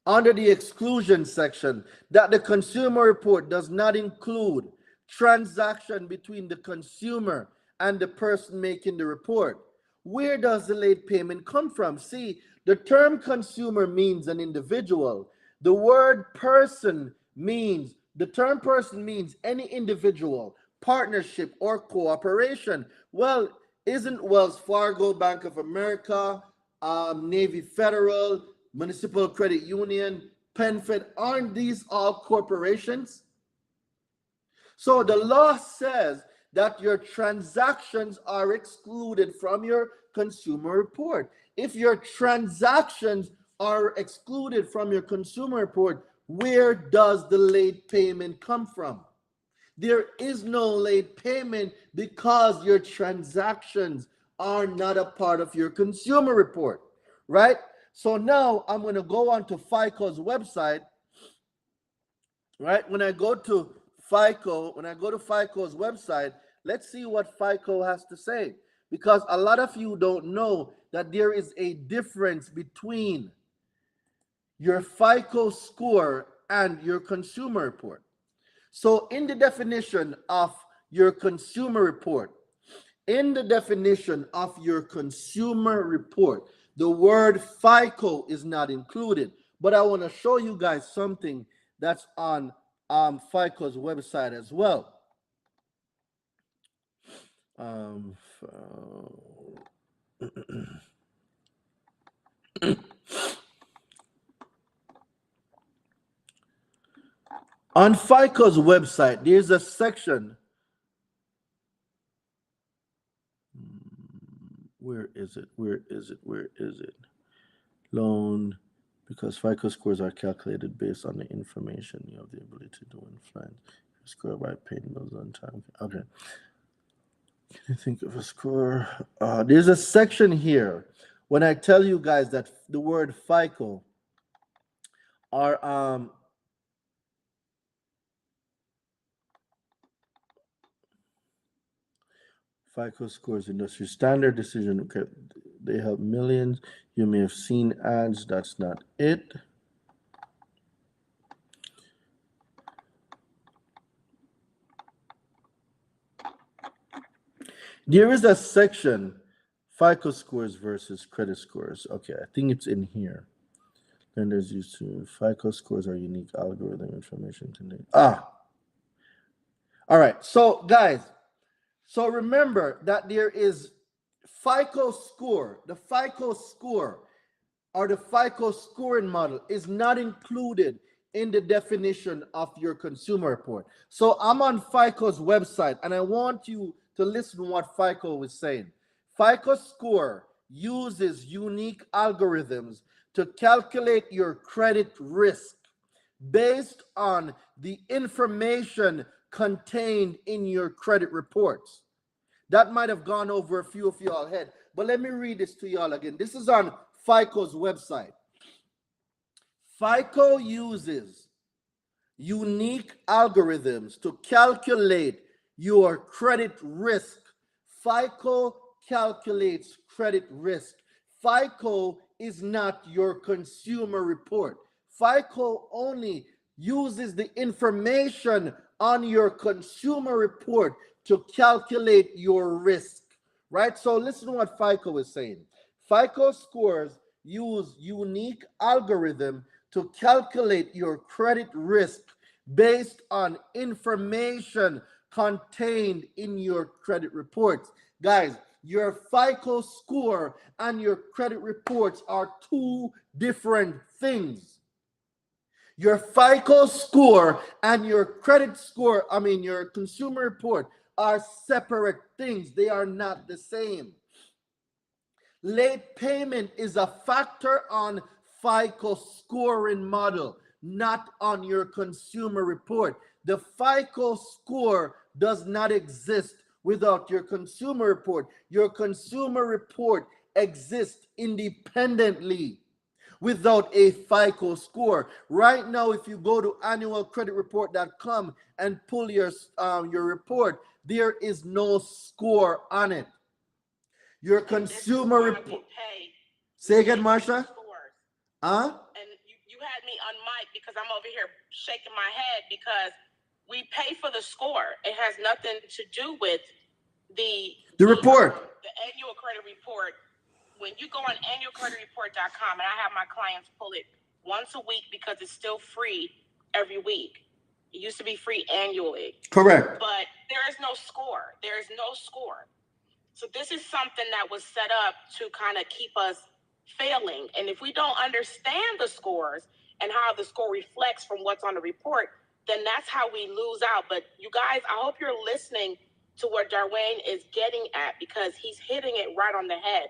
under the exclusion section that the consumer report does not include transaction between the consumer and the person making the report, where does the late payment come from? See, the term consumer means an individual. The word person means, the term person means any individual, partnership, or cooperation. Well, isn't Wells Fargo, Bank of America, Navy Federal, Municipal Credit Union, PenFed, aren't these all corporations? So the law says that your transactions are excluded from your consumer report. If your transactions are excluded from your consumer report, where does the late payment come from? There is no late payment because your transactions are not a part of your consumer report, right? So now I'm going to go on to FICO's website, right? When I go to FICO's website, let's see what FICO has to say, because a lot of you don't know that there is a difference between your FICO score and your consumer report. So in the definition of your consumer report, the the word FICO is not included. But I want to show you guys something that's on FICO's website as well. On FICO's website, there's a section. Where is it? Where is it? Where is it? Loan, because FICO scores are calculated based on the information you have the ability to influence. Score by paying bills on time. Okay. Can you think of a score? There's a section here. When I tell you guys that the word FICO are FICO scores, industry standard decision. Okay, they have millions. You may have seen ads. That's not it. There is a section, FICO scores versus credit scores. Okay, I think it's in here. Lenders used to FICO scores are unique algorithm information contained. All right. So guys, so remember that there is FICO score. The FICO score or the FICO scoring model is not included in the definition of your consumer report. So I'm on FICO's website and I want you to listen to what FICO is saying. FICO score uses unique algorithms to calculate your credit risk based on the information contained in your credit reports. That might have gone over a few of y'all head, but let me read this to y'all again. This is on FICO's website. FICO uses unique algorithms to calculate your credit risk. FICO calculates credit risk. FICO is not your consumer report. FICO only uses the information on your consumer report to calculate your risk, right? So listen to what FICO is saying. FICO scores use unique algorithm to calculate your credit risk based on information contained in your credit reports. Guys, your FICO score and your credit reports are two different things. Your FICO score and your credit score, your consumer report are separate things. They are not the same. Late payment is a factor on FICO scoring model, not on your consumer report. The FICO score does not exist without your consumer report. Your consumer report exists independently without a FICO score. Right now, if you go to annualcreditreport.com and pull your report, there is no score on it. Your consumer report. Say again, Marsha? Huh? And you had me on mic because I'm over here shaking my head because we pay for the score. It has nothing to do with the report. The annual credit report. When you go on annualcreditreport.com, and I have my clients pull it once a week because it's still free every week. It used to be free annually. Correct. But there is no score. There is no score. So this is something that was set up to kind of keep us failing. And if we don't understand the scores and how the score reflects from what's on the report, then that's how we lose out. But you guys, I hope you're listening to what Darwin is getting at because he's hitting it right on the head.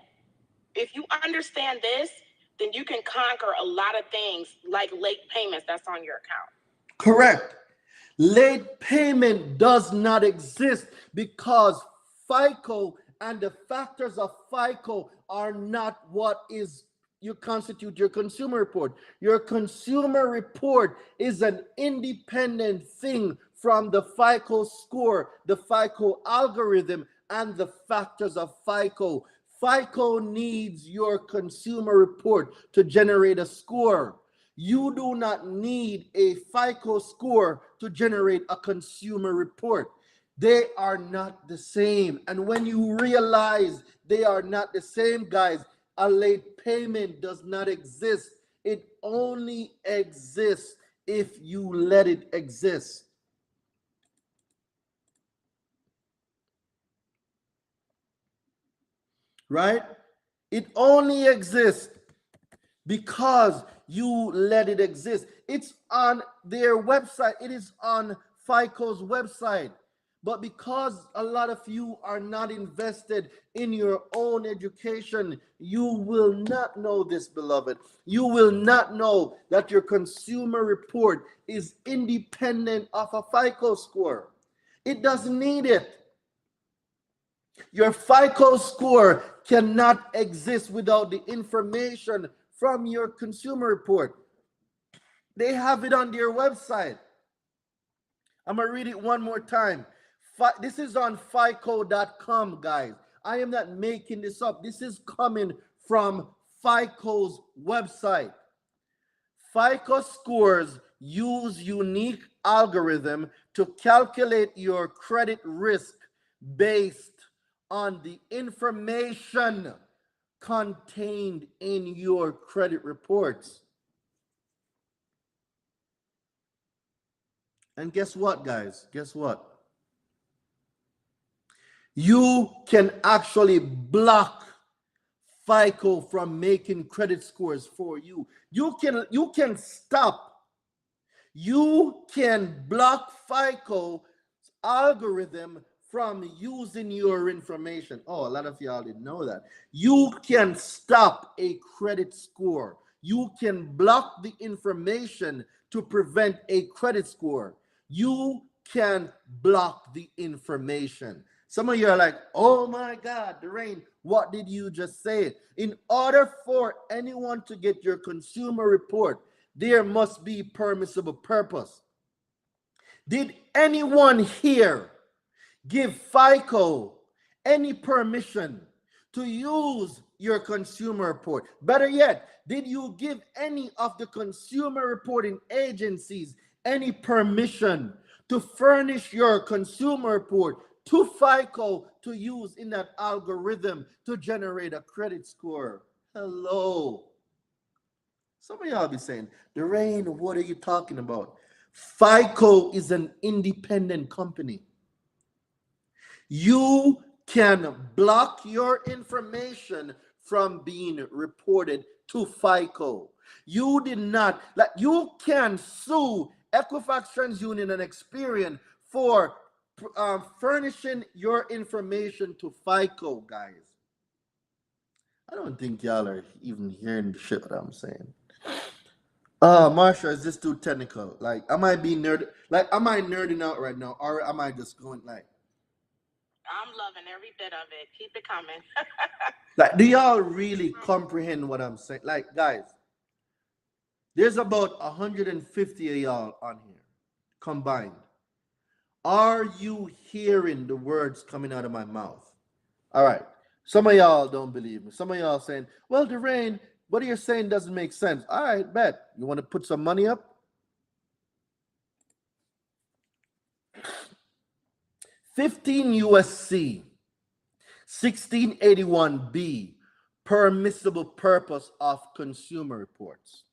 If you understand this, then you can conquer a lot of things like late payments that's on your account. Correct. Late payment does not exist because FICO and the factors of FICO are not what is you constitute your consumer report. Your consumer report is an independent thing from the FICO score, the FICO algorithm, and the factors of FICO. FICO needs your consumer report to generate a score. You do not need a FICO score to generate a consumer report. They are not the same. And when you realize they are not the same, guys, a late payment does not exist. It only exists if you let it exist. Right? It only exists because you let it exist. It's on their website. It is on FICO's website. But because a lot of you are not invested in your own education, you will not know this, beloved. You will not know that your consumer report is independent of a FICO score. It doesn't need it. Your FICO score cannot exist without the information from your consumer report. They have it on their website. I'm going to read it one more time. This is on FICO.com, guys. I am not making this up. This is coming from FICO's website. FICO scores use unique algorithm to calculate your credit risk based on the information contained in your credit reports. And guess what, guys? Guess what? You can actually block FICO from making credit scores for you. You can stop. You can block FICO's algorithm from using your information. Oh, a lot of y'all didn't know that. You can stop a credit score. You can block the information to prevent a credit score. You can block the information. Some of you are like, oh my God, Dwayne, what did you just say? In order for anyone to get your consumer report, there must be permissible purpose. Did anyone here give FICO any permission to use your consumer report? Better yet, did you give any of the consumer reporting agencies any permission to furnish your consumer report to FICO to use in that algorithm to generate a credit score? Hello. Some of y'all be saying, Dwayne, what are you talking about? FICO is an independent company. You can block your information from being reported to FICO. You did not, like, you can sue Equifax, TransUnion, and Experian for furnishing your information to FICO, guys. I don't think y'all are even hearing the shit that I'm saying. Marsha, is this too technical? Like, am I nerding out right now, or am I just going like? I'm loving every bit of it. Keep it coming. Like, do y'all really comprehend what I'm saying? Like, guys, there's about 150 of y'all on here combined. Are you hearing the words coming out of my mouth? All right. Some of y'all don't believe me. Some of y'all saying, well, Dwayne, what you're saying doesn't make sense. All right, bet. You want to put some money up? 15 USC 1681B, permissible purpose of consumer reports.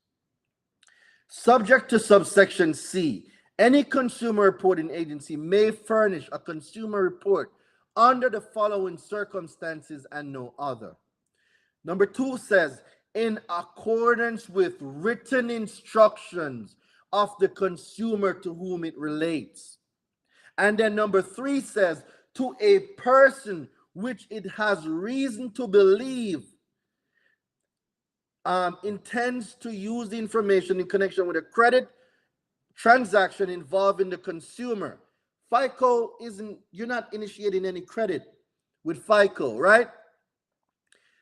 Subject to subsection C, any consumer reporting agency may furnish a consumer report under the following circumstances and no other. Number 2 says, in accordance with written instructions of the consumer to whom it relates. And then number 3 says, to a person which it has reason to believe intends to use the information in connection with a credit transaction involving the consumer. FICO you're not initiating any credit with FICO, right?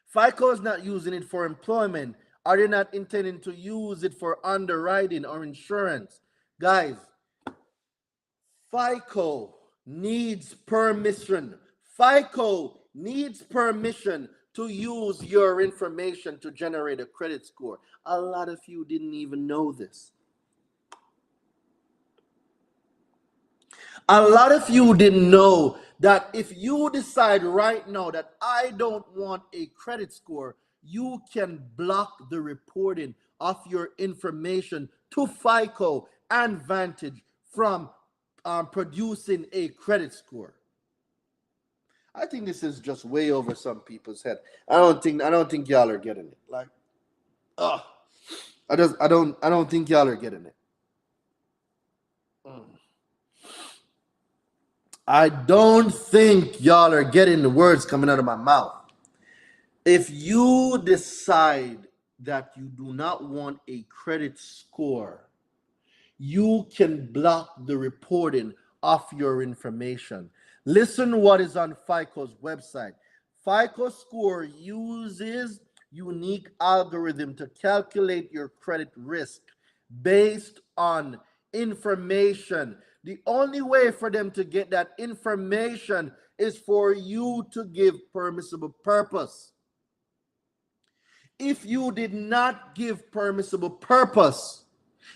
FICO is not using it for employment. Are they not intending to use it for underwriting or insurance? Guys, FICO needs permission. FICO needs permission to use your information to generate a credit score. A lot of you didn't even know this. A lot of you didn't know that if you decide right now that I don't want a credit score, you can block the reporting of your information to FICO and Vantage from producing a credit score. I think this is just way over some people's head. I don't think y'all are getting it. Like, I don't think y'all are getting it. I don't think y'all are getting the words coming out of my mouth. If you decide that you do not want a credit score, you can block the reporting of your information. Listen what is on FICO's website. FICO score uses unique algorithm to calculate your credit risk based on information. The only way for them to get that information is for you to give permissible purpose. If you did not give permissible purpose,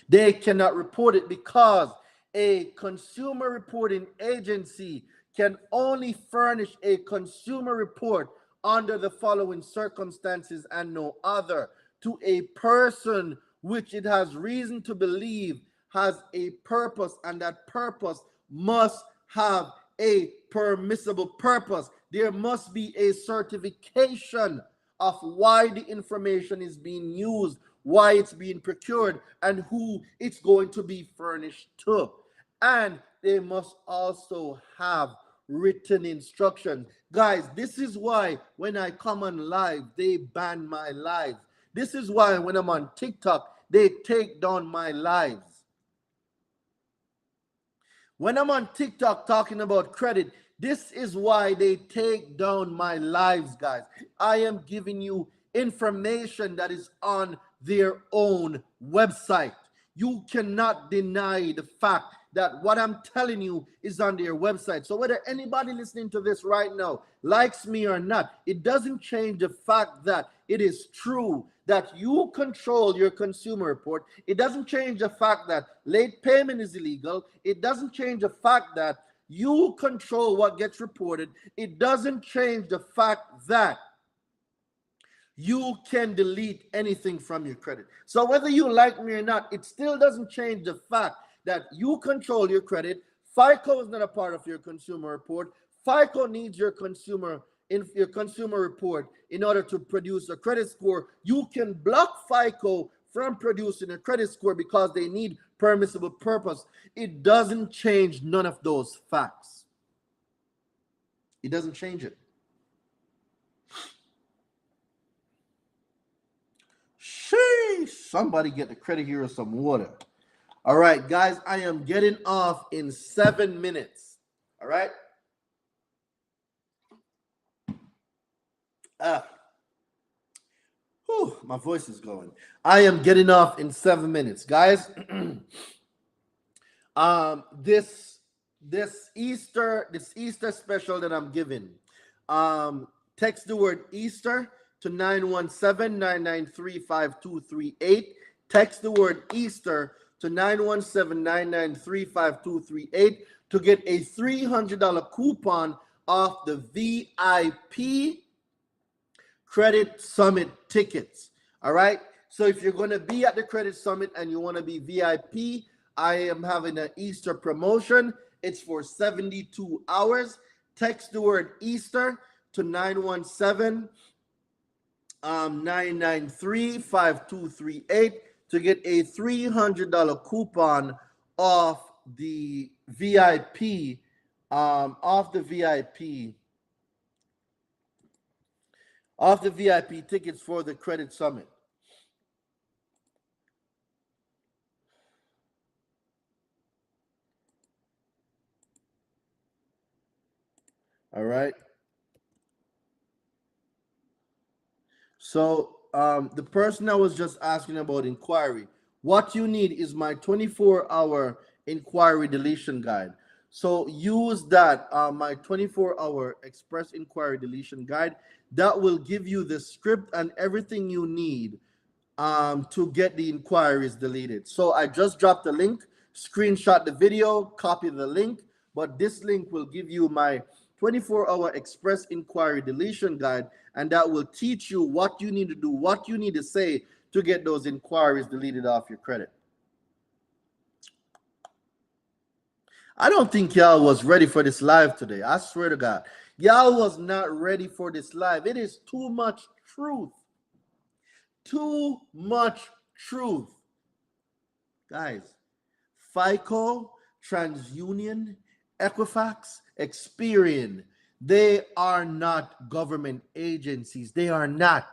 they cannot report it, because a consumer reporting agency can only furnish a consumer report under the following circumstances and no other to a person which it has reason to believe has a purpose, and that purpose must have a permissible purpose. There must be a certification of why the information is being used, why it's being procured, and who it's going to be furnished to. And they must also have written instructions. Guys, this is why when I come on live, they ban my lives. This is why when I'm on TikTok, they take down my lives. When I'm on TikTok talking about credit, this is why they take down my lives, guys. I am giving you information that is on their own website. You cannot deny the fact that what I'm telling you is on their website. So whether anybody listening to this right now likes me or not, it doesn't change the fact that it is true that you control your consumer report. It doesn't change the fact that late payment is illegal. It doesn't change the fact that you control what gets reported. It doesn't change the fact that you can delete anything from your credit. So whether you like me or not, it still doesn't change the fact that you control your credit. FICO is not a part of your consumer report. FICO needs your consumer report in order to produce a credit score. You can block FICO from producing a credit score because they need permissible purpose. It doesn't change none of those facts. It doesn't change it. Sheesh, somebody get the credit here or some water. All right, guys, I am getting off in 7 minutes. All right. My voice is going. I am getting off in 7 minutes, guys. This Easter special that I'm giving. Text the word Easter to 917-993-5238. Text the word Easter to 917-993-5238 to get a $300 coupon off the VIP Credit Summit tickets. All right. So if you're going to be at the Credit Summit and you want to be VIP, I am having an Easter promotion. It's for 72 hours. Text the word Easter to 917-993-5238 to get a $300 coupon off the VIP, tickets for the Credit Summit. All right. So the person that was just asking about inquiry, what you need is my 24-hour inquiry deletion guide. So use that, my 24-hour express inquiry deletion guide. That will give you the script and everything you need to get the inquiries deleted. So I just dropped the link, screenshot the video, copy the link, but this link will give you my 24-hour express inquiry deletion guide, and that will teach you what you need to do, what you need to say to get those inquiries deleted off your credit. I don't think y'all was ready for this live today. I swear to God. Y'all was not ready for this live. It is too much truth. Too much truth. Guys, FICO, TransUnion, Equifax, Experian, they are not government agencies. They are not.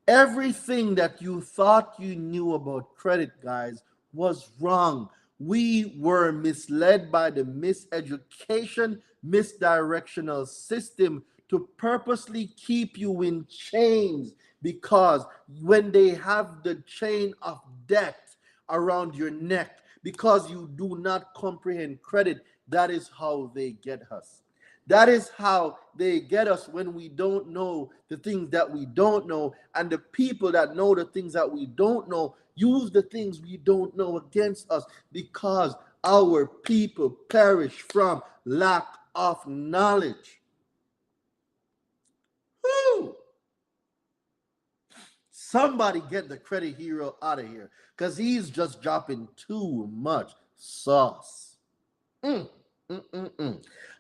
Everything that you thought you knew about credit, guys, was wrong. We were misled by the miseducation, misdirectional system to purposely keep you in chains, because when they have the chain of debt around your neck, because you do not comprehend credit, that is how they get us. That is how they get us when we don't know the things that we don't know. And the people that know the things that we don't know use the things we don't know against us, because our people perish from lack of knowledge. Woo! Somebody get the credit hero out of here, because he's just dropping too much sauce.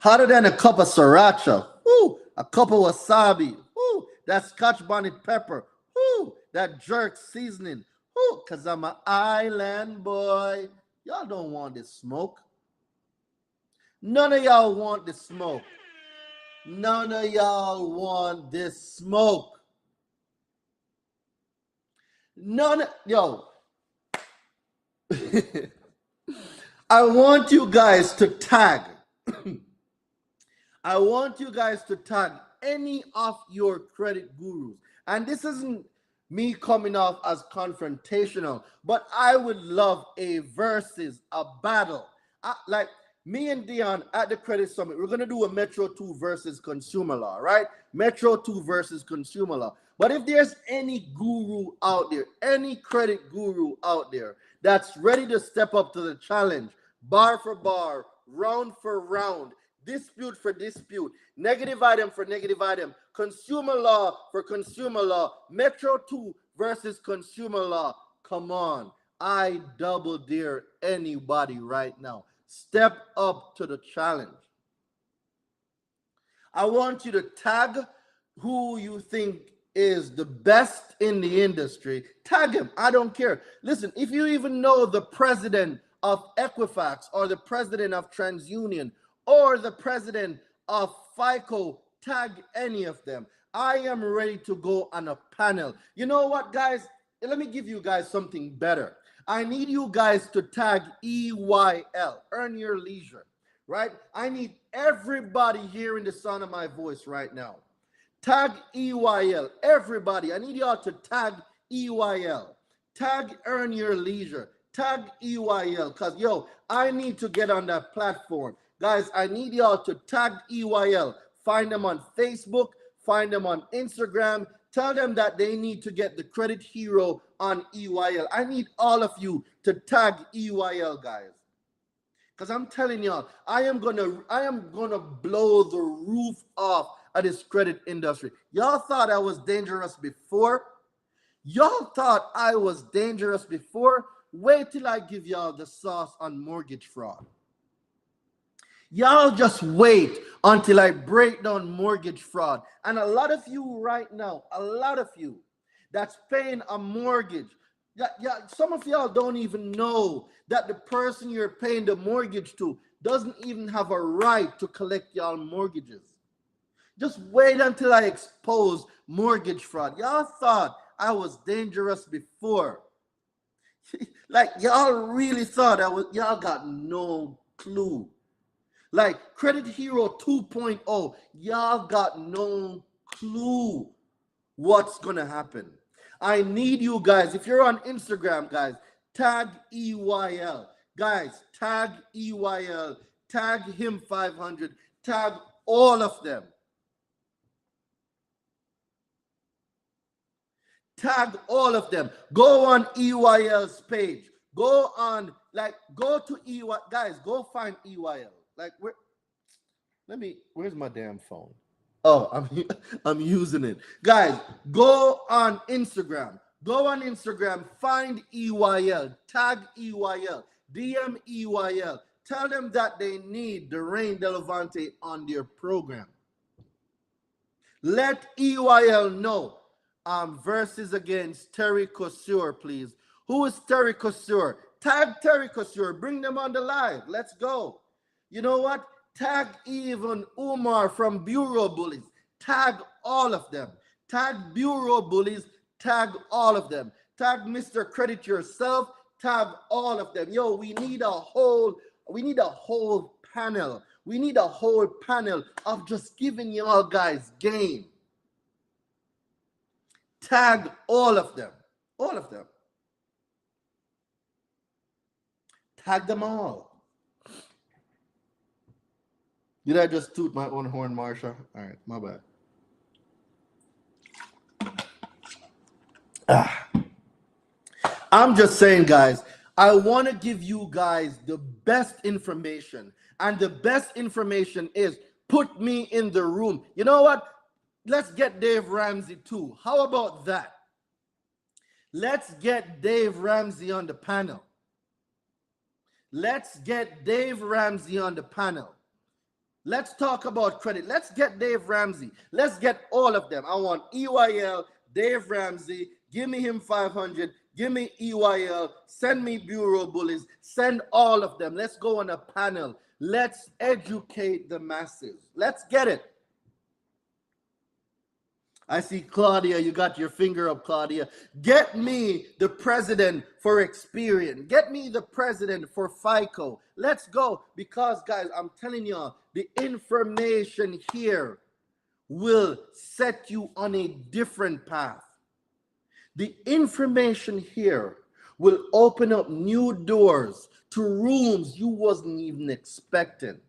Hotter than a cup of sriracha. Woo! A cup of wasabi. Woo! That scotch bonnet pepper. Woo! That jerk seasoning. Woo! Because I'm an island boy. Y'all don't want this smoke. None of y'all want this smoke. None of y'all want this smoke. None of, yo. I want you guys to tag. I want you guys to tag any of your credit gurus. And this isn't me coming off as confrontational, but I would love a versus, a battle. Like me and Dion at the Credit Summit, we're going to do a Metro 2 versus consumer law, right? Metro 2 versus consumer law. But if there's any guru out there, any credit guru out there that's ready to step up to the challenge, bar for bar, round for round, dispute for dispute, negative item for negative item, consumer law for consumer law, Metro 2 versus consumer law. Come on, I double dare anybody right now. Step up to the challenge. I want you to tag who you think is the best in the industry. Tag him. I don't care. Listen, if you even know the president of Equifax or the president of TransUnion or the president of FICO, tag any of them. I am ready to go on a panel. You know what, guys? Let me give you guys something better. I need you guys to tag EYL, Earn Your Leisure, right? I need everybody hearing the sound of my voice right now. Tag EYL, everybody. I need y'all to tag EYL. Tag Earn Your Leisure. Tag EYL, because, yo, I need to get on that platform. Guys, I need y'all to tag EYL. Find them on Facebook. Find them on Instagram. Tell them that they need to get the credit hero on EYL. I need all of you to tag EYL, guys. Because I'm telling y'all, I am gonna blow the roof off of this credit industry. Y'all thought I was dangerous before? Y'all thought I was dangerous before? Wait till I give y'all the sauce on mortgage fraud. Y'all just wait until I break down mortgage fraud. And a lot of you right now, a lot of you that's paying a mortgage, some of y'all don't even know that the person you're paying the mortgage to doesn't even have a right to collect y'all mortgages. Just wait until I expose mortgage fraud. Y'all thought I was dangerous before. Like, y'all really thought y'all got no clue. Like Credit Hero 2.0, y'all got no clue what's gonna happen. I need you guys, if you're on Instagram, guys, tag EYL. Guys, tag EYL, tag him 500, tag all of them. Tag all of them. Go on EYL's page. Go to EYL. Guys, go find EYL. Like, Where's my damn phone? Oh, I'm using it. Guys, go on Instagram. Go on Instagram, find EYL, tag EYL, DM EYL. Tell them that they need Darain Delavante on their program. Let EYL know. Versus against Terry Couture, please. Who is Terry Couture? Tag Terry Couture. Bring them on the live. Let's go. You know what? Tag even Umar from Bureau Bullies. Tag all of them. Tag Bureau Bullies. Tag all of them. Tag Mr. Credit Yourself. Tag all of them. Yo, we need a whole panel. We need a whole panel of just giving y'all guys game. Tag all of them. All of them. Tag them all. Did I just toot my own horn, Marsha? All right, my bad. I'm just saying, guys, I want to give you guys the best information. And the best information is put me in the room. You know what? Let's get Dave Ramsey too. How about that? Let's get Dave Ramsey on the panel. Let's get Dave Ramsey on the panel. Let's talk about credit. Let's get Dave Ramsey. Let's get all of them. I want EYL, Dave Ramsey. Give me him 500. Give me EYL. Send me Bureau Bullies. Send all of them. Let's go on a panel. Let's educate the masses. Let's get it. I see Claudia, you got your finger up, Claudia. Get me the president for Experian. Get me the president for FICO. Let's go. Because, guys, I'm telling y'all, the information here will set you on a different path. The information here will open up new doors to rooms you wasn't even expecting.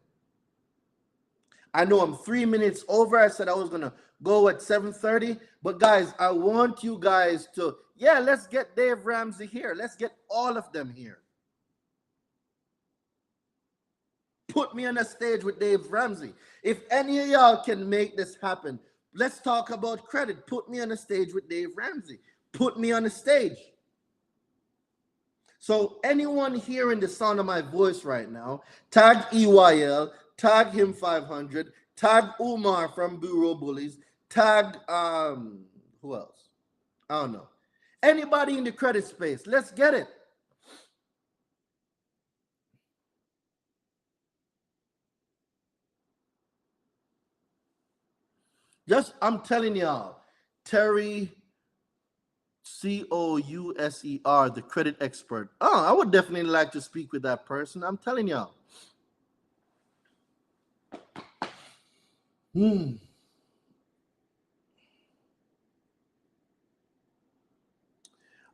I know I'm 3 minutes over. I said I was going to go at 7:30. But, guys, I want you guys to, let's get Dave Ramsey here. Let's get all of them here. Put me on a stage with Dave Ramsey. If any of y'all can make this happen, let's talk about credit. Put me on a stage with Dave Ramsey. Put me on a stage. So anyone hearing the sound of my voice right now, tag EYL, tag him 500, tag Umar from Bureau Bullies, tag who else? I don't know. Anybody in the credit space, let's get it. I'm telling y'all, Terry Couser, the credit expert. Oh, I would definitely like to speak with that person. I'm telling y'all.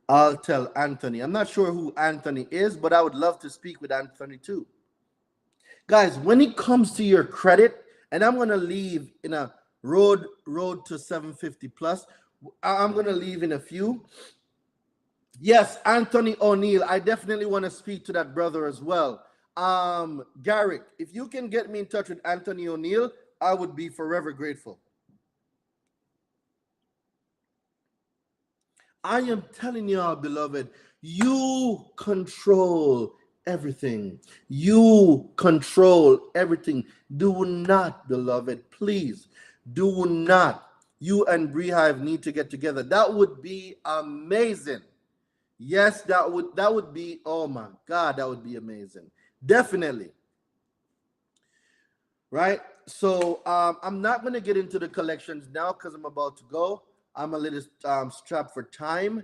I'll tell Anthony. I'm not sure who Anthony is, but I would love to speak with Anthony too. Guys, when it comes to your credit, and I'm going to leave in a road to 750 plus. I'm going to leave in a few. Yes, Anthony O'Neill. I definitely want to speak to that brother as well. Garrick, if you can get me in touch with Anthony O'Neill, I would be forever grateful. I am telling y'all, beloved, you control everything. You control everything. Do not, beloved, please, do not. You and Beehive need to get together. That would be amazing. Yes, that would be, oh my God, that would be amazing. Definitely. Right? So I'm not going to get into the collections now because I'm about to go. I'm a little strapped for time.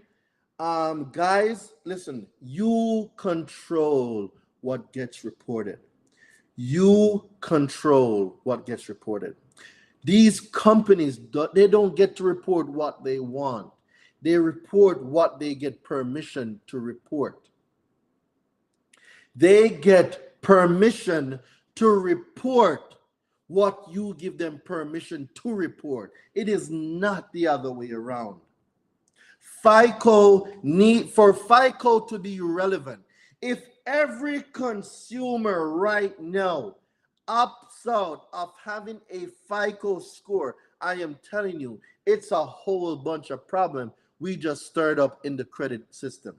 Guys, listen, you control what gets reported. You control what gets reported. These companies, they don't get to report what they want. They report what they get permission to report. They get permission to report what you give them permission to report. It is not the other way around. For FICO to be relevant, if every consumer right now upside of having a FICO score, I am telling you, it's a whole bunch of problem we just stirred up in the credit system.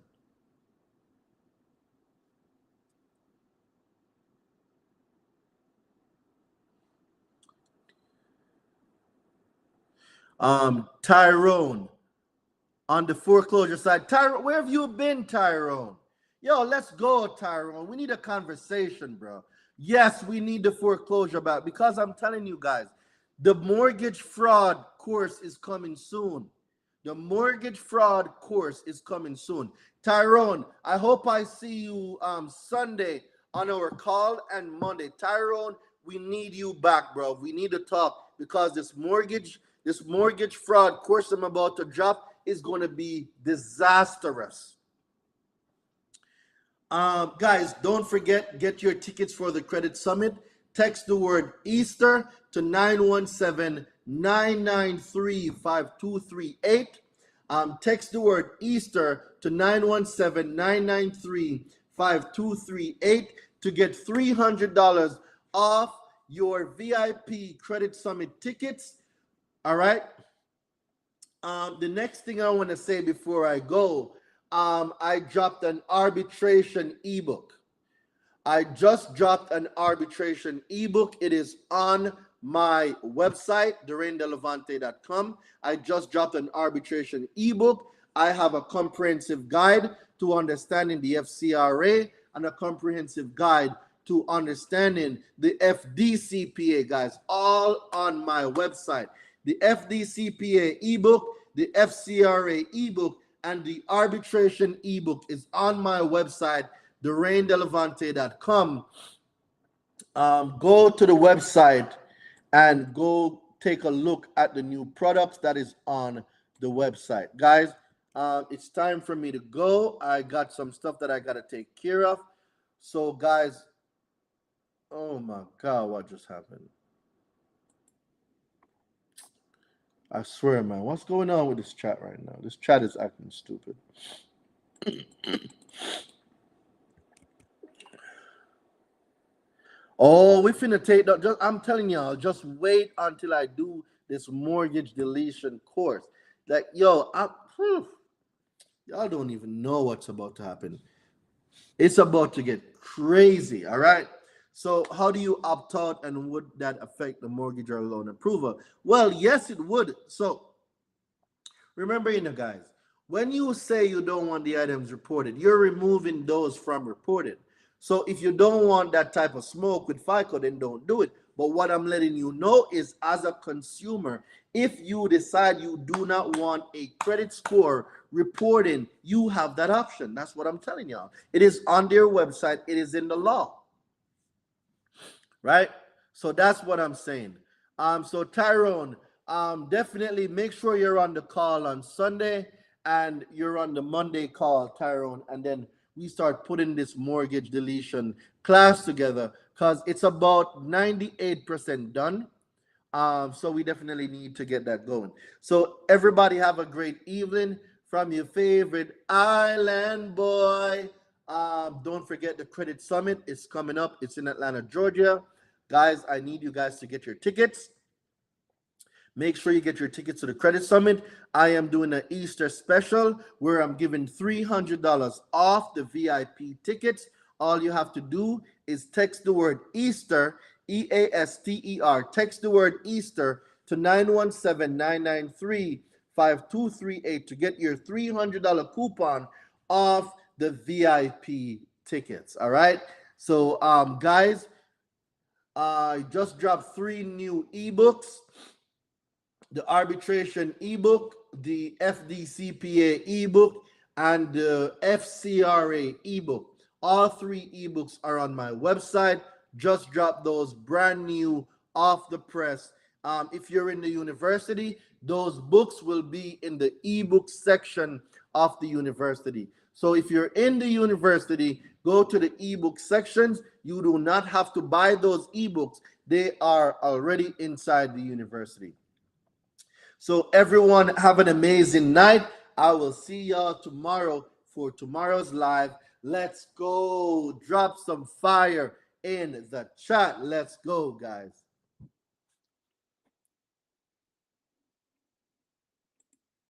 Tyrone, on the foreclosure side. Tyrone, where have you been, Tyrone? Yo, let's go, Tyrone. We need a conversation, bro. Yes, we need the foreclosure back because I'm telling you guys, the mortgage fraud course is coming soon. The mortgage fraud course is coming soon. Tyrone, I hope I see you Sunday on our call and Monday. Tyrone, we need you back, bro. We need to talk because this mortgage fraud course I'm about to drop is going to be disastrous. Guys, don't forget, get your tickets for the Credit Summit. Text the word Easter to 917-993-5238. Text the word Easter to 917-993-5238 to get $300 off your VIP Credit Summit tickets. All right. The next thing I want to say before I go, I dropped an arbitration ebook. I just dropped an arbitration ebook. It is on my website, DoraineDeLevante.com. I just dropped an arbitration ebook. I have a comprehensive guide to understanding the FCRA and a comprehensive guide to understanding the FDCPA, guys, all on my website. The FDCPA ebook, the FCRA ebook, and the arbitration ebook is on my website, DoraineDeLevante.com. Go to the website and go take a look at the new products that is on the website. Guys, it's time for me to go. I got some stuff that I got to take care of. So, guys, oh my God, what just happened? I swear, man, what's going on with this chat right now? This chat is acting stupid. Oh, we finna take that. I'm telling y'all, just wait until I do this mortgage deletion course. Like, yo, y'all don't even know what's about to happen. It's about to get crazy, all right? So how do you opt out, and would that affect the mortgage or loan approval? Well, yes, it would. So remember, guys, when you say you don't want the items reported, you're removing those from reported. So if you don't want that type of smoke with FICO, then don't do it. But what I'm letting you know is, as a consumer, if you decide you do not want a credit score reporting, you have that option. That's what I'm telling y'all. It is on their website. It is in the law. Right? So that's what I'm saying. So Tyrone, definitely make sure you're on the call on Sunday and you're on the Monday call, Tyrone, and then we start putting this mortgage deletion class together because it's about 98% done. So we definitely need to get that going. So everybody have a great evening from your favorite island boy. Don't forget the Credit Summit is coming up. It's in Atlanta, Georgia. Guys, I need you guys to get your tickets. Make sure you get your tickets to the Credit Summit. I am doing an Easter special where I'm giving $300 off the VIP tickets. All you have to do is text the word Easter, E-A-S-T-E-R. Text the word Easter to 917-993-5238 to get your $300 coupon off the VIP tickets. All right. So, guys, I just dropped 3 new ebooks: the arbitration ebook, the FDCPA ebook, and the FCRA ebook. All 3 ebooks are on my website. Just dropped those brand new off the press. If you're in the university, those books will be in the ebook section of the university. So if you're in the university, go to the ebook sections. You do not have to buy those ebooks. They are already inside the university. So everyone have an amazing night. I will see y'all tomorrow for tomorrow's live. Let's go drop some fire in the chat. Let's go, guys.